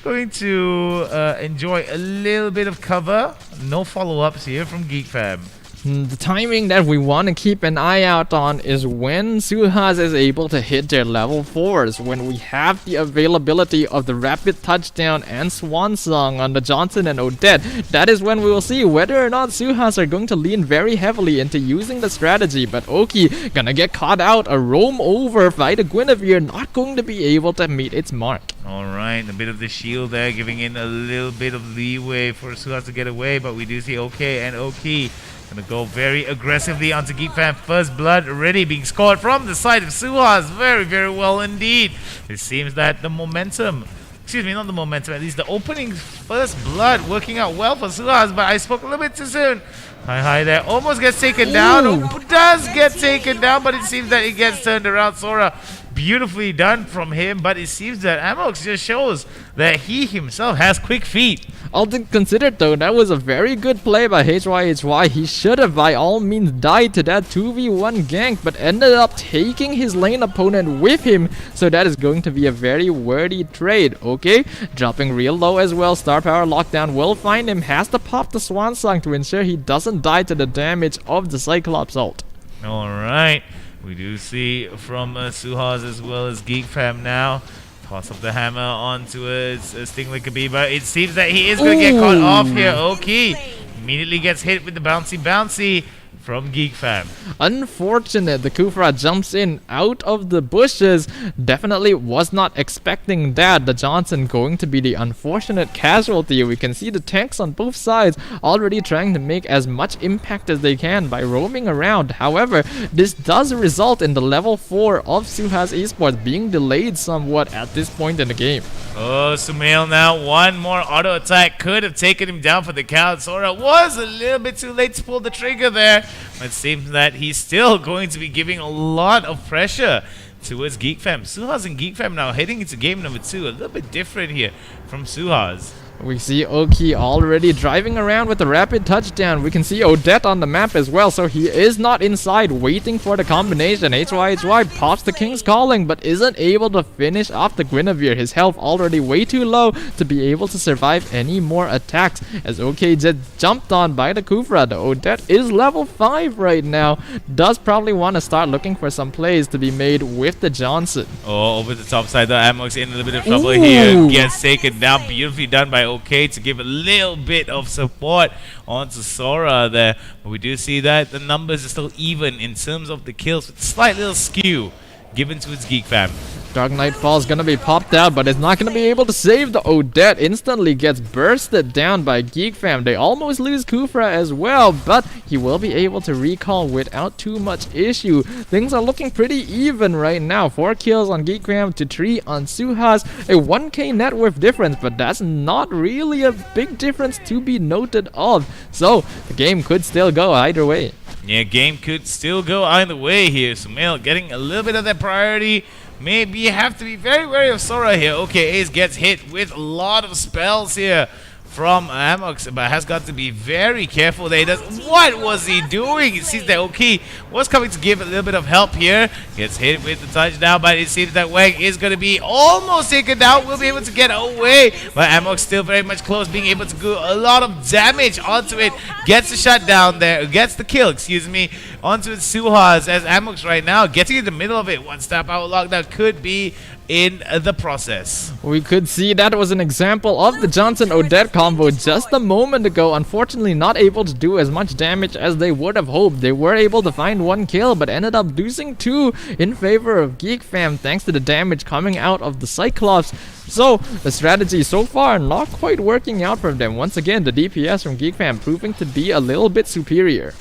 Going to enjoy a little bit of cover. No follow-ups here from Geek Fam. The timing that we want to keep an eye out on is when Suhas is able to hit their level 4s, when we have the availability of the rapid touchdown and swan song on the Johnson and Odette. That is when we will see whether or not Suhas are going to lean very heavily into using the strategy, but Oki gonna get caught out, a roam over by the Guinevere, not going to be able to meet its mark. Alright, a bit of the shield there, giving in a little bit of leeway for Suhas to get away, but we do see OK and OK gonna go very aggressively onto Geek Fam. First blood already being scored from the side of Suhas. Very, very well indeed. It seems that the momentum, excuse me, not the momentum, at least the opening first blood working out well for Suhas, but I spoke a little bit too soon. Hi there, almost gets taken down. Oh, does get taken down, but it seems that it gets turned around. Sora, beautifully done from him, but it seems that Amox just shows that he himself has quick feet. All things considered though, that was a very good play by HYHY. He should have by all means died to that 2v1 gank, but ended up taking his lane opponent with him, so that is going to be a very worthy trade. Okay, dropping real low as well. Star power lockdown will find him, has to pop the swan song to ensure he doesn't die to the damage of the Cyclops ult. Alright, we do see from Suhas as well as Geek Fam now. Toss up the hammer onto a Sting like Kabiba. It seems that he is going to get caught off here. Okay, immediately gets hit with the bouncy from Geek Fam. Unfortunate, the Kufra jumps in out of the bushes. Definitely was not expecting that. The Johnson going to be the unfortunate casualty. We can see the tanks on both sides already trying to make as much impact as they can by roaming around. However, this does result in the level 4 of Suhas Esports being delayed somewhat at this point in the game. Oh, Sumail now, one more auto attack could have taken him down for the count. Sora was a little bit too late to pull the trigger there. It seems that he's still going to be giving a lot of pressure towards Geek Fam. Suhas and Geek Fam now heading into game number 2. A little bit different here from Suhas. We see Oki already driving around with the rapid touchdown. We can see Odette on the map as well, so he is not inside waiting for the combination. HYHY pops the King's Calling, but isn't able to finish off the Guinevere. His health already way too low to be able to survive any more attacks, as OK just jumped on by the Kufra. The Odette is level 5 right now. Does probably want to start looking for some plays to be made with the Johnson. Oh, over the top side, the Amox in a little bit of trouble here. Gets taken down, beautifully done by by OK to give a little bit of support onto Sora there. But we do see that the numbers are still even in terms of the kills, with a slight little skew given to its Geek Fam. Dark Nightfall is gonna be popped out, but it's not gonna be able to save the Odette. Instantly gets bursted down by Geek Fam. They almost lose Kufra as well, but he will be able to recall without too much issue. Things are looking pretty even right now. 4 kills on Geek Fam to 3 on Suhas. A 1k net worth difference, but that's not really a big difference to be noted of. So the game could still go either way. Yeah, game could still go either way here. Sumail getting a little bit of that priority. Maybe you have to be very wary of Sora here. Okay, Ace gets hit with a lot of spells here from Amox, but has got to be very careful that he does. What was he doing? It seems that OK was coming to give a little bit of help here. Gets hit with the touchdown, but it seems that Wang is going to be almost taken down. Will be able to get away, but Amox still very much close, being able to do a lot of damage onto it. Gets the shutdown there, gets the kill, excuse me, onto its Suhas, as Amox right now getting in the middle of it. One step out lockdown could be in the process. We could see that was an example of the Johnson-Odette combo just a moment ago. Unfortunately, not able to do as much damage as they would have hoped. They were able to find 1 kill, but ended up losing 2 in favor of Geek Fam, thanks to the damage coming out of the Cyclops. So, the strategy so far not quite working out for them. Once again, the DPS from Geek Fam proving to be a little bit superior.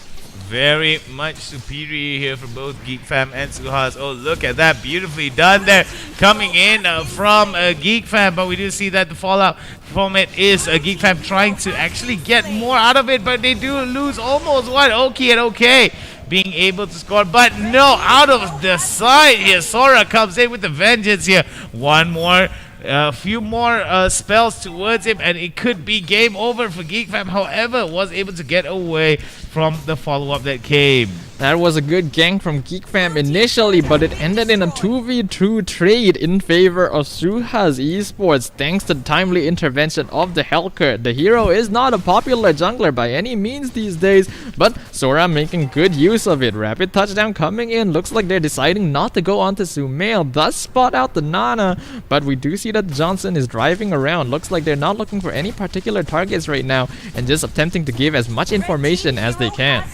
Very much superior here for both Geek Fam and Suhas. Oh, look at that. Beautifully done there. Coming in from Geek Fam. But we do see that the fallout from it is Geek Fam trying to actually get more out of it. But they do lose almost one. OK being able to score. But no, out of the side here. Sora comes in with the vengeance here. One more. A few more spells towards him, and it could be game over for Geek Fam. However, was able to get away from the follow-up that came. That was a good gank from Geek Fam initially, but it ended in a 2v2 trade in favor of Suhas Esports, thanks to the timely intervention of the Hellcat. The hero is not a popular jungler by any means these days, but Sora making good use of it. Rapid touchdown coming in. Looks like they're deciding not to go onto Sumail, thus spot out the Nana, but we do see that Johnson is driving around. Looks like they're not looking for any particular targets right now and just attempting to give as much information as they can.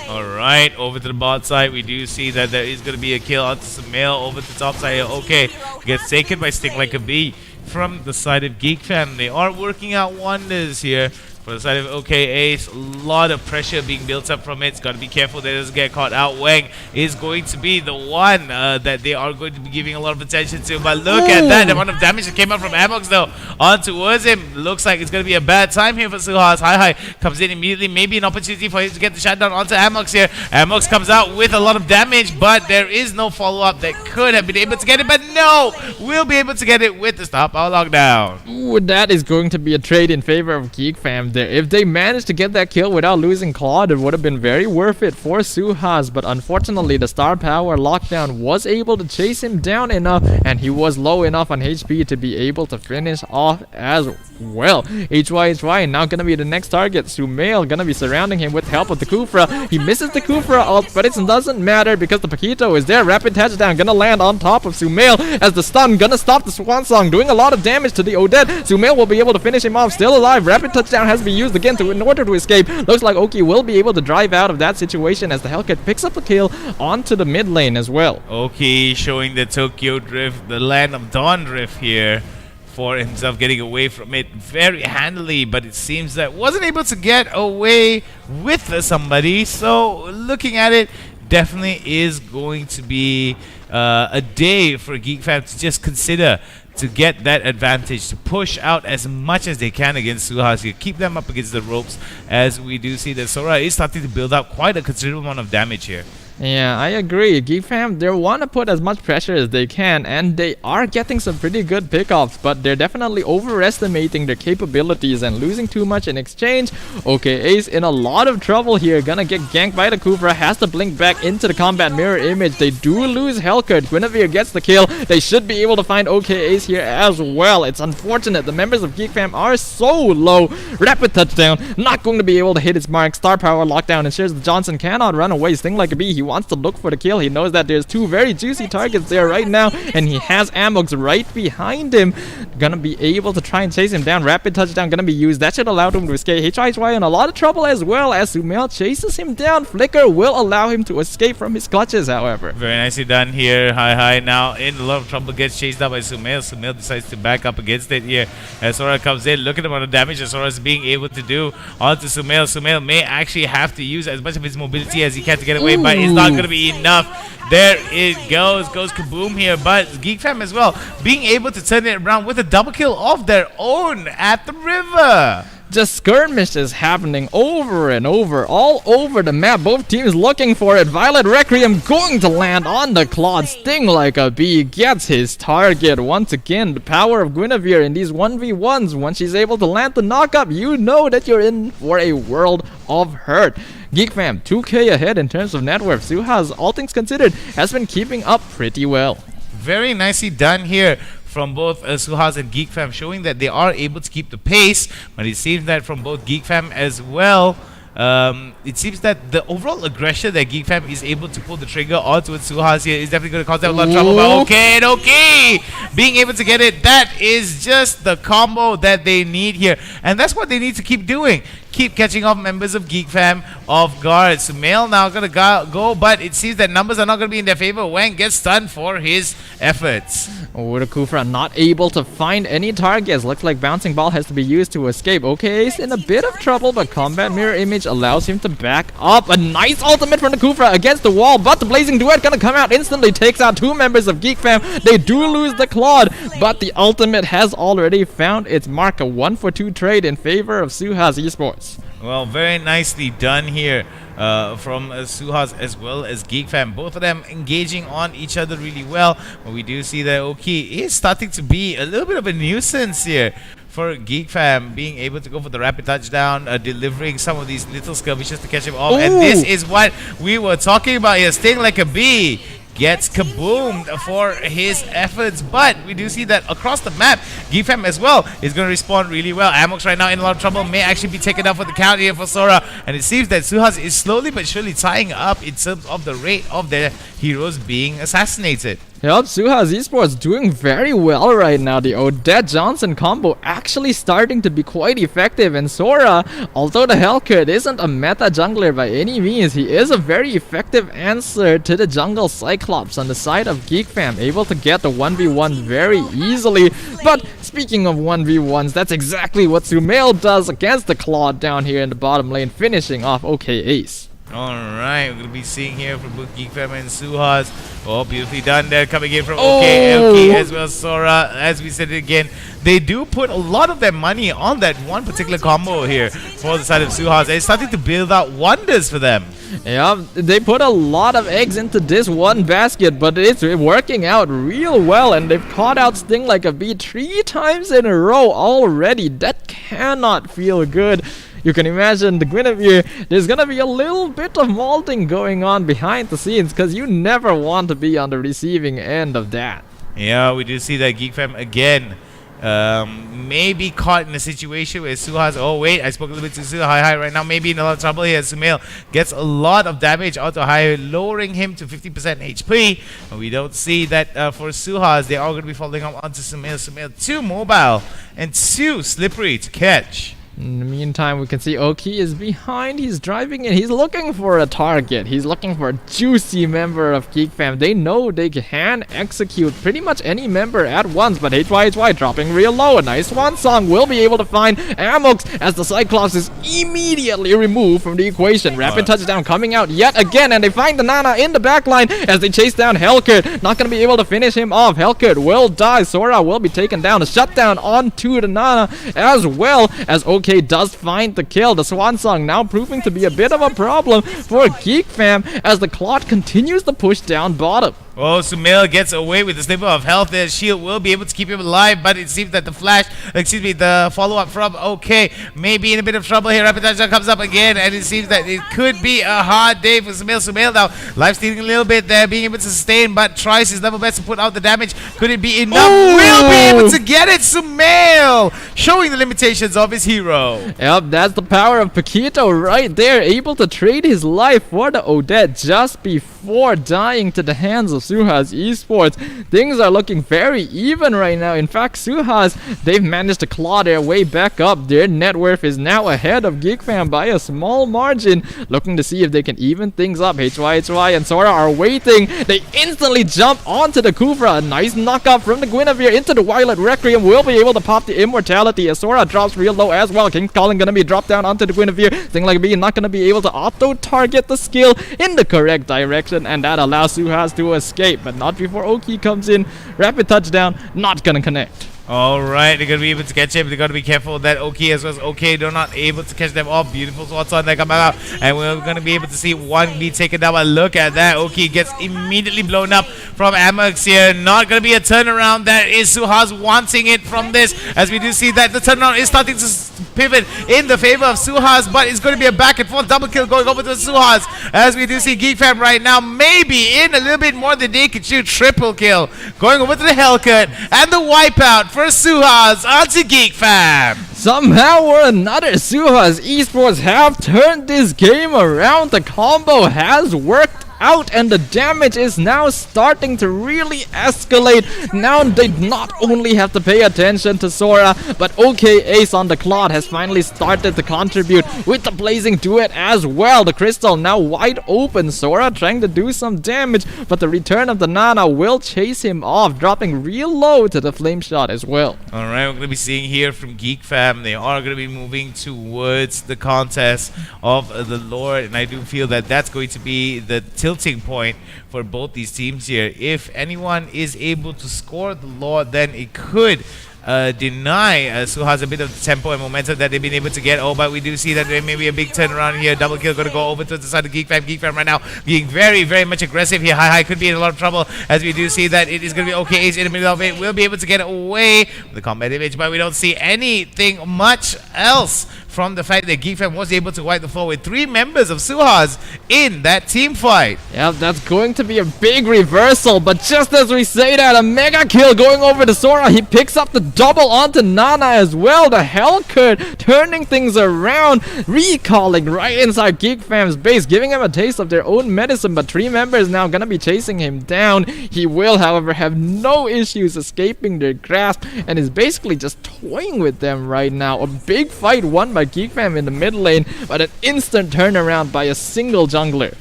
Alright, over to the bot side, we do see that there is going to be a kill onto Sumail over to the top side. OK, gets taken by Sting Like a Bee from the side of Geek Fam. They are working out wonders here for the side of OK Ace. A lot of pressure being built up from it. It's got to be careful that it doesn't get caught out. Wang is going to be the one that they are going to be giving a lot of attention to. But look at that, the amount of damage that came out from Amox though on towards him. Looks like it's going to be a bad time here for Suhas. Hi comes in immediately. Maybe an opportunity for him to get the shutdown onto Amox here. Amox comes out with a lot of damage, but there is no follow-up that could have been able to get it. But no, we'll be able to get it with the stop our lockdown. Ooh, that is going to be a trade in favor of Geek Fam there. If they managed to get that kill without losing Claude, it would have been very worth it for Suhas, but unfortunately the star power lockdown was able to chase him down enough, and he was low enough on HP to be able to finish off as well. HY now gonna be the next target. Sumail gonna be surrounding him with help of the Kufra. He misses the Kufra ult, but it doesn't matter because the Paquito is there. Rapid touchdown gonna land on top of Sumail as the stun gonna stop the Swan Song, doing a lot of damage to the Odette. Sumail will be able to finish him off, still alive. Rapid touchdown has to be used again in order to escape. Looks like Oki will be able to drive out of that situation as the Hellcat picks up a kill onto the mid lane as well. Oki showing the Tokyo Drift, the land of Dawn Drift here for himself, getting away from it very handily, but it seems that wasn't able to get away with somebody. So looking at it, definitely is going to be a day for Geek Fam to just consider to get that advantage, to push out as much as they can against Suhas here, keep them up against the ropes, as we do see that Sora is starting to build up quite a considerable amount of damage here. Yeah, I agree. Geek Fam, they want to put as much pressure as they can, and they are getting some pretty good pickoffs, but they're definitely overestimating their capabilities and losing too much in exchange. OK Ace in a lot of trouble here, gonna get ganked by the Kufra, has to blink back into the combat mirror image. They do lose Hellcat. Guinevere gets the kill. They should be able to find OK Ace here as well. It's unfortunate. The members of Geek Fam are so low. Rapid touchdown, not going to be able to hit its mark. Star power lockdown ensures that Johnson cannot run away. Sting Like a Bee, he wants to look for the kill. He knows that there's two very juicy targets there right now, and he has Amox right behind him. Gonna be able to try and chase him down. Rapid touchdown gonna be used. That should allow him to escape. HYY in a lot of trouble as well as Sumail chases him down. Flicker will allow him to escape from his clutches, however. Very nicely done here. Hi now in a lot of trouble, gets chased out by Sumail. Sumail decides to back up against it here as Sora comes in. Look at the amount of damage that Sora is being able to do onto Sumail. Sumail may actually have to use as much of his mobility as he can to get away, but it's not going to be enough. There it goes kaboom here, but Geek Fam as well being able to turn it around with a double kill of their own at the river. Just skirmishes happening over and over, all over the map. Both teams looking for it. Violet Requiem going to land on the Claude. Sting like a bee gets his target. Once again, the power of Guinevere in these 1v1s. Once she's able to land the knockup, you know that you're in for a world of hurt. Geek Fam 2k ahead in terms of net worth. Suhas, all things considered, has been keeping up pretty well. Very nicely done here from both Suhas and Geek Fam, showing that they are able to keep the pace. But it seems that from both Geek Fam as well, it seems that the overall aggression that Geek Fam is able to pull the trigger onto Suhas here is definitely going to cause them a lot of trouble. But okay, being able to get it, that is just the combo that they need here, and that's what they need to keep doing. Keep catching off members of Geek Fam off guard. Sumail now gonna go, but it seems that numbers are not gonna be in their favor. Wang gets stunned for his efforts. Oda Kufra not able to find any targets. Looks like bouncing ball has to be used to escape. Okay, he's in a bit of trouble, but combat mirror image allows him to back up. A nice ultimate from the Kufra against the wall, but the blazing duet gonna come out instantly, takes out two members of Geek Fam. They do lose the Claude, but the ultimate has already found its mark. A 1-for-2 trade in favor of Suhas Esports. Well, very nicely done here from Suhas as well as Geek Fam. Both of them engaging on each other really well. But we do see that Oki is starting to be a little bit of a nuisance here for Geek Fam, being able to go for the rapid touchdown, delivering some of these little skirmishes to catch him off. And this is what we were talking about here. Sting like a bee gets kaboomed for his efforts, but we do see that across the map, Geek Fam as well is going to respond really well. Amox right now in a lot of trouble, may actually be taken out for the count here for Sora, and it seems that Suhas is slowly but surely tying up in terms of the rate of their heroes being assassinated. Yep, Suhas Esports doing very well right now. The Odette Johnson combo actually starting to be quite effective. And Sora, although the Hellcat isn't a meta jungler by any means, he is a very effective answer to the jungle Cyclops on the side of Geek Fam, able to get the 1v1 very easily. But speaking of 1v1s, that's exactly what Sumail does against the Claude down here in the bottom lane, finishing off OK Ace. Alright, we're going to be seeing here from both Geek Fam and Suhas. Oh, beautifully done there, coming in from OK as well as Sora. As we said again, they do put a lot of their money on that one particular combo here for the side of Suhas. It's starting to build out wonders for them. Yeah, they put a lot of eggs into this one basket, but it's working out real well, and they've caught out Sting like a bee 3 times in a row already. That cannot feel good. You can imagine the Guinevere, there's gonna be a little bit of molding going on behind the scenes, because you never want to be on the receiving end of that. Yeah, we do see that Geek Fam again may be caught in a situation where Suhas, oh wait, I spoke a little bit to Suhai right now, maybe in a lot of trouble here. Sumail gets a lot of damage onto Hai, lowering him to 50% HP. And we don't see that for Suhas, they are going to be falling onto Sumail. Sumail too mobile and too slippery to catch. In the meantime, we can see Oki is behind. He's driving in. He's looking for a target. He's looking for a juicy member of Geek Fam. They know they can execute pretty much any member at once, but HYHY dropping real low. A nice one song will be able to find Amox as the Cyclops is immediately removed from the equation. Rapid touchdown coming out yet again, and they find the Nana in the backline as they chase down Hellcat. Not going to be able to finish him off. Hellcat will die. Sora will be taken down. A shutdown onto the Nana as well as OK does find the kill. The Swan Song now proving to be a bit of a problem for Geek Fam as the Claude continues to push down bottom. Oh, Sumail gets away with a sniper of health there. Shield will be able to keep him alive, but it seems that the follow-up from OK may be in a bit of trouble here. Rapid touchdown comes up again, and it seems that it could be a hard day for Sumail. Sumail now life stealing a little bit there, being able to sustain, but tries his level best to put out the damage. Could it be enough? Will be able to get it. Sumail showing the limitations of his hero. Yep, that's the power of Paquito right there, able to trade his life for the Odette just before dying to the hands of Suhas Esports. Things are looking very even right now. In fact, Suhas, they've managed to claw their way back up. Their net worth is now ahead of GeekFam by a small margin, looking to see if they can even things up. HY and Sora are waiting. They instantly jump onto the Kufra. A nice knockup from the Guinevere into the Violet Requiem. Will be able to pop the Immortality as Sora drops real low as well. King's Calling gonna be dropped down onto the Guinevere. Thing like B not gonna be able to auto-target the skill in the correct direction, and that allows Suhas to escape, but not before Oki comes in. Rapid touchdown, not gonna connect. Alright, they're going to be able to catch him. They're going to be careful that OK as well as OK, they're not able to catch them off. Beautiful spots on that come out. And we're going to be able to see one be taken down. But look at that. OK gets immediately blown up from Amox here. Not going to be a turnaround. That is Suhas wanting it from this. As we do see that the turnaround is starting to pivot in the favor of Suhas, but it's going to be a back and forth double kill going over to Suhas. As we do see GeekFam right now, maybe in a little bit more than they could shoot. Triple kill going over to the Hellcut and the wipeout for Suhas onto GeekFam. Somehow or another, Suhas Esports have turned this game around. The combo has worked out, and the damage is now starting to really escalate. Now they not only have to pay attention to Sora, but OK Ace on the Claude has finally started to contribute with the Blazing Duet as well. The Crystal now wide open. Sora trying to do some damage, but the return of the Nana will chase him off, dropping real low to the Flame Shot as well. Alright, we're going to be seeing here from GeekFam, they are going to be moving towards the contest of the Lord, and I do feel that that's going to be the tilting point for both these teams here. If anyone is able to score the Lord, then it could deny Suhas a bit of the tempo and momentum that they've been able to get. Oh, but we do see that there may be a big turnaround here. Double kill going to go over to the side of GeekFam. GeekFam right now being very, very much aggressive here. Hi could be in a lot of trouble, as we do see that it is going to be OK Ace in the middle of it. We'll be able to get away with the combat image, but we don't see anything much else from the fact that GeekFam was able to wipe the floor with 3 members of Suhas in that team fight. Yep, that's going to be a big reversal, but just as we say that, a mega kill going over to Sora. He picks up the double onto Nana as well. The Hellcut turning things around, recalling right inside GeekFam's base, giving him a taste of their own medicine, but 3 members now gonna be chasing him down. He will, however, have no issues escaping their grasp and is basically just toying with them right now. A big fight won by GeekFam in the mid lane, but an instant turnaround by a single jungler.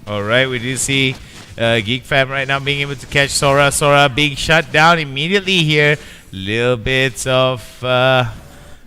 Alright, we do see GeekFam right now being able to catch Sora. Sora being shut down immediately here. Little bits of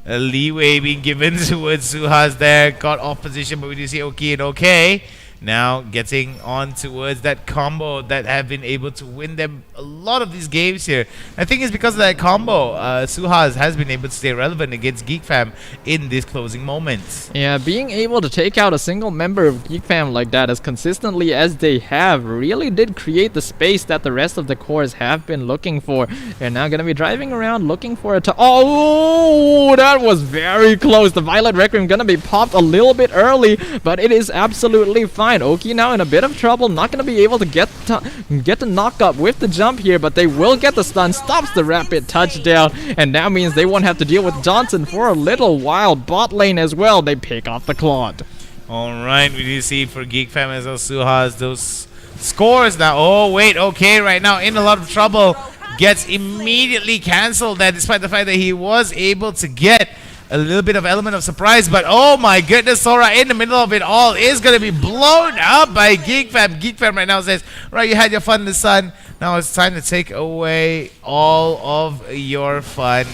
leeway being given towards Suhas there. Got off position, but we do see OK and OK now getting on towards that combo that have been able to win them a lot of these games here. I think it's because of that combo. Suhas has been able to stay relevant against GeekFam in these closing moments. Yeah, being able to take out a single member of GeekFam like that as consistently as they have really did create the space that the rest of the cores have been looking for. They're now going to be driving around looking for it to... Oh, that was very close. The Violet Requiem going to be popped a little bit early, but it is absolutely fine. Oki now in a bit of trouble, not going to be able to get the knock up with the jump here, but they will get the stun, stops the rapid touchdown, and that means they won't have to deal with Johnson for a little while. Bot lane as well, they pick off the Claude. Alright, we do see for GeekFam as well Suhas those scores now. Oh wait, OK right now in a lot of trouble, gets immediately cancelled there despite the fact that he was able to get a little bit of element of surprise, but oh my goodness, Sora in the middle of it all is going to be blown up by GeekFam. GeekFam right now says, right, you had your fun in the sun. Now it's time to take away all of your fun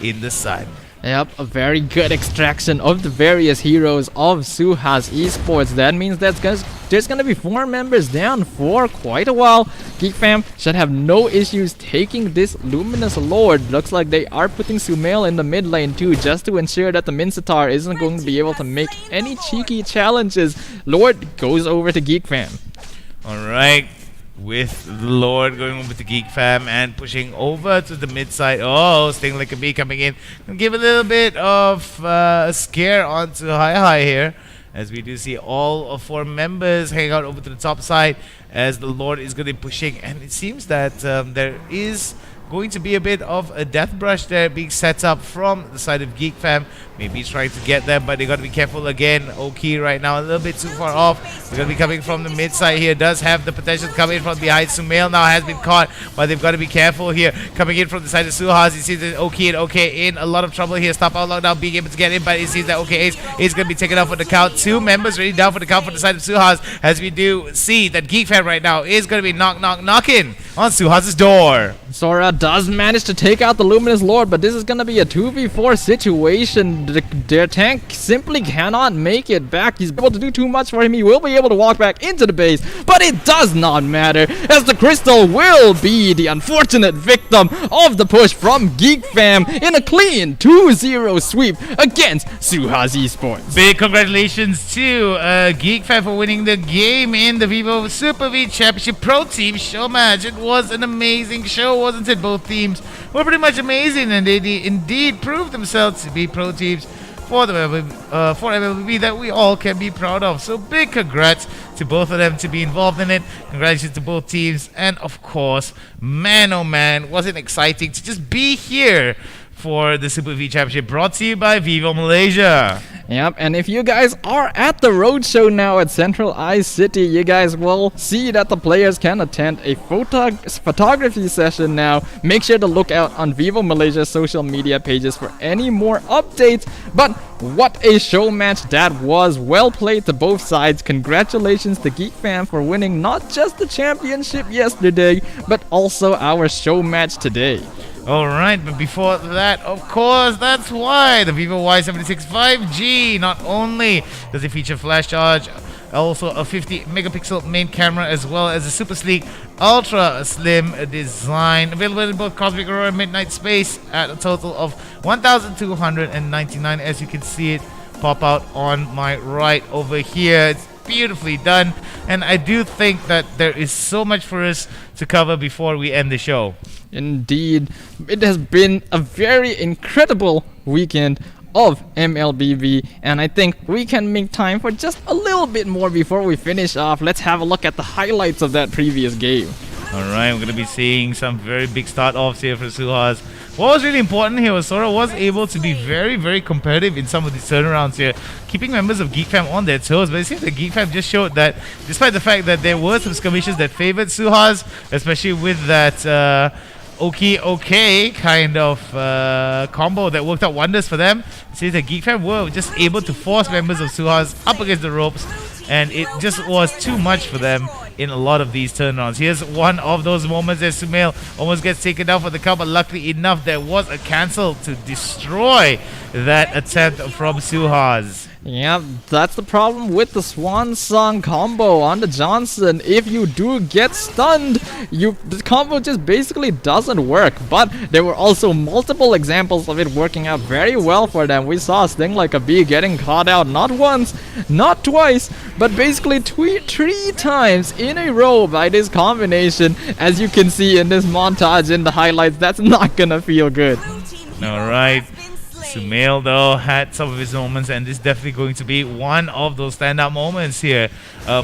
in the sun. Yep, a very good extraction of the various heroes of Suhas Esports. That means there's going to be 4 members down for quite a while. GeekFam should have no issues taking this Luminous Lord. Looks like they are putting Sumail in the mid lane too, just to ensure that the Mincetar isn't going to be able to make any cheeky challenges. Lord goes over to GeekFam. Alright, with the Lord going over to Geek Fam and pushing over to the mid side. Oh, Sting like a bee coming in. Gonna give a little bit of a scare onto Hi here, as we do see all of 4 members hang out over to the top side as the Lord is going to be pushing. And it seems that there is going to be a bit of a death brush there being set up from the side of Geek Fam. Maybe he's trying to get them, but they got to be careful again. Oki right now a little bit too far off. They're going to be coming from the mid side here. Does have the potential to come in from behind. Sumail now has been caught, but they've got to be careful here. Coming in from the side of Suhas. You see that Oki and OK in a lot of trouble here. Stop out lock now being able to get in, but it seems that OK is going to be taken out for the count. 2 members ready down for the count for the side of Suhas, as we do see that Geek Fam right now is going to be knocking on Suhas' door. Sora does manage to take out the Luminous Lord, but this is gonna be a 2v4 situation. Their tank simply cannot make it back. He's able to do too much for him. He will be able to walk back into the base, but it does not matter, as the Crystal will be the unfortunate victim of the push from Geek Fam in a clean 2-0 sweep against Suhas Esports. Big congratulations to Geek Fam for winning the game in the Vivo Super V Championship Pro Team Showmatch. It was an amazing show, wasn't it? Both teams were pretty much amazing, and they indeed proved themselves to be pro teams for the for MLBB that we all can be proud of. So big congrats to both of them to be involved in it. Congratulations to both teams, and of course, man oh man, was it exciting to just be here for the Super V Championship, brought to you by Vivo Malaysia. Yep, and if you guys are at the roadshow now at Central Ice City, you guys will see that the players can attend a photography session now. Make sure to look out on Vivo Malaysia's social media pages for any more updates. But what a show match that was. Well played to both sides. Congratulations to Geek Fam for winning not just the championship yesterday, but also our show match today. Alright, but before that, of course, that's why the Vivo Y76 5G, not only does it feature flash charge, also a 50 megapixel main camera, as well as a super sleek ultra slim design, available in both Cosmic Aurora and Midnight Space at a total of 1,299, as you can see it pop out on my right over here. It's beautifully done, and I do think that there is so much for us to cover before we end the show. Indeed, it has been a very incredible weekend of MLBB, and I think we can make time for just a little bit more before we finish off. Let's have a look at the highlights of that previous game. Alright, we're going to be seeing some very big start-offs here for Suhas. What was really important here was Sora was able to be very, very competitive in some of these turnarounds here, keeping members of Geek Fam on their toes. But it seems that Geek Fam just showed that, despite the fact that there were some skirmishes that favored Suhas, especially with that OK kind of combo that worked out wonders for them, it seems that Geek Fam were just able to force members of Suhas up against the ropes, and it just was too much for them in a lot of these turnarounds. Here's one of those moments as Sumail almost gets taken down for the count, but luckily enough there was a cancel to destroy that attempt from Suhas. Yeah, that's the problem with the Swan Song combo on the Johnson. If you do get stunned, the combo just basically doesn't work. But there were also multiple examples of it working out very well for them. We saw Sting Like a Bee getting caught out not once, not twice, but basically three times in a row by this combination. As you can see in this montage in the highlights, that's not gonna feel good. Alright, Sumail though had some of his moments, and this is definitely going to be one of those standout moments here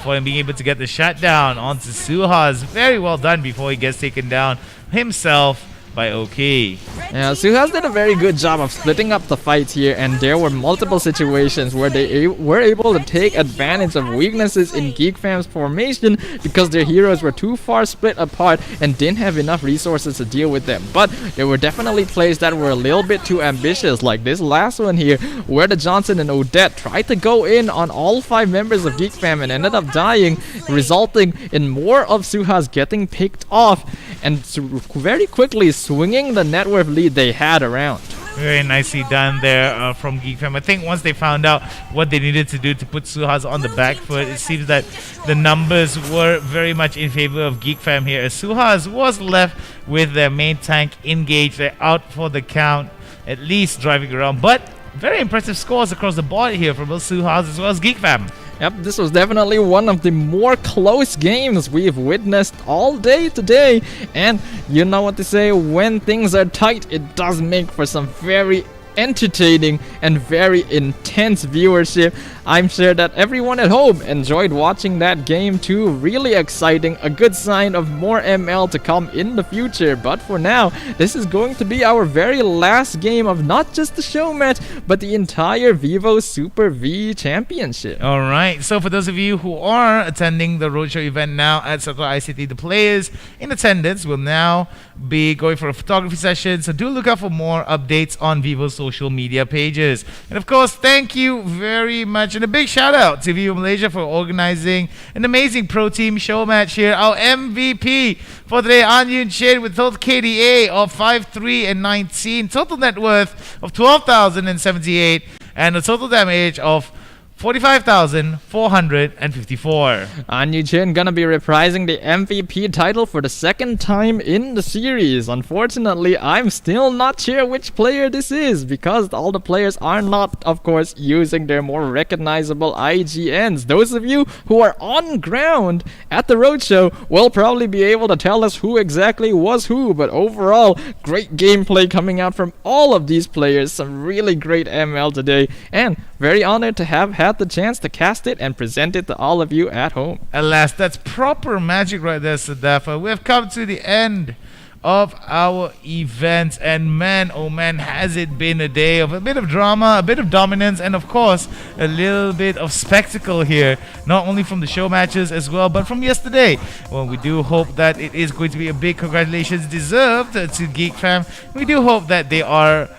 for him being able to get the shutdown onto Suhas. Very well done before he gets taken down himself by OK. Yeah, Suhas did a very good job of splitting up the fights here, and there were multiple situations where they were able to take advantage of weaknesses in Geek Fam's formation because their heroes were too far split apart and didn't have enough resources to deal with them. But there were definitely plays that were a little bit too ambitious, like this last one here, where the Johnson and Odette tried to go in on all 5 members of Geek Fam and ended up dying, resulting in more of Suhas getting picked off and very quickly swinging the net worth lead they had around. Very nicely done there from Geek Fam. I think once they found out what they needed to do to put Suhas on the back foot, it seems that the numbers were very much in favor of Geek Fam here, as Suhas was left with their main tank engaged. They're out for the count, at least driving around. But very impressive scores across the board here from both Suhas as well as Geek Fam. Yep, this was definitely one of the more close games we've witnessed all day today. And you know what to say, when things are tight, it does make for some very entertaining and very intense viewership. I'm sure that everyone at home enjoyed watching that game too. Really exciting, a good sign of more ML to come in the future. But for now, this is going to be our very last game of not just the show match, but the entire Vivo Super V Championship. All right. So for those of you who are attending the roadshow event now at Satellite ICT, the players in attendance will now be going for a photography session. So do look out for more updates on Vivo's social media pages. And of course, thank you very much. And a big shout out to Vivo Malaysia for organizing an amazing pro team show match here. Our MVP for today, An Yun Chin, with total KDA of 5, 3, and 19. Total net worth of 12,078 and a total damage of 45,454. An Yu Chin gonna be reprising the MVP title for the second time in the series. Unfortunately, I'm still not sure which player this is because all the players are not, of course, using their more recognizable IGNs. Those of you who are on ground at the roadshow will probably be able to tell us who exactly was who, but overall, great gameplay coming out from all of these players. Some really great ML today, and very honored to have had the chance to cast it and present it to all of you at home. Alas, that's proper magic right there, Sadafa. We have come to the end of our event, and man, oh man, has it been a day of a bit of drama, a bit of dominance, and of course a little bit of spectacle here, not only from the show matches as well, but from yesterday. Well, we do hope that it is going to be a big congratulations deserved to Geek Fam. We do hope that they are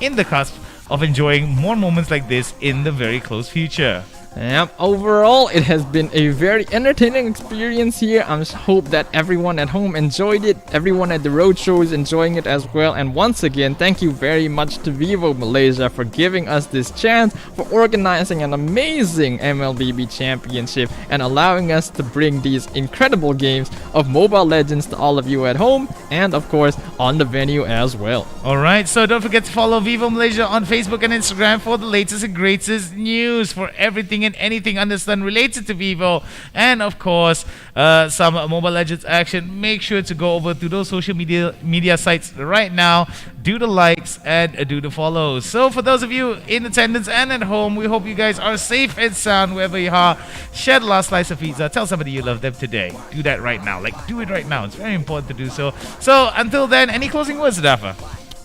in the cusp of enjoying more moments like this in the very close future. Yep, overall, it has been a very entertaining experience here. I hope that everyone at home enjoyed it. Everyone at the roadshow is enjoying it as well. And once again, thank you very much to Vivo Malaysia for giving us this chance, for organizing an amazing MLBB championship, and allowing us to bring these incredible games of Mobile Legends to all of you at home, and of course, on the venue as well. Alright, so don't forget to follow Vivo Malaysia on Facebook and Instagram for the latest and greatest news, for everything and anything understand related to Vivo, and of course some Mobile Legends action. Make sure to go over to those social media sites right now, do the likes and do the follows. So for those of you in attendance and at home, we hope you guys are safe and sound wherever you are. Share the last slice of pizza, tell somebody you love them today. Do that right now, do it right now. It's very important to do so. So until then, any closing words, Dafa?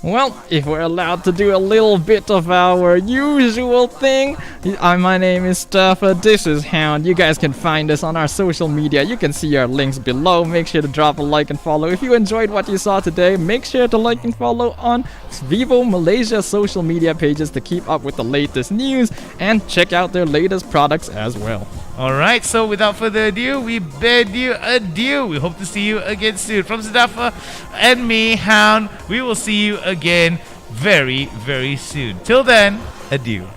Well, if we're allowed to do a little bit of our usual thing, my name is Stuffer, this is Hound. You guys can find us on our social media. You can see our links below. Make sure to drop a like and follow. If you enjoyed what you saw today, make sure to like and follow on Vivo Malaysia social media pages to keep up with the latest news, and check out their latest products as well. Alright, so without further ado, we bid you adieu. We hope to see you again soon. From Sadafa and me, Hound, we will see you again very, very soon. Till then, adieu.